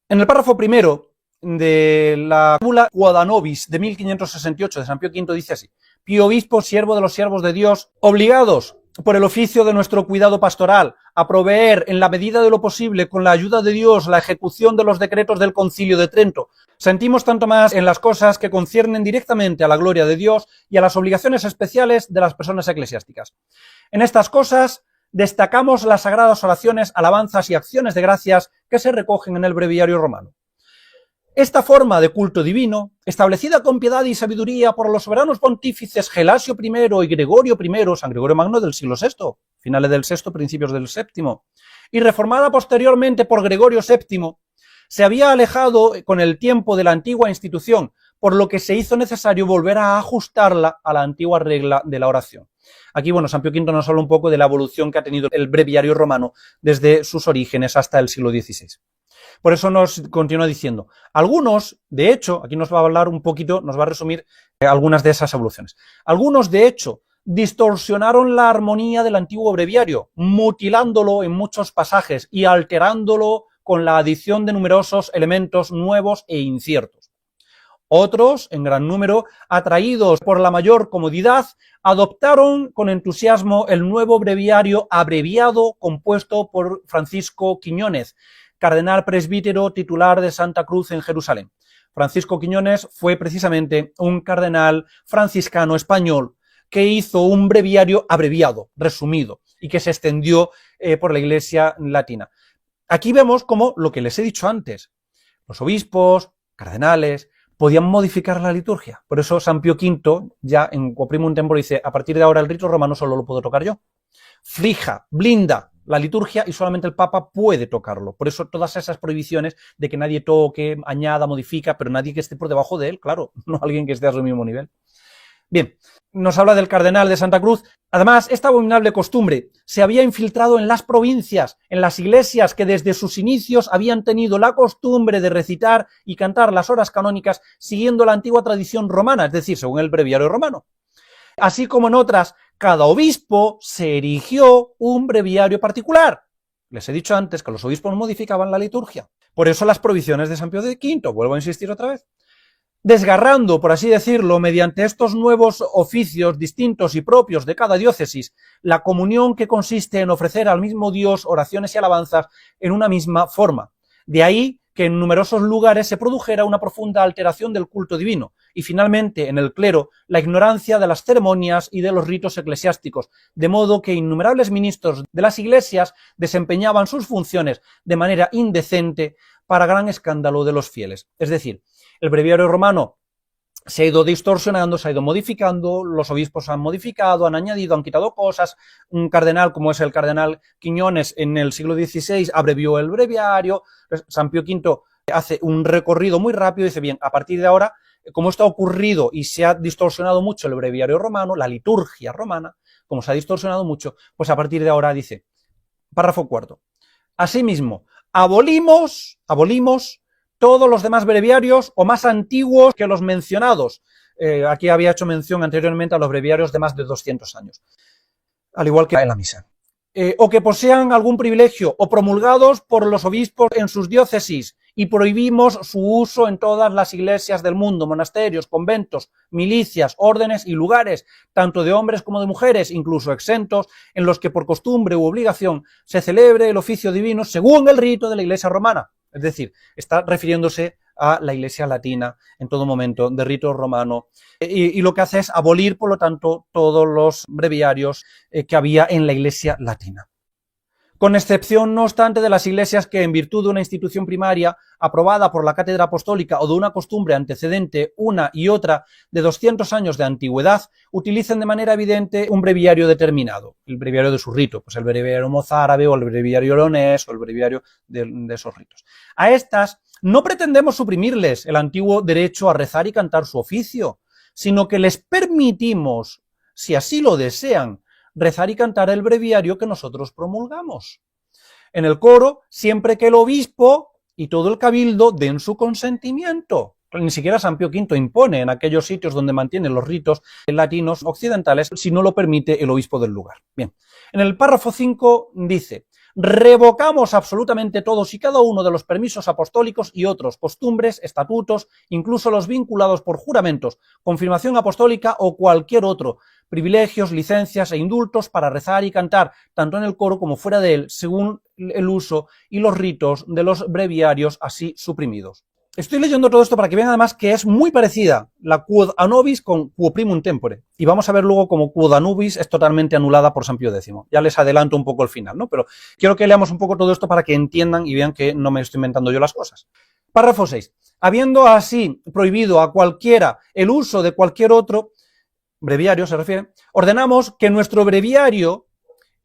En el párrafo primero de la Bula Guadanovis de 1568 de San Pío V dice así: Pío Obispo, siervo de los siervos de Dios, obligados por el oficio de nuestro cuidado pastoral a proveer en la medida de lo posible con la ayuda de Dios la ejecución de los decretos del Concilio de Trento, sentimos tanto más en las cosas que conciernen directamente a la gloria de Dios y a las obligaciones especiales de las personas eclesiásticas. En estas cosas destacamos las sagradas oraciones, alabanzas y acciones de gracias que se recogen en el breviario romano. Esta forma de culto divino, establecida con piedad y sabiduría por los soberanos pontífices Gelasio I y Gregorio I, San Gregorio Magno del siglo VI, finales del VI, principios del VII, y reformada posteriormente por Gregorio VII, se había alejado con el tiempo de la antigua institución, por lo que se hizo necesario volver a ajustarla a la antigua regla de la oración. Aquí, bueno, San Pío V nos habla un poco de la evolución que ha tenido el breviario romano desde sus orígenes hasta el siglo XVI. Por eso nos continúa diciendo, algunos, de hecho, aquí nos va a hablar un poquito, nos va a resumir algunas de esas evoluciones. Algunos, de hecho, distorsionaron la armonía del antiguo breviario, mutilándolo en muchos pasajes y alterándolo con la adición de numerosos elementos nuevos e inciertos. Otros, en gran número, atraídos por la mayor comodidad, adoptaron con entusiasmo el nuevo breviario abreviado compuesto por Francisco Quiñónez, cardenal presbítero titular de Santa Cruz en Jerusalén. Francisco Quiñónez fue precisamente un cardenal franciscano español que hizo un breviario abreviado, resumido, y que se extendió por la Iglesia latina. Aquí vemos como lo que les he dicho antes, los obispos, cardenales, podían modificar la liturgia. Por eso San Pío V, ya en Quoprimum Tempore, dice, a partir de ahora el rito romano solo lo puedo tocar yo. Fija, blinda la liturgia y solamente el Papa puede tocarlo. Por eso todas esas prohibiciones de que nadie toque, añada, modifica, pero nadie que esté por debajo de él, claro, no alguien que esté a su mismo nivel. Bien, nos habla del cardenal de Santa Cruz. Además, esta abominable costumbre se había infiltrado en las provincias, en las iglesias que desde sus inicios habían tenido la costumbre de recitar y cantar las horas canónicas siguiendo la antigua tradición romana, es decir, según el breviario romano. Así como en otras, cada obispo se erigió un breviario particular. Les he dicho antes que los obispos modificaban la liturgia. Por eso las prohibiciones de San Pío V, vuelvo a insistir otra vez. Desgarrando, por así decirlo, mediante estos nuevos oficios distintos y propios de cada diócesis, la comunión que consiste en ofrecer al mismo Dios oraciones y alabanzas en una misma forma. De ahí que en numerosos lugares se produjera una profunda alteración del culto divino, y finalmente en el clero la ignorancia de las ceremonias y de los ritos eclesiásticos, de modo que innumerables ministros de las iglesias desempeñaban sus funciones de manera indecente para gran escándalo de los fieles. Es decir, el breviario romano se ha ido distorsionando, se ha ido modificando, los obispos han modificado, han añadido, han quitado cosas. Un cardenal, como es el cardenal Quiñones, en el siglo XVI abrevió el breviario. San Pío V hace un recorrido muy rápido y dice, bien, a partir de ahora, como esto ha ocurrido y se ha distorsionado mucho el breviario romano, la liturgia romana, como se ha distorsionado mucho, pues a partir de ahora dice, párrafo cuarto, asimismo, abolimos todos los demás breviarios o más antiguos que los mencionados. Aquí había hecho mención anteriormente a los breviarios de más de 200 años, al igual que en la misa. O que posean algún privilegio o promulgados por los obispos en sus diócesis, y prohibimos su uso en todas las iglesias del mundo, monasterios, conventos, milicias, órdenes y lugares, tanto de hombres como de mujeres, incluso exentos, en los que por costumbre u obligación se celebre el oficio divino según el rito de la Iglesia romana. Es decir, está refiriéndose a la Iglesia latina en todo momento, de rito romano, y lo que hace es abolir, por lo tanto, todos los breviarios que había en la Iglesia latina. Con excepción, no obstante, de las iglesias que, en virtud de una institución primaria aprobada por la Cátedra Apostólica o de una costumbre antecedente, una y otra, de 200 años de antigüedad, utilicen de manera evidente un breviario determinado, el breviario de su rito, pues el breviario mozárabe o el breviario leonés o el breviario de esos ritos. A estas no pretendemos suprimirles el antiguo derecho a rezar y cantar su oficio, sino que les permitimos, si así lo desean, rezar y cantar el breviario que nosotros promulgamos. en el coro siempre que el obispo y todo el cabildo den su consentimiento. Ni siquiera San Pío V impone en aquellos sitios donde mantiene los ritos latinos occidentales si no lo permite el obispo del lugar. Bien, en el párrafo 5 dice: revocamos absolutamente todos y cada uno de los permisos apostólicos y otros, costumbres, estatutos, incluso los vinculados por juramentos, confirmación apostólica o cualquier otro, privilegios, licencias e indultos para rezar y cantar, tanto en el coro como fuera de él, según el uso y los ritos de los breviarios así suprimidos. Estoy leyendo todo esto para que vean además que es muy parecida la Quod a Nobis con Quo Primum Tempore. Y vamos a ver luego cómo Quod a Nobis es totalmente anulada por San Pío X. Ya les adelanto un poco el final, ¿no? Pero quiero que leamos un poco todo esto para que entiendan y vean que no me estoy inventando yo las cosas. Párrafo 6. Habiendo así prohibido a cualquiera el uso de cualquier otro, breviario se refiere, ordenamos que nuestro breviario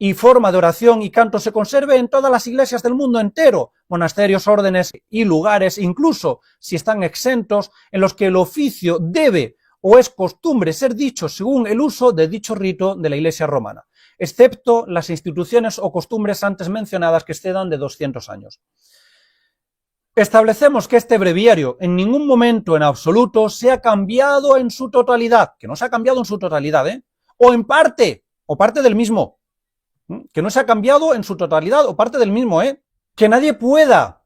y forma de oración y canto se conserve en todas las iglesias del mundo entero, monasterios, órdenes y lugares, incluso si están exentos, en los que el oficio debe o es costumbre ser dicho según el uso de dicho rito de la Iglesia romana, excepto las instituciones o costumbres antes mencionadas que excedan de 200 años. Establecemos que este breviario en ningún momento en absoluto sea cambiado en su totalidad, que no se ha cambiado en su totalidad, o en parte, o parte del mismo, que no se ha cambiado en su totalidad o parte del mismo, que nadie pueda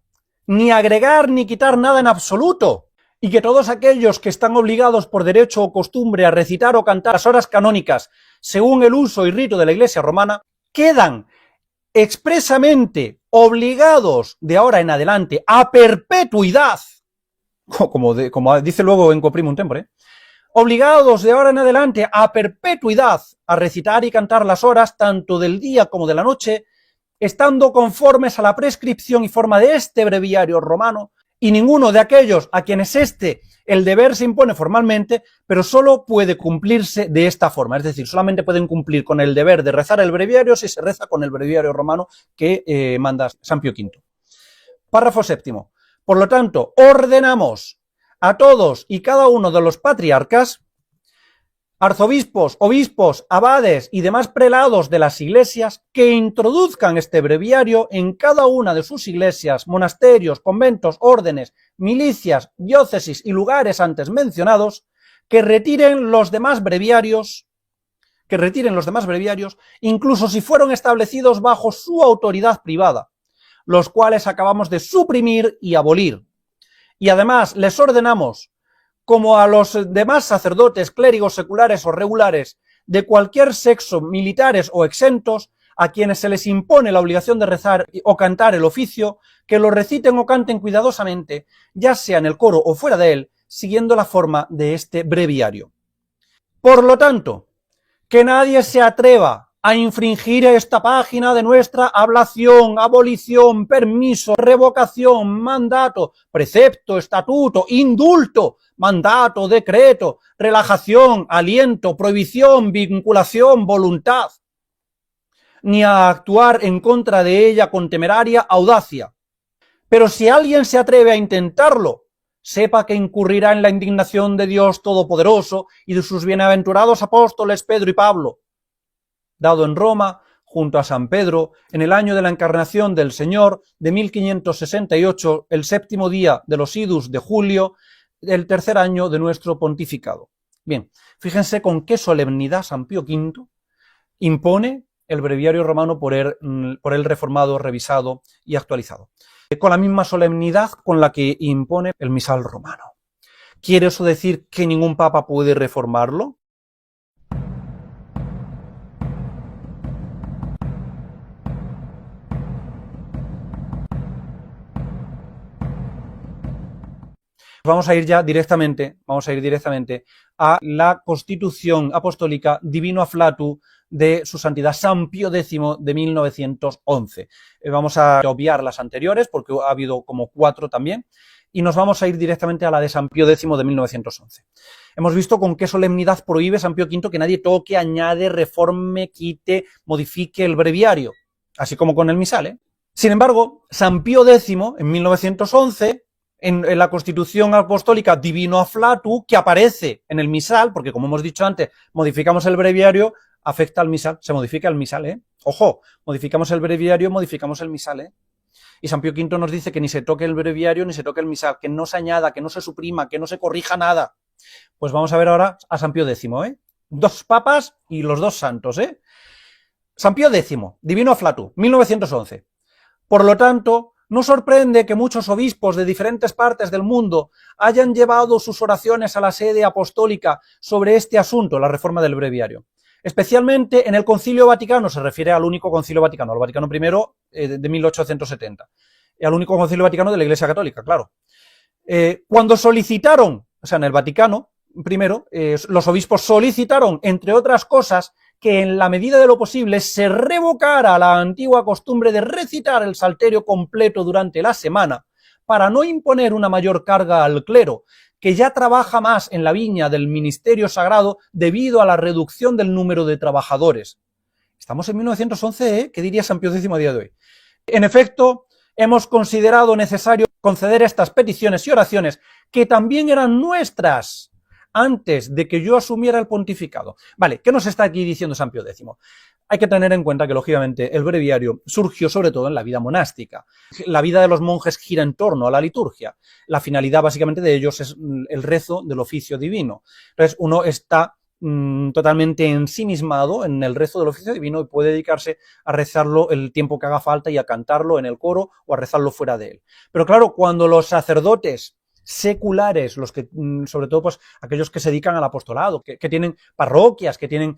ni agregar ni quitar nada en absoluto, y que todos aquellos que están obligados por derecho o costumbre a recitar o cantar las horas canónicas según el uso y rito de la Iglesia romana, quedan expresamente obligados de ahora en adelante a perpetuidad, como dice luego en Quo Primum Tempore, obligados de ahora en adelante a perpetuidad a recitar y cantar las horas tanto del día como de la noche, estando conformes a la prescripción y forma de este breviario romano, y ninguno de aquellos a quienes el deber se impone formalmente, pero solo puede cumplirse de esta forma, es decir, solamente pueden cumplir con el deber de rezar el breviario si se reza con el breviario romano que manda San Pío V. Párrafo 7. Por lo tanto, ordenamos a todos y cada uno de los patriarcas, arzobispos, obispos, abades y demás prelados de las iglesias que introduzcan este breviario en cada una de sus iglesias, monasterios, conventos, órdenes, milicias, diócesis y lugares antes mencionados, que retiren los demás breviarios, incluso si fueron establecidos bajo su autoridad privada, los cuales acabamos de suprimir y abolir. Y además les ordenamos, como a los demás sacerdotes, clérigos seculares o regulares, de cualquier sexo, militares o exentos, a quienes se les impone la obligación de rezar o cantar el oficio, que lo reciten o canten cuidadosamente, ya sea en el coro o fuera de él, siguiendo la forma de este breviario. Por lo tanto, que nadie se atreva a infringir esta página de nuestra ablación, abolición, permiso, revocación, mandato, precepto, estatuto, indulto, mandato, decreto, relajación, aliento, prohibición, vinculación, voluntad, ni a actuar en contra de ella con temeraria audacia. Pero si alguien se atreve a intentarlo, sepa que incurrirá en la indignación de Dios Todopoderoso y de sus bienaventurados apóstoles Pedro y Pablo, dado en Roma, junto a San Pedro, en el año de la encarnación del Señor, de 1568, el 7º día de los idus de julio, del 3er año de nuestro pontificado. Bien, fíjense con qué solemnidad San Pío V impone el breviario romano por él reformado, revisado y actualizado. Con la misma solemnidad con la que impone el misal romano. ¿Quiere eso decir que ningún papa puede reformarlo? Vamos a ir directamente a la Constitución Apostólica Divino Afflatus de su santidad San Pío X de 1911. Vamos a obviar las anteriores porque ha habido como 4 también y nos vamos a ir directamente a la de San Pío X de 1911. Hemos visto con qué solemnidad prohíbe San Pío V que nadie toque, añade, reforme, quite, modifique el breviario, así como con el misal, Sin embargo, San Pío X en 1911 en la Constitución Apostólica Divino Afflatus, que aparece en el misal, porque como hemos dicho antes, modificamos el breviario, afecta al misal, se modifica el misal, Ojo, modificamos el breviario, modificamos el misal, ¿eh? Y San Pío V nos dice que ni se toque el breviario ni se toque el misal, que no se añada, que no se suprima, que no se corrija nada. Pues vamos a ver ahora a San Pío X, ¿eh? 2 papas y los 2 santos, ¿eh? San Pío X, Divino Afflatus, 1911. Por lo tanto, no sorprende que muchos obispos de diferentes partes del mundo hayan llevado sus oraciones a la sede apostólica sobre este asunto, la reforma del breviario. Especialmente en el Concilio Vaticano, se refiere al único Concilio Vaticano, al Vaticano I de 1870, y al único Concilio Vaticano de la Iglesia Católica, claro. Cuando solicitaron, o sea, en el Vaticano primero, los obispos solicitaron, entre otras cosas, que en la medida de lo posible se revocara la antigua costumbre de recitar el salterio completo durante la semana, para no imponer una mayor carga al clero, que ya trabaja más en la viña del ministerio sagrado debido a la reducción del número de trabajadores. Estamos en 1911, ¿eh? ¿Qué diría San Pío X a día de hoy? En efecto, hemos considerado necesario conceder estas peticiones y oraciones, que también eran nuestras, antes de que yo asumiera el pontificado. Vale, ¿qué nos está aquí diciendo San Pío X? Hay que tener en cuenta que, lógicamente, el breviario surgió sobre todo en la vida monástica. La vida de los monjes gira en torno a la liturgia. La finalidad, básicamente, de ellos es el rezo del oficio divino. Entonces, uno está totalmente ensimismado en el rezo del oficio divino y puede dedicarse a rezarlo el tiempo que haga falta y a cantarlo en el coro o a rezarlo fuera de él. Pero claro, cuando los sacerdotes seculares, los que, sobre todo, pues aquellos que se dedican al apostolado, que tienen parroquias, que tienen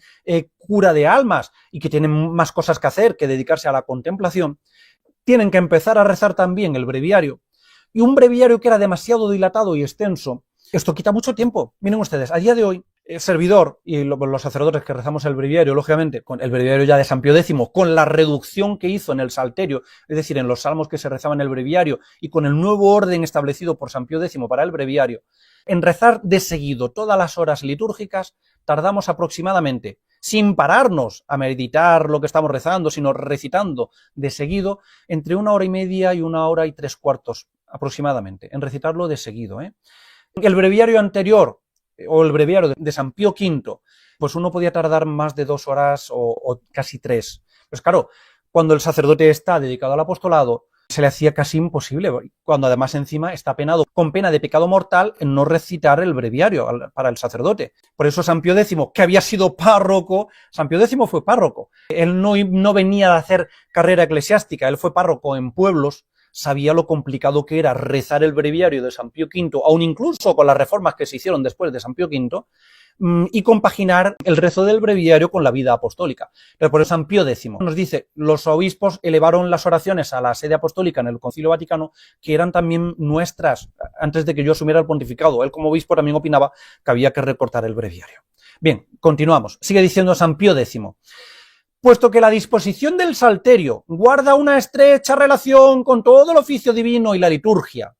cura de almas y que tienen más cosas que hacer que dedicarse a la contemplación, tienen que empezar a rezar también el breviario. Y un breviario que era demasiado dilatado y extenso, esto quita mucho tiempo. Miren ustedes, a día de hoy, el servidor y los sacerdotes que rezamos el breviario, lógicamente, con el breviario ya de San Pío X, con la reducción que hizo en el salterio, es decir, en los salmos que se rezaban en el breviario, y con el nuevo orden establecido por San Pío X para el breviario, en rezar de seguido todas las horas litúrgicas, tardamos aproximadamente, sin pararnos a meditar lo que estamos rezando, sino recitando de seguido, entre 1 hora y media y 1 hora y 3/4 aproximadamente, en recitarlo de seguido, ¿eh? El breviario anterior, o el breviario de San Pío V, pues uno podía tardar más de 2 horas o casi 3. Pues claro, cuando el sacerdote está dedicado al apostolado, se le hacía casi imposible, cuando además encima está penado con pena de pecado mortal en no recitar el breviario para el sacerdote. Por eso San Pío X, que había sido párroco, San Pío X fue párroco. Él no venía de hacer carrera eclesiástica, él fue párroco en pueblos, sabía lo complicado que era rezar el breviario de San Pío V, aun incluso con las reformas que se hicieron después de San Pío V, y compaginar el rezo del breviario con la vida apostólica. Pero por eso San Pío X nos dice, los obispos elevaron las oraciones a la sede apostólica en el Concilio Vaticano, que eran también nuestras, antes de que yo asumiera el pontificado. Él como obispo también opinaba que había que recortar el breviario. Bien, continuamos. Sigue diciendo San Pío X. Puesto que la disposición del salterio guarda una estrecha relación con todo el oficio divino y la liturgia,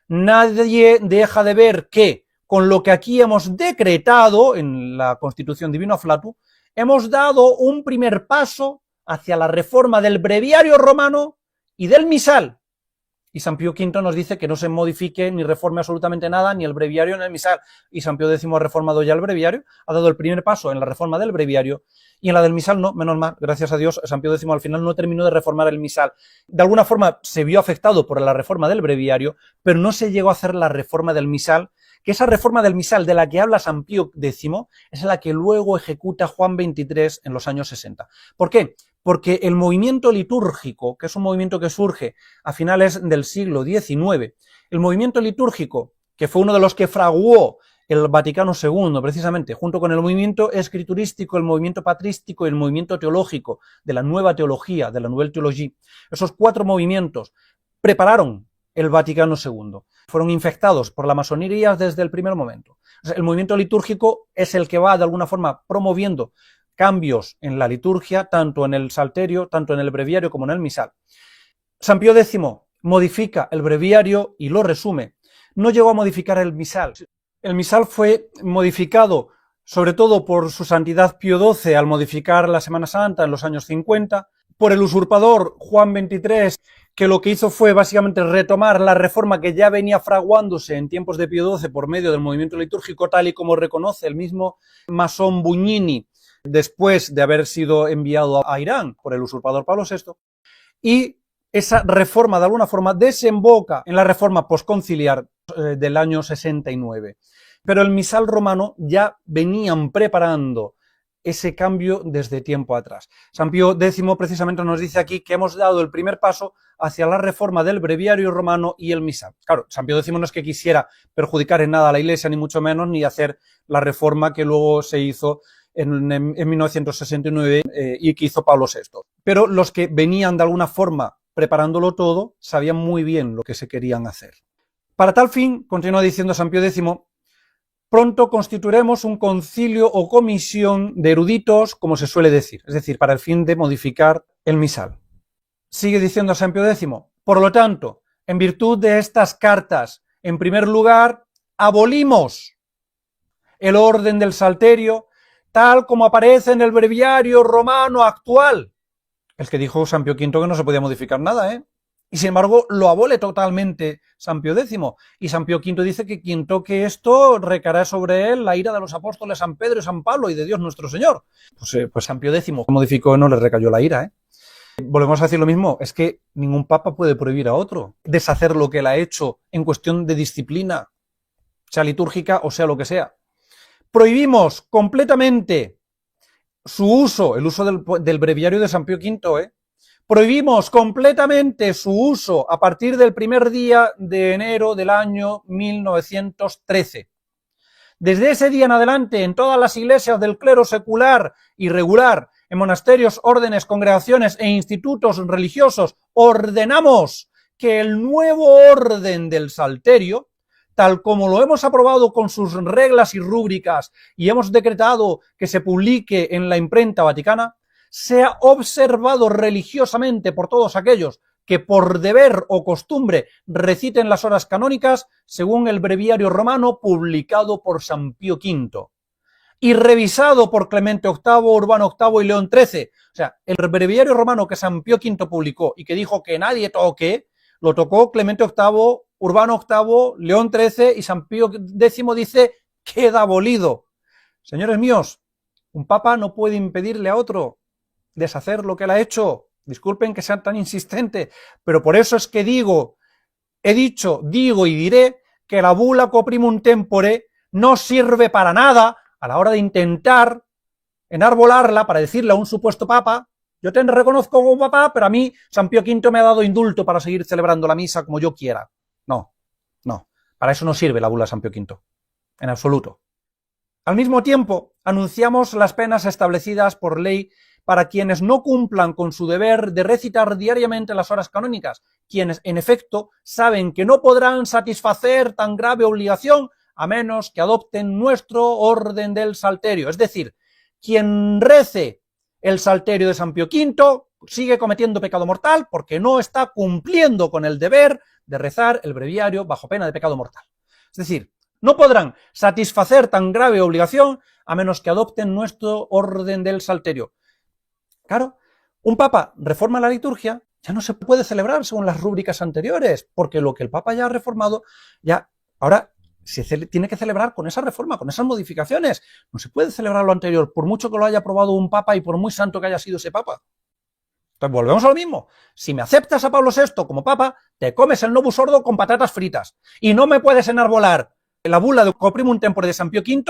nadie deja de ver que, con lo que aquí hemos decretado en la Constitución Divino Afflatus, hemos dado un primer paso hacia la reforma del breviario romano y del misal. Y San Pío V nos dice que no se modifique ni reforme absolutamente nada, ni el breviario ni el misal. Y San Pío X ha reformado ya el breviario, ha dado el primer paso en la reforma del breviario, y en la del misal no, menos mal, gracias a Dios, San Pío X al final no terminó de reformar el misal. De alguna forma se vio afectado por la reforma del breviario, pero no se llegó a hacer la reforma del misal, que esa reforma del misal de la que habla San Pío X es la que luego ejecuta Juan XXIII en los años 60. ¿Por qué? Porque el movimiento litúrgico, que es un movimiento que surge a finales del siglo XIX, el movimiento litúrgico, que fue uno de los que fraguó el Vaticano II, precisamente, junto con el movimiento escriturístico, el movimiento patrístico y el movimiento teológico de la nueva teología, de la Nouvelle Théologie, esos 4 movimientos prepararon el Vaticano II. Fueron infectados por la masonería desde el primer momento. O sea, el movimiento litúrgico es el que va, de alguna forma, promoviendo cambios en la liturgia, tanto en el salterio, tanto en el breviario como en el misal. San Pío X modifica el breviario y lo resume. No llegó a modificar el misal. El misal fue modificado sobre todo por su santidad Pío XII al modificar la Semana Santa en los años 50, por el usurpador Juan XXIII, que lo que hizo fue básicamente retomar la reforma que ya venía fraguándose en tiempos de Pío XII por medio del movimiento litúrgico, tal y como reconoce el mismo masón Bugnini después de haber sido enviado a Irán por el usurpador Pablo VI, y esa reforma de alguna forma desemboca en la reforma posconciliar del año 69. Pero el misal romano ya venían preparando ese cambio desde tiempo atrás. San Pío X precisamente nos dice aquí que hemos dado el primer paso hacia la reforma del breviario romano y el misal. Claro, San Pío X no es que quisiera perjudicar en nada a la Iglesia, ni mucho menos, ni hacer la reforma que luego se hizo en 1969 y que hizo Pablo VI. Pero los que venían de alguna forma preparándolo todo sabían muy bien lo que se querían hacer. Para tal fin, continúa diciendo San Pío X, pronto constituiremos un concilio o comisión de eruditos, como se suele decir, es decir, para el fin de modificar el misal. Sigue diciendo San Pío X, por lo tanto, en virtud de estas cartas, en primer lugar, abolimos el orden del salterio, tal como aparece en el breviario romano actual. El que dijo San Pío V que no se podía modificar nada, ¿eh? Y sin embargo lo abole totalmente San Pío X. Y San Pío V dice que quien toque esto recaerá sobre él la ira de los apóstoles San Pedro y San Pablo y de Dios nuestro Señor. Pues San Pío X modificó, no le recayó la ira, ¿eh? Volvemos a decir lo mismo, es que ningún papa puede prohibir a otro deshacer lo que él ha hecho en cuestión de disciplina, sea litúrgica o sea lo que sea. Prohibimos completamente su uso, el uso del breviario de San Pío V, prohibimos completamente su uso a partir del primer día de enero del año 1913. Desde ese día en adelante, en todas las iglesias del clero secular y regular, en monasterios, órdenes, congregaciones e institutos religiosos, ordenamos que el nuevo orden del salterio, tal como lo hemos aprobado con sus reglas y rúbricas y hemos decretado que se publique en la imprenta vaticana, sea observado religiosamente por todos aquellos que por deber o costumbre reciten las horas canónicas según el breviario romano publicado por San Pío V y revisado por Clemente VIII, Urbano VIII y León XIII. O sea, el breviario romano que San Pío V publicó y que dijo que nadie toque, lo tocó Clemente VIII, Urbano VIII, León XIII y San Pío X dice queda abolido. Señores míos, un papa no puede impedirle a otro deshacer lo que él ha hecho. Disculpen que sea tan insistente, pero por eso es que digo, he dicho, digo y diré que la bula Coprimum Tempore no sirve para nada a la hora de intentar enarbolarla para decirle a un supuesto papa, yo te reconozco como papá, pero a mí San Pío V me ha dado indulto para seguir celebrando la misa como yo quiera. No, no, para eso no sirve la bula de San Pío V, en absoluto. Al mismo tiempo, anunciamos las penas establecidas por ley para quienes no cumplan con su deber de recitar diariamente las horas canónicas, quienes, en efecto, saben que no podrán satisfacer tan grave obligación a menos que adopten nuestro orden del salterio. Es decir, quien rece el salterio de San Pío V sigue cometiendo pecado mortal porque no está cumpliendo con el deber de rezar el breviario bajo pena de pecado mortal. Es decir, no podrán satisfacer tan grave obligación a menos que adopten nuestro orden del salterio. Claro, un papa reforma la liturgia, ya no se puede celebrar según las rúbricas anteriores, porque lo que el papa ya ha reformado, ya ahora se tiene que celebrar con esa reforma, con esas modificaciones. No se puede celebrar lo anterior, por mucho que lo haya aprobado un papa y por muy santo que haya sido ese papa. Entonces volvemos a lo mismo. Si me aceptas a Pablo VI como papa, te comes el Novus Ordo con patatas fritas. Y no me puedes enarbolar la bula de Coprimum Tempore de San Pío V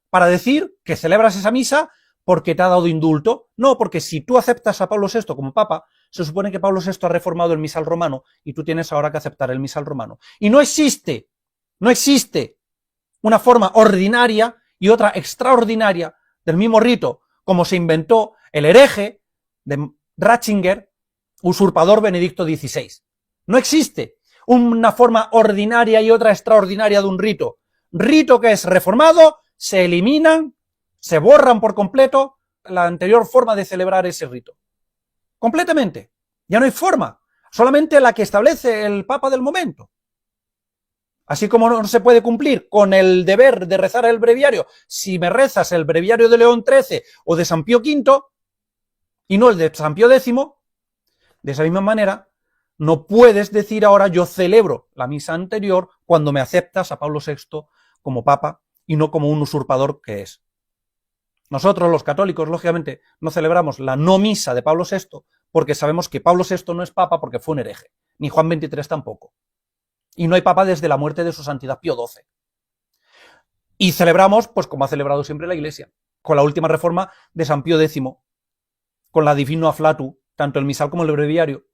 para decir que celebras esa misa porque te ha dado indulto. No, porque si tú aceptas a Pablo VI como papa, se supone que Pablo VI ha reformado el misal romano y tú tienes ahora que aceptar el misal romano. Y no existe una forma ordinaria y otra extraordinaria del mismo rito, como se inventó el hereje de Ratzinger, usurpador Benedicto XVI. No existe una forma ordinaria y otra extraordinaria de un rito. Rito que es reformado, se eliminan, se borran por completo la anterior forma de celebrar ese rito. Completamente. Ya no hay forma. Solamente la que establece el Papa del momento. Así como no se puede cumplir con el deber de rezar el breviario, si me rezas el breviario de León XIII o de San Pío V, y no el de San Pío X, de esa misma manera, no puedes decir ahora yo celebro la misa anterior cuando me aceptas a Pablo VI como Papa y no como un usurpador que es. Nosotros, los católicos, lógicamente, no celebramos la no misa de Pablo VI porque sabemos que Pablo VI no es papa porque fue un hereje, ni Juan XXIII tampoco. Y no hay papa desde la muerte de su santidad Pío XII. Y celebramos, pues como ha celebrado siempre la Iglesia, con la última reforma de San Pío X, con la Divino Afflatus, tanto el misal como el breviario.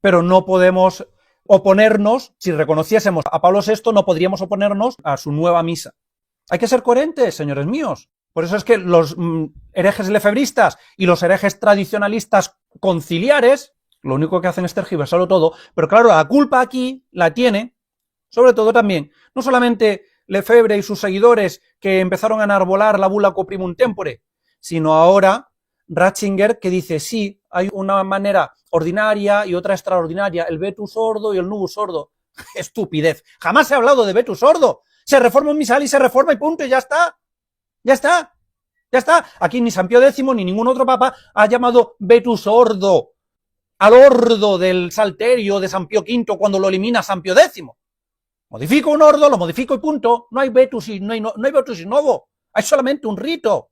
Pero no podemos oponernos, si reconociésemos a Pablo VI, no podríamos oponernos a su nueva misa. Hay que ser coherentes, señores míos. Por eso es que los herejes lefebristas y los herejes tradicionalistas conciliares, lo único que hacen es tergiversarlo todo, pero claro, la culpa aquí la tiene, sobre todo también, no solamente Lefebvre y sus seguidores que empezaron a enarbolar la bula Coprimum Tempore, sino ahora Ratzinger que dice, sí, hay una manera ordinaria y otra extraordinaria, el vetus ordo y el nubus ordo. Estupidez, jamás he hablado de vetus ordo, se reforma un misal y se reforma y punto, y ya está. Ya está, ya está. Aquí ni San Pío X ni ningún otro papa ha llamado vetus ordo al ordo del salterio de San Pío V cuando lo elimina San Pío X. Modifico un ordo, lo modifico y punto. No hay vetus y no hay vetus y novo. Hay solamente un rito.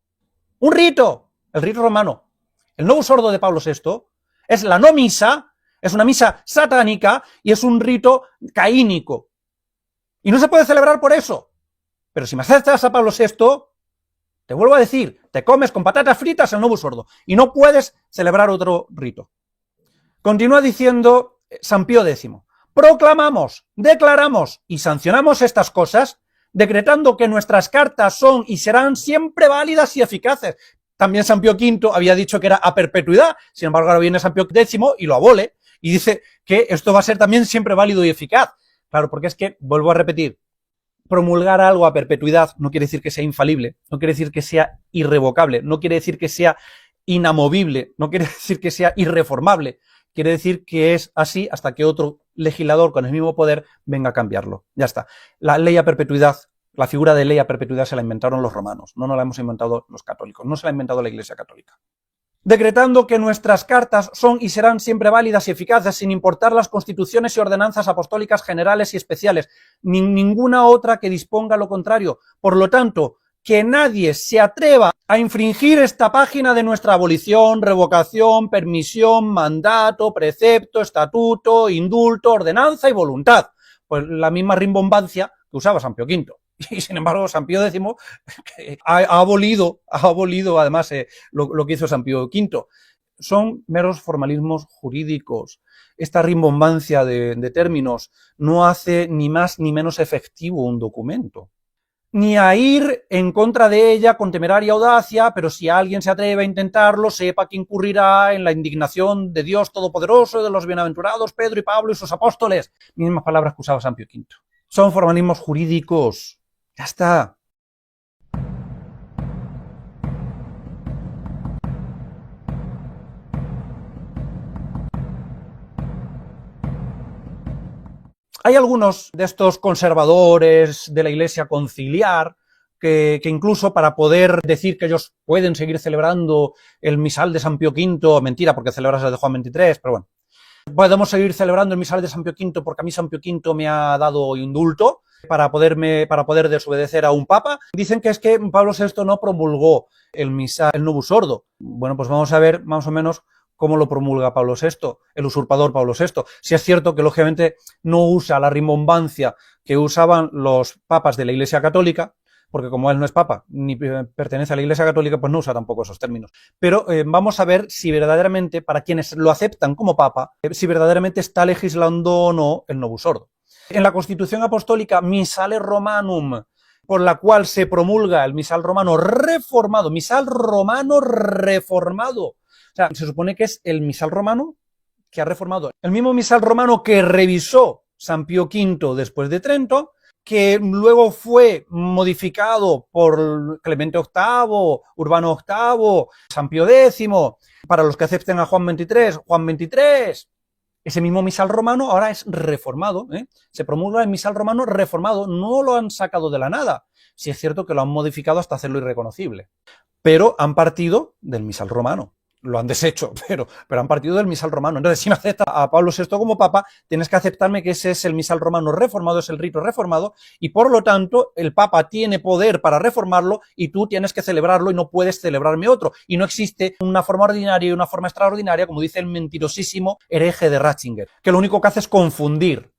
Un rito. El rito romano. El novus ordo de Pablo VI es la no misa, es una misa satánica y es un rito caínico. Y no se puede celebrar por eso. Pero si me aceptas a Pablo VI, te vuelvo a decir, te comes con patatas fritas el novus ordo y no puedes celebrar otro rito. Continúa diciendo San Pío X, proclamamos, declaramos y sancionamos estas cosas, decretando que nuestras cartas son y serán siempre válidas y eficaces. También San Pío V había dicho que era a perpetuidad, sin embargo ahora viene San Pío X y lo abole y dice que esto va a ser también siempre válido y eficaz. Claro, porque es que, vuelvo a repetir, promulgar algo a perpetuidad no quiere decir que sea infalible, no quiere decir que sea irrevocable, no quiere decir que sea inamovible, no quiere decir que sea irreformable, quiere decir que es así hasta que otro legislador con el mismo poder venga a cambiarlo. Ya está. La ley a perpetuidad, la figura de ley a perpetuidad se la inventaron los romanos, no nos la hemos inventado los católicos, no se la ha inventado la Iglesia Católica. Decretando que nuestras cartas son y serán siempre válidas y eficaces sin importar las constituciones y ordenanzas apostólicas generales y especiales, ni ninguna otra que disponga lo contrario. Por lo tanto, que nadie se atreva a infringir esta página de nuestra abolición, revocación, permisión, mandato, precepto, estatuto, indulto, ordenanza y voluntad. Pues la misma rimbombancia que usaba San Pío V. Y sin embargo, San Pío X ha abolido además lo que hizo San Pío V. Son meros formalismos jurídicos. Esta rimbombancia de términos no hace ni más ni menos efectivo un documento. Ni a ir en contra de ella con temeraria audacia, pero si alguien se atreve a intentarlo, sepa que incurrirá en la indignación de Dios Todopoderoso, de los bienaventurados Pedro y Pablo y sus apóstoles. Mismas palabras que usaba San Pío V. Son formalismos jurídicos. Ya está. Hay algunos de estos conservadores de la Iglesia conciliar que incluso para poder decir que ellos pueden seguir celebrando el misal de San Pío V, mentira, porque celebras el de Juan XXIII, pero bueno, podemos seguir celebrando el misal de San Pío V porque a mí San Pío V me ha dado indulto para poder desobedecer a un papa. Dicen que es que Pablo VI no promulgó el misal, el novus ordo. Bueno, pues vamos a ver más o menos cómo lo promulga Pablo VI, el usurpador Pablo VI. Si es cierto que lógicamente no usa la rimbombancia que usaban los papas de la Iglesia Católica, porque como él no es papa ni pertenece a la Iglesia Católica, pues no usa tampoco esos términos. Pero vamos a ver si verdaderamente, para quienes lo aceptan como papa, si verdaderamente está legislando o no el novus ordo. En la Constitución Apostólica Missale Romanum, por la cual se promulga el misal romano reformado, o sea, se supone que es el misal romano que ha reformado. El mismo misal romano que revisó San Pío V después de Trento, que luego fue modificado por Clemente VIII, Urbano VIII, San Pío X, para los que acepten a Juan XXIII. Ese mismo misal romano ahora es reformado, se promulga el misal romano reformado, no lo han sacado de la nada. Sí es cierto que lo han modificado hasta hacerlo irreconocible, pero han partido del misal romano, lo han deshecho, pero han partido del misal romano. Entonces, si me aceptas a Pablo VI como papa, tienes que aceptarme que ese es el misal romano reformado, es el rito reformado, y por lo tanto, el papa tiene poder para reformarlo y tú tienes que celebrarlo y no puedes celebrarme otro. Y no existe una forma ordinaria y una forma extraordinaria, como dice el mentirosísimo hereje de Ratzinger, que lo único que hace es confundir.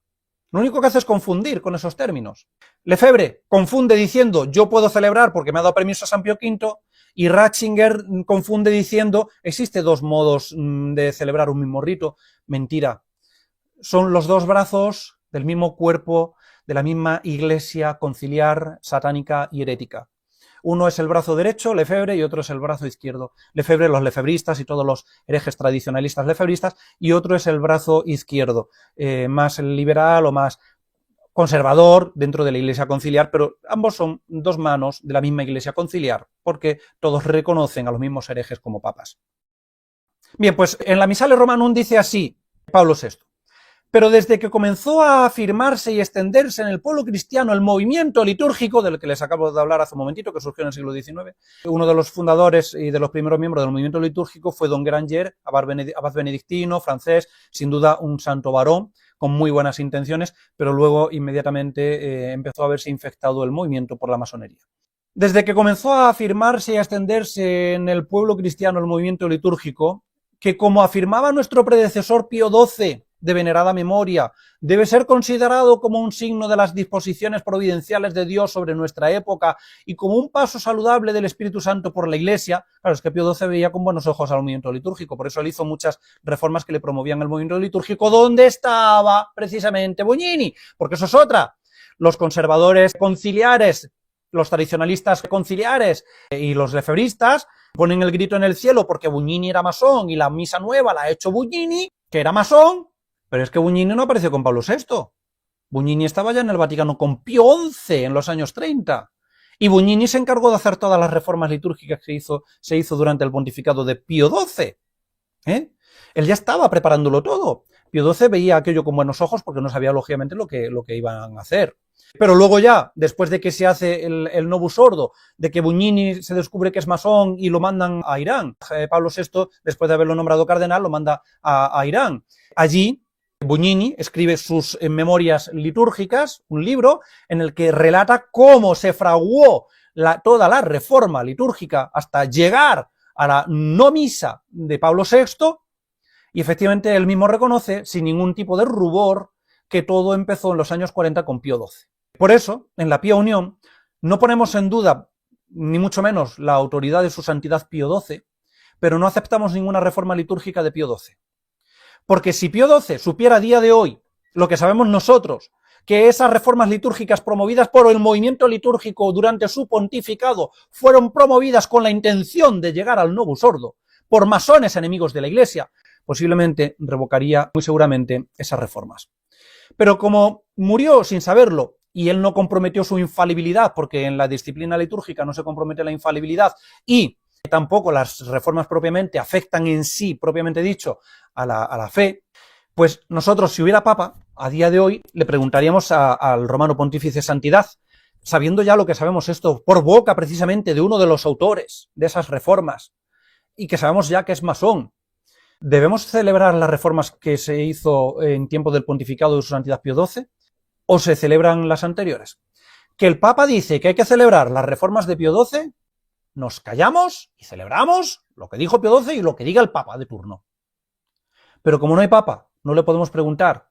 Lo único que hace es confundir con esos términos. Lefebvre confunde diciendo yo puedo celebrar porque me ha dado permiso a San Pío V, y Ratzinger confunde diciendo existe dos modos de celebrar un mismo rito. Mentira. Son los dos brazos del mismo cuerpo, de la misma iglesia conciliar, satánica y herética. Uno es el brazo derecho, Lefebvre, y otro es el brazo izquierdo. Lefebvre, los lefebristas y todos los herejes tradicionalistas lefebristas, y otro es el brazo izquierdo, más liberal o más conservador dentro de la iglesia conciliar, pero ambos son dos manos de la misma iglesia conciliar, porque todos reconocen a los mismos herejes como papas. Bien, pues en la Missale Romanum dice así Pablo VI. Pero desde que comenzó a afirmarse y extenderse en el pueblo cristiano el movimiento litúrgico, del que les acabo de hablar hace un momentito, que surgió en el siglo XIX, uno de los fundadores y de los primeros miembros del movimiento litúrgico fue don Granger, abad benedictino, francés, sin duda un santo varón, con muy buenas intenciones, pero luego inmediatamente empezó a verse infectado el movimiento por la masonería. Desde que comenzó a afirmarse y a extenderse en el pueblo cristiano el movimiento litúrgico, que como afirmaba nuestro predecesor Pío XII, de venerada memoria, debe ser considerado como un signo de las disposiciones providenciales de Dios sobre nuestra época y como un paso saludable del Espíritu Santo por la Iglesia. Claro, es que Pío XII veía con buenos ojos al movimiento litúrgico, por eso él hizo muchas reformas que le promovían el movimiento litúrgico, donde estaba precisamente Bugnini, porque eso es otra. Los conservadores conciliares, los tradicionalistas conciliares y los lefebristas ponen el grito en el cielo porque Bugnini era masón y la misa nueva la ha hecho Bugnini, que era masón. Pero es que Bugnini no apareció con Pablo VI. Bugnini estaba ya en el Vaticano con Pío XI en los años 30. Y Bugnini se encargó de hacer todas las reformas litúrgicas que se hizo durante el pontificado de Pío XII. Él ya estaba preparándolo todo. Pío XII veía aquello con buenos ojos porque no sabía lógicamente lo que iban a hacer. Pero luego ya, después de que se hace el Novus Ordo, de que Bugnini se descubre que es masón y lo mandan a Irán, Pablo VI, después de haberlo nombrado cardenal, lo manda a Irán. Allí Bugnini escribe sus memorias litúrgicas, un libro en el que relata cómo se fraguó toda la reforma litúrgica hasta llegar a la no misa de Pablo VI, y efectivamente él mismo reconoce, sin ningún tipo de rubor, que todo empezó en los años 40 con Pío XII. Por eso, en la Pía Unión, no ponemos en duda, ni mucho menos, la autoridad de su santidad Pío XII, pero no aceptamos ninguna reforma litúrgica de Pío XII. Porque si Pío XII supiera a día de hoy lo que sabemos nosotros, que esas reformas litúrgicas promovidas por el movimiento litúrgico durante su pontificado fueron promovidas con la intención de llegar al Novus Ordo por masones enemigos de la Iglesia, posiblemente revocaría muy seguramente esas reformas. Pero como murió sin saberlo y él no comprometió su infalibilidad, porque en la disciplina litúrgica no se compromete la infalibilidad, y tampoco las reformas propiamente afectan en sí, propiamente dicho, a la fe, pues nosotros, si hubiera papa, a día de hoy le preguntaríamos al romano pontífice Santidad, sabiendo ya lo que sabemos esto, por boca precisamente de uno de los autores de esas reformas, y que sabemos ya que es masón, ¿debemos celebrar las reformas que se hizo en tiempo del pontificado de su Santidad Pío XII? ¿O se celebran las anteriores? Que el Papa dice que hay que celebrar las reformas de Pío XII, nos callamos y celebramos lo que dijo Pío XII y lo que diga el Papa de turno. Pero como no hay Papa, no le podemos preguntar,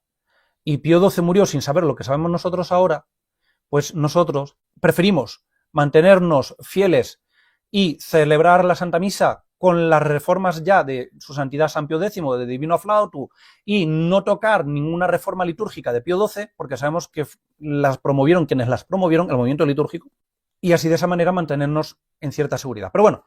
y Pío XII murió sin saber lo que sabemos nosotros ahora, pues nosotros preferimos mantenernos fieles y celebrar la Santa Misa con las reformas ya de su Santidad San Pío X, de Divino Flautu, y no tocar ninguna reforma litúrgica de Pío XII, porque sabemos que las promovieron quienes las promovieron, el movimiento litúrgico, y así de esa manera mantenernos en cierta seguridad. Pero bueno,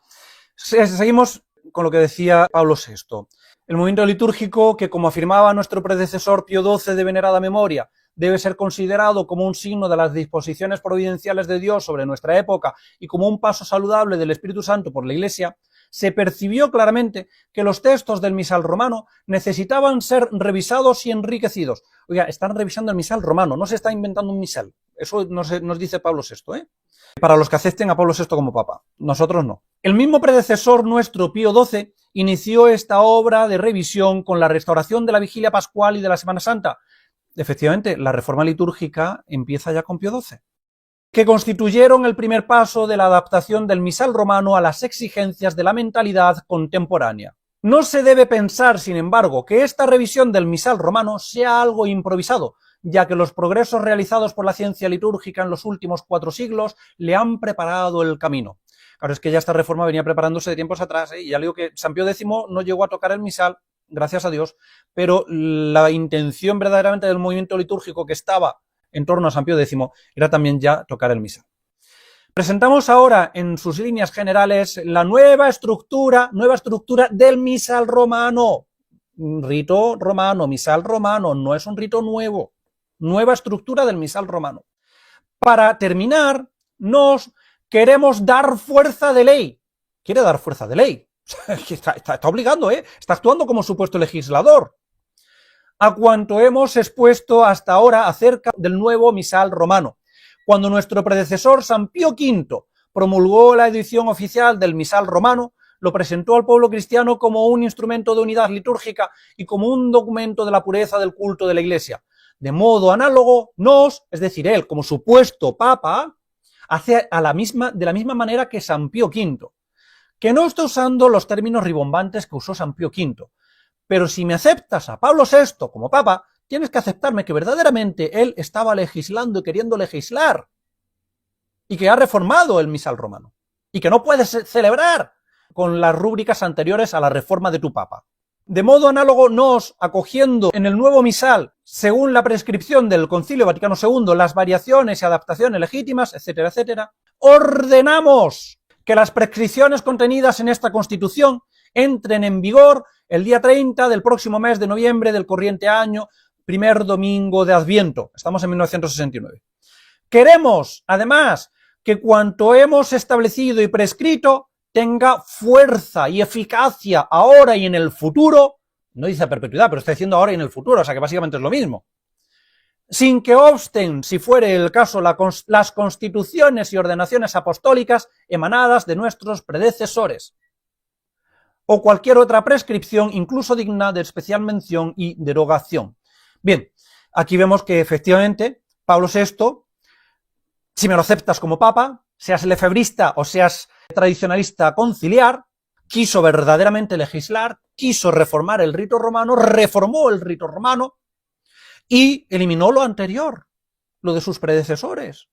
seguimos con lo que decía Pablo VI. El movimiento litúrgico, que como afirmaba nuestro predecesor Pío XII de venerada memoria, debe ser considerado como un signo de las disposiciones providenciales de Dios sobre nuestra época y como un paso saludable del Espíritu Santo por la Iglesia, se percibió claramente que los textos del misal romano necesitaban ser revisados y enriquecidos. Oiga, están revisando el misal romano, no se está inventando un misal. Eso nos dice Pablo VI, ¿eh? Para los que acepten a Pablo VI como papa. Nosotros no. El mismo predecesor nuestro, Pío XII, inició esta obra de revisión con la restauración de la vigilia pascual y de la Semana Santa. Efectivamente, la reforma litúrgica empieza ya con Pío XII, que constituyeron el primer paso de la adaptación del misal romano a las exigencias de la mentalidad contemporánea. No se debe pensar, sin embargo, que esta revisión del misal romano sea algo improvisado, ya que los progresos realizados por la ciencia litúrgica en los últimos 4 siglos le han preparado el camino. Claro, es que ya esta reforma venía preparándose de tiempos atrás, y ya le digo que San Pío X no llegó a tocar el misal, gracias a Dios, pero la intención verdaderamente del movimiento litúrgico que estaba en torno a San Pío X era también ya tocar el misal. Presentamos ahora en sus líneas generales la nueva estructura del misal romano. Rito romano, misal romano, no es un rito nuevo. Nueva estructura del misal romano. Para terminar, nos queremos dar fuerza de ley. Quiere dar fuerza de ley. Está obligando, está actuando como supuesto legislador. A cuanto hemos expuesto hasta ahora acerca del nuevo misal romano. Cuando nuestro predecesor San Pío V promulgó la edición oficial del misal romano, lo presentó al pueblo cristiano como un instrumento de unidad litúrgica y como un documento de la pureza del culto de la Iglesia. De modo análogo, es decir, él como supuesto papa, hace de la misma manera que San Pío V, que no está usando los términos ribombantes que usó San Pío V. Pero si me aceptas a Pablo VI como papa, tienes que aceptarme que verdaderamente él estaba legislando y queriendo legislar, y que ha reformado el misal romano, y que no puedes celebrar con las rúbricas anteriores a la reforma de tu papa. De modo análogo, acogiendo en el nuevo misal, según la prescripción del Concilio Vaticano II, las variaciones y adaptaciones legítimas, etcétera, etcétera, ordenamos que las prescripciones contenidas en esta Constitución entren en vigor el día 30 del próximo mes de noviembre del corriente año, primer domingo de Adviento. Estamos en 1969. Queremos, además, que cuanto hemos establecido y prescrito tenga fuerza y eficacia ahora y en el futuro, no dice a perpetuidad, pero está diciendo ahora y en el futuro, o sea que básicamente es lo mismo, sin que obsten, si fuere el caso, las constituciones y ordenaciones apostólicas emanadas de nuestros predecesores, o cualquier otra prescripción, incluso digna de especial mención y derogación. Bien, aquí vemos que efectivamente Pablo VI, si me lo aceptas como papa, seas lefebrista o seas tradicionalista conciliar, quiso verdaderamente legislar, quiso reformar el rito romano, reformó el rito romano y eliminó lo anterior, lo de sus predecesores.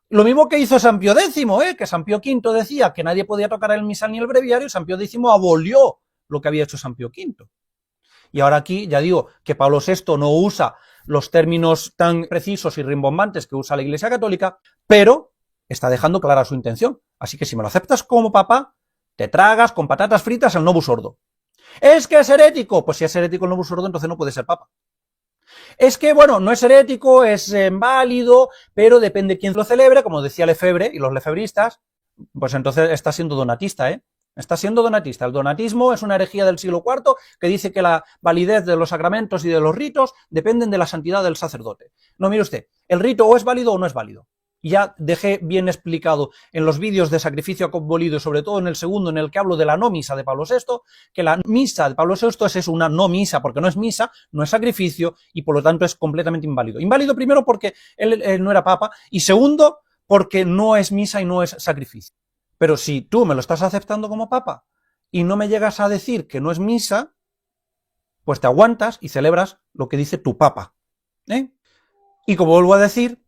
Lo mismo que hizo San Pío X, que San Pío V decía que nadie podía tocar el misal ni el breviario, y San Pío X abolió lo que había hecho San Pío V. Y ahora aquí ya digo que Pablo VI no usa los términos tan precisos y rimbombantes que usa la Iglesia Católica, pero está dejando clara su intención. Así que si me lo aceptas como papa, te tragas con patatas fritas el Novus Ordo. ¿Es que es herético? Pues si es herético el Novus Ordo, entonces no puede ser papa. Es que, bueno, no es herético, es válido, pero depende de quién lo celebre, como decía Lefebvre y los lefebristas, pues entonces está siendo donatista, Está siendo donatista. El donatismo es una herejía del siglo IV que dice que la validez de los sacramentos y de los ritos dependen de la santidad del sacerdote. No, mire usted, el rito o es válido o no es válido. Ya dejé bien explicado en los vídeos de sacrificio abolido, sobre todo en el segundo, en el que hablo de la no misa de Pablo VI, que la misa de Pablo VI es una no misa, porque no es misa, no es sacrificio, y por lo tanto es completamente inválido. Inválido primero porque él no era papa, y segundo porque no es misa y no es sacrificio. Pero si tú me lo estás aceptando como papa y no me llegas a decir que no es misa, pues te aguantas y celebras lo que dice tu papa. Y como vuelvo a decir,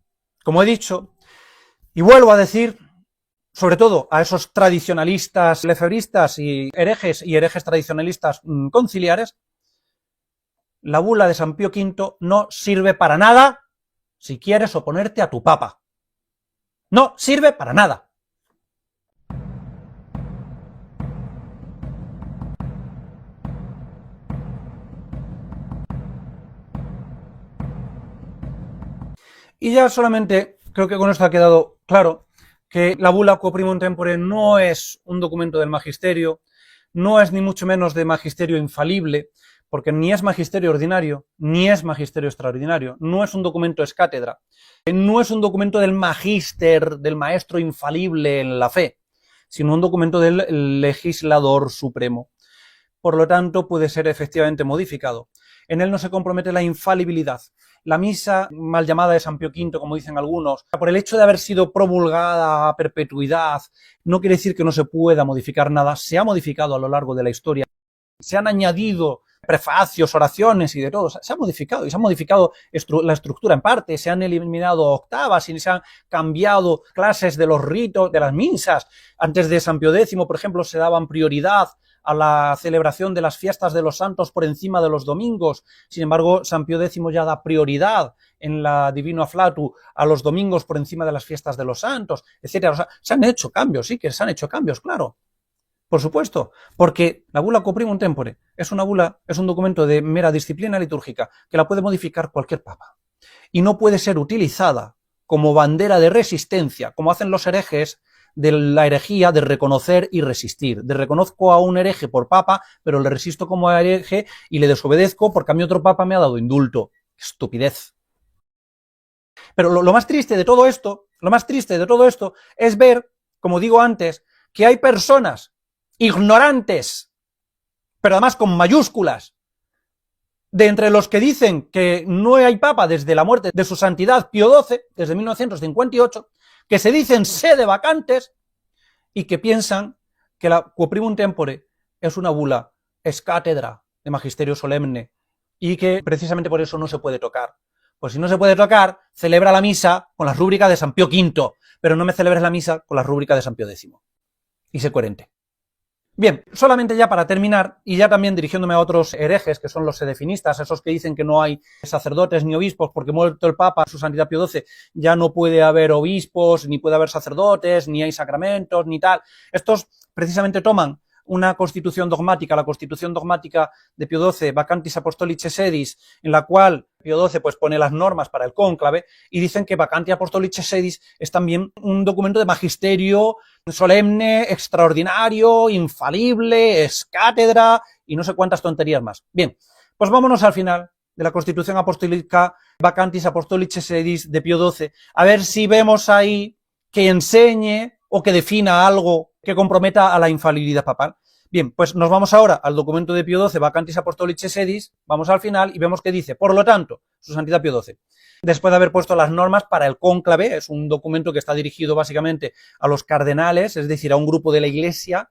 como he dicho, y vuelvo a decir, sobre todo a esos tradicionalistas lefebristas y herejes tradicionalistas conciliares, la bula de San Pío V no sirve para nada si quieres oponerte a tu papa. No sirve para nada. Y ya solamente, creo que con esto ha quedado claro, que la bula Quo Primum Tempore no es un documento del magisterio, no es ni mucho menos de magisterio infalible, porque ni es magisterio ordinario, ni es magisterio extraordinario, no es un documento ex cátedra, no es un documento del magíster, del maestro infalible en la fe, sino un documento del legislador supremo. Por lo tanto, puede ser efectivamente modificado. En él no se compromete la infalibilidad. La misa mal llamada de San Pío V, como dicen algunos, por el hecho de haber sido promulgada a perpetuidad, no quiere decir que no se pueda modificar nada. Se ha modificado a lo largo de la historia. Se han añadido prefacios, oraciones y de todo. Se ha modificado, y se ha modificado la estructura en parte, se han eliminado octavas y se han cambiado clases de los ritos, de las misas. Antes de San Pío X, por ejemplo, se daban prioridad a la celebración de las fiestas de los santos por encima de los domingos. Sin embargo, San Pío X ya da prioridad en la Divino Afflatus a los domingos por encima de las fiestas de los santos, etcétera. O sea, se han hecho cambios, sí que se han hecho cambios, claro. Por supuesto, porque la bula Quoprimum Tempore es una bula, es un documento de mera disciplina litúrgica que la puede modificar cualquier papa. Y no puede ser utilizada como bandera de resistencia, como hacen los herejes de la herejía de reconocer y resistir. De reconozco a un hereje por papa, pero le resisto como hereje y le desobedezco porque a mi otro papa me ha dado indulto. Estupidez. Pero lo más triste de todo esto, es ver, como digo antes, que hay personas ignorantes, pero además con mayúsculas, de entre los que dicen que no hay papa desde la muerte de su santidad Pío XII, desde 1958, que se dicen sede vacantes y que piensan que la Quoprimum Tempore es una bula ex cátedra de magisterio solemne y que precisamente por eso no se puede tocar. Pues si no se puede tocar, celebra la misa con la rúbrica de San Pío V, pero no me celebres la misa con la rúbrica de San Pío X. Y sé coherente. Bien, solamente ya para terminar, y ya también dirigiéndome a otros herejes, que son los sedefinistas, esos que dicen que no hay sacerdotes ni obispos, porque muerto el Papa, su santidad Pío XII, ya no puede haber obispos, ni puede haber sacerdotes, ni hay sacramentos, ni tal. Estos precisamente toman una constitución dogmática, la constitución dogmática de Pío XII, Vacantis Apostolicae Sedis, en la cual Pío XII pues pone las normas para el cónclave, y dicen que Vacantis Apostolicae Sedis es también un documento de magisterio solemne, extraordinario, infalible, ex cátedra, y no sé cuántas tonterías más. Bien, pues vámonos al final de la Constitución Apostólica Vacantis Apostolicae Sedis de Pío XII, a ver si vemos ahí que enseñe o que defina algo que comprometa a la infalibilidad papal. Bien, pues nos vamos ahora al documento de Pío XII, Vacantis Apostolicae Sedis, vamos al final y vemos que dice, por lo tanto, su santidad Pío XII, después de haber puesto las normas para el cónclave, es un documento que está dirigido básicamente a los cardenales, es decir, a un grupo de la Iglesia,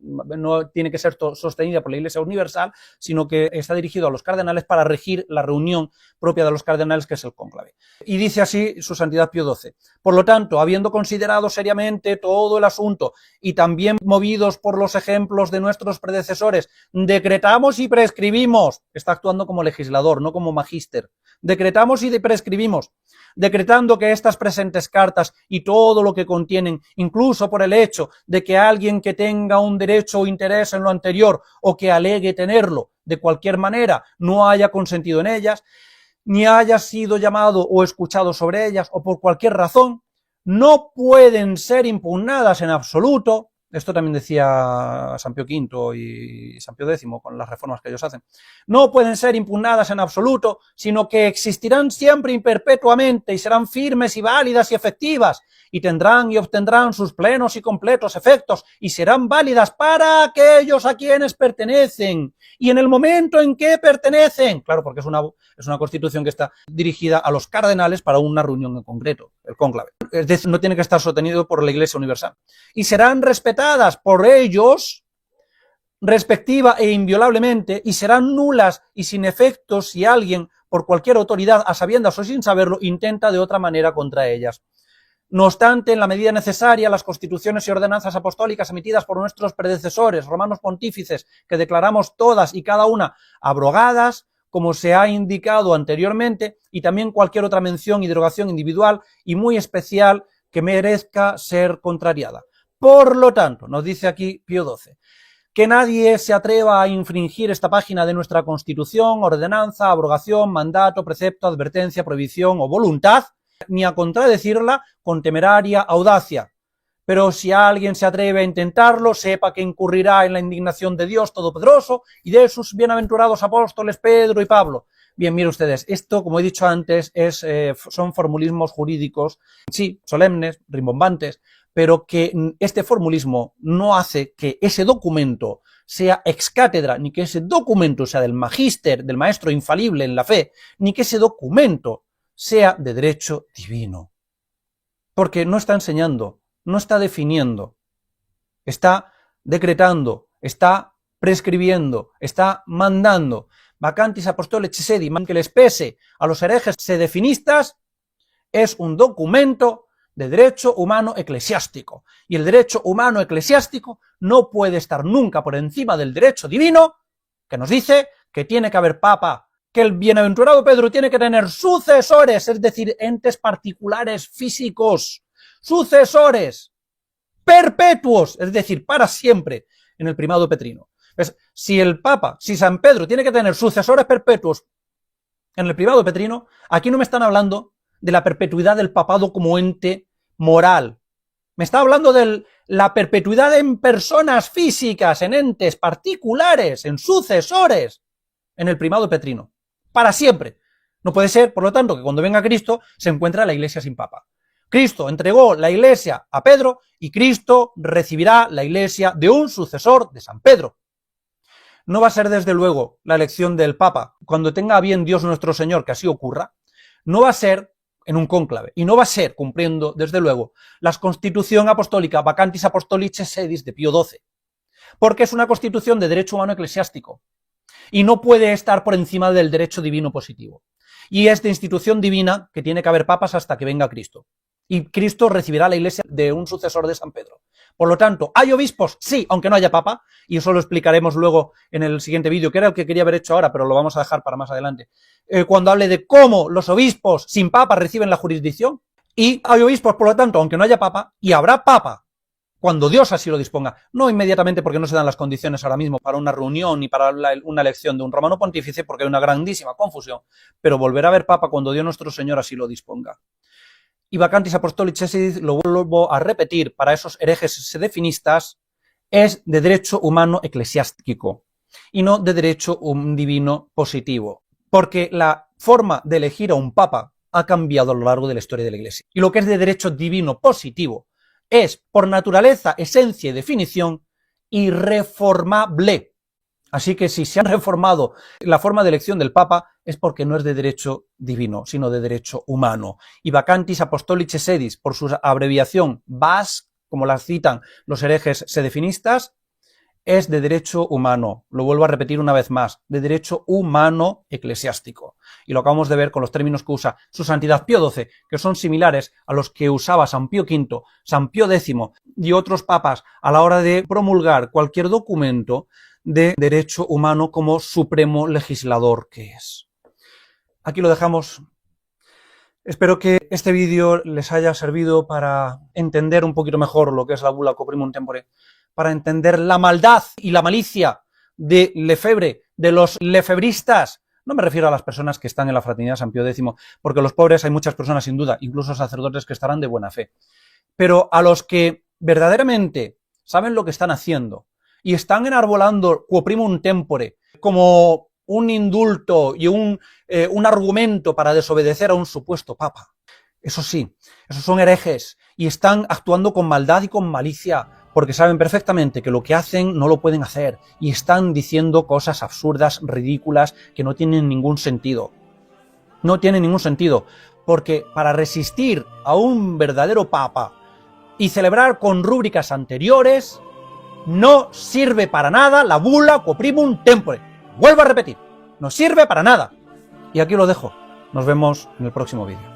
no tiene que ser sostenida por la Iglesia Universal, sino que está dirigido a los cardenales para regir la reunión propia de los cardenales, que es el cónclave. Y dice así su santidad Pío XII. Por lo tanto, habiendo considerado seriamente todo el asunto y también movidos por los ejemplos de nuestros predecesores, decretamos y prescribimos, está actuando como legislador, no como magíster, decretamos y prescribimos, decretando que estas presentes cartas y todo lo que contienen, incluso por el hecho de que alguien que tenga un derecho o interés en lo anterior o que alegue tenerlo de cualquier manera no haya consentido en ellas, ni haya sido llamado o escuchado sobre ellas o por cualquier razón, no pueden ser impugnadas en absoluto. Esto también decía San Pío V y San Pío X con las reformas que ellos hacen. No pueden ser impugnadas en absoluto, sino que existirán siempre y perpetuamente y serán firmes y válidas y efectivas y tendrán y obtendrán sus plenos y completos efectos y serán válidas para aquellos a quienes pertenecen y en el momento en que pertenecen. Claro, porque es una constitución que está dirigida a los cardenales para una reunión en concreto, el cónclave. Es decir, no tiene que estar sostenido por la Iglesia Universal. Y serán respetadas por ellos respectiva e inviolablemente y serán nulas y sin efectos si alguien, por cualquier autoridad, a sabiendas o sin saberlo, intenta de otra manera contra ellas. No obstante, en la medida necesaria, las constituciones y ordenanzas apostólicas emitidas por nuestros predecesores, romanos pontífices, que declaramos todas y cada una abrogadas, como se ha indicado anteriormente, y también cualquier otra mención y derogación individual y muy especial que merezca ser contrariada. Por lo tanto, nos dice aquí Pío XII, que nadie se atreva a infringir esta página de nuestra Constitución, ordenanza, abrogación, mandato, precepto, advertencia, prohibición o voluntad, ni a contradecirla con temeraria audacia, pero si alguien se atreve a intentarlo, sepa que incurrirá en la indignación de Dios Todopoderoso y de sus bienaventurados apóstoles Pedro y Pablo. Bien, miren ustedes, esto, como he dicho antes, son formulismos jurídicos, sí, solemnes, rimbombantes, pero que este formulismo no hace que ese documento sea ex cátedra, ni que ese documento sea del magíster, del maestro infalible en la fe, ni que ese documento sea de derecho divino. Porque no está enseñando, no está definiendo, está decretando, está prescribiendo, está mandando. Vacantis apostolici sedi, que les pese a los herejes sedefinistas, es un documento de derecho humano eclesiástico. Y el derecho humano eclesiástico no puede estar nunca por encima del derecho divino, que nos dice que tiene que haber papa, que el bienaventurado Pedro tiene que tener sucesores, es decir, entes particulares físicos, sucesores perpetuos, es decir, para siempre, en el primado petrino. Pues, si San Pedro tiene que tener sucesores perpetuos en el primado petrino, aquí no me están hablando de la perpetuidad del papado como ente moral. Me está hablando de la perpetuidad en personas físicas, en entes particulares, en sucesores, en el primado petrino. Para siempre. No puede ser, por lo tanto, que cuando venga Cristo se encuentre la iglesia sin papa. Cristo entregó la iglesia a Pedro y Cristo recibirá la iglesia de un sucesor de San Pedro. No va a ser desde luego la elección del papa, cuando tenga bien Dios nuestro Señor que así ocurra, no va a ser en un cónclave, y no va a ser cumpliendo, desde luego, la Constitución Apostólica Vacantis Apostolici Sedis de Pío XII, porque es una constitución de derecho humano eclesiástico, y no puede estar por encima del derecho divino positivo. Y es de institución divina que tiene que haber papas hasta que venga Cristo. Y Cristo recibirá la iglesia de un sucesor de San Pedro. Por lo tanto, ¿hay obispos? Sí, aunque no haya papa, y eso lo explicaremos luego en el siguiente vídeo, que era el que quería haber hecho ahora, pero lo vamos a dejar para más adelante, cuando hable de cómo los obispos sin papa reciben la jurisdicción. Y hay obispos, por lo tanto, aunque no haya papa, y habrá papa cuando Dios así lo disponga, no inmediatamente porque no se dan las condiciones ahora mismo para una reunión ni para una elección de un romano pontífice, porque hay una grandísima confusión, pero volverá a haber papa cuando Dios nuestro Señor así lo disponga. Y Vacantis Apostolici Sedis, lo vuelvo a repetir, para esos herejes sedefinistas, es de derecho humano eclesiástico y no de derecho divino positivo, porque la forma de elegir a un papa ha cambiado a lo largo de la historia de la Iglesia. Y lo que es de derecho divino positivo es, por naturaleza, esencia y definición, irreformable. Así que si se han reformado la forma de elección del Papa es porque no es de derecho divino, sino de derecho humano. Y Vacantis Apostolici Sedis, por su abreviación VAS, como la citan los herejes sedefinistas, es de derecho humano. Lo vuelvo a repetir una vez más, de derecho humano eclesiástico. Y lo acabamos de ver con los términos que usa su santidad Pío XII, que son similares a los que usaba San Pío V, San Pío X y otros papas a la hora de promulgar cualquier documento de derecho humano como supremo legislador que es. Aquí lo dejamos. Espero que este vídeo les haya servido para entender un poquito mejor lo que es la bula Quoprimum Tempore, para entender la maldad y la malicia de Lefebvre, de los lefebristas. No me refiero a las personas que están en la fraternidad San Pío X, porque los pobres hay muchas personas sin duda, incluso sacerdotes que estarán de buena fe. Pero a los que verdaderamente saben lo que están haciendo y están enarbolando Quoprimum Tempore como un indulto y un argumento para desobedecer a un supuesto papa. Eso sí, esos son herejes y están actuando con maldad y con malicia, porque saben perfectamente que lo que hacen no lo pueden hacer y están diciendo cosas absurdas, ridículas, que no tienen ningún sentido. No tienen ningún sentido, porque para resistir a un verdadero papa y celebrar con rúbricas anteriores, no sirve para nada la bula Quoprimum Tempore. Vuelvo a repetir, no sirve para nada. Y aquí lo dejo. Nos vemos en el próximo vídeo.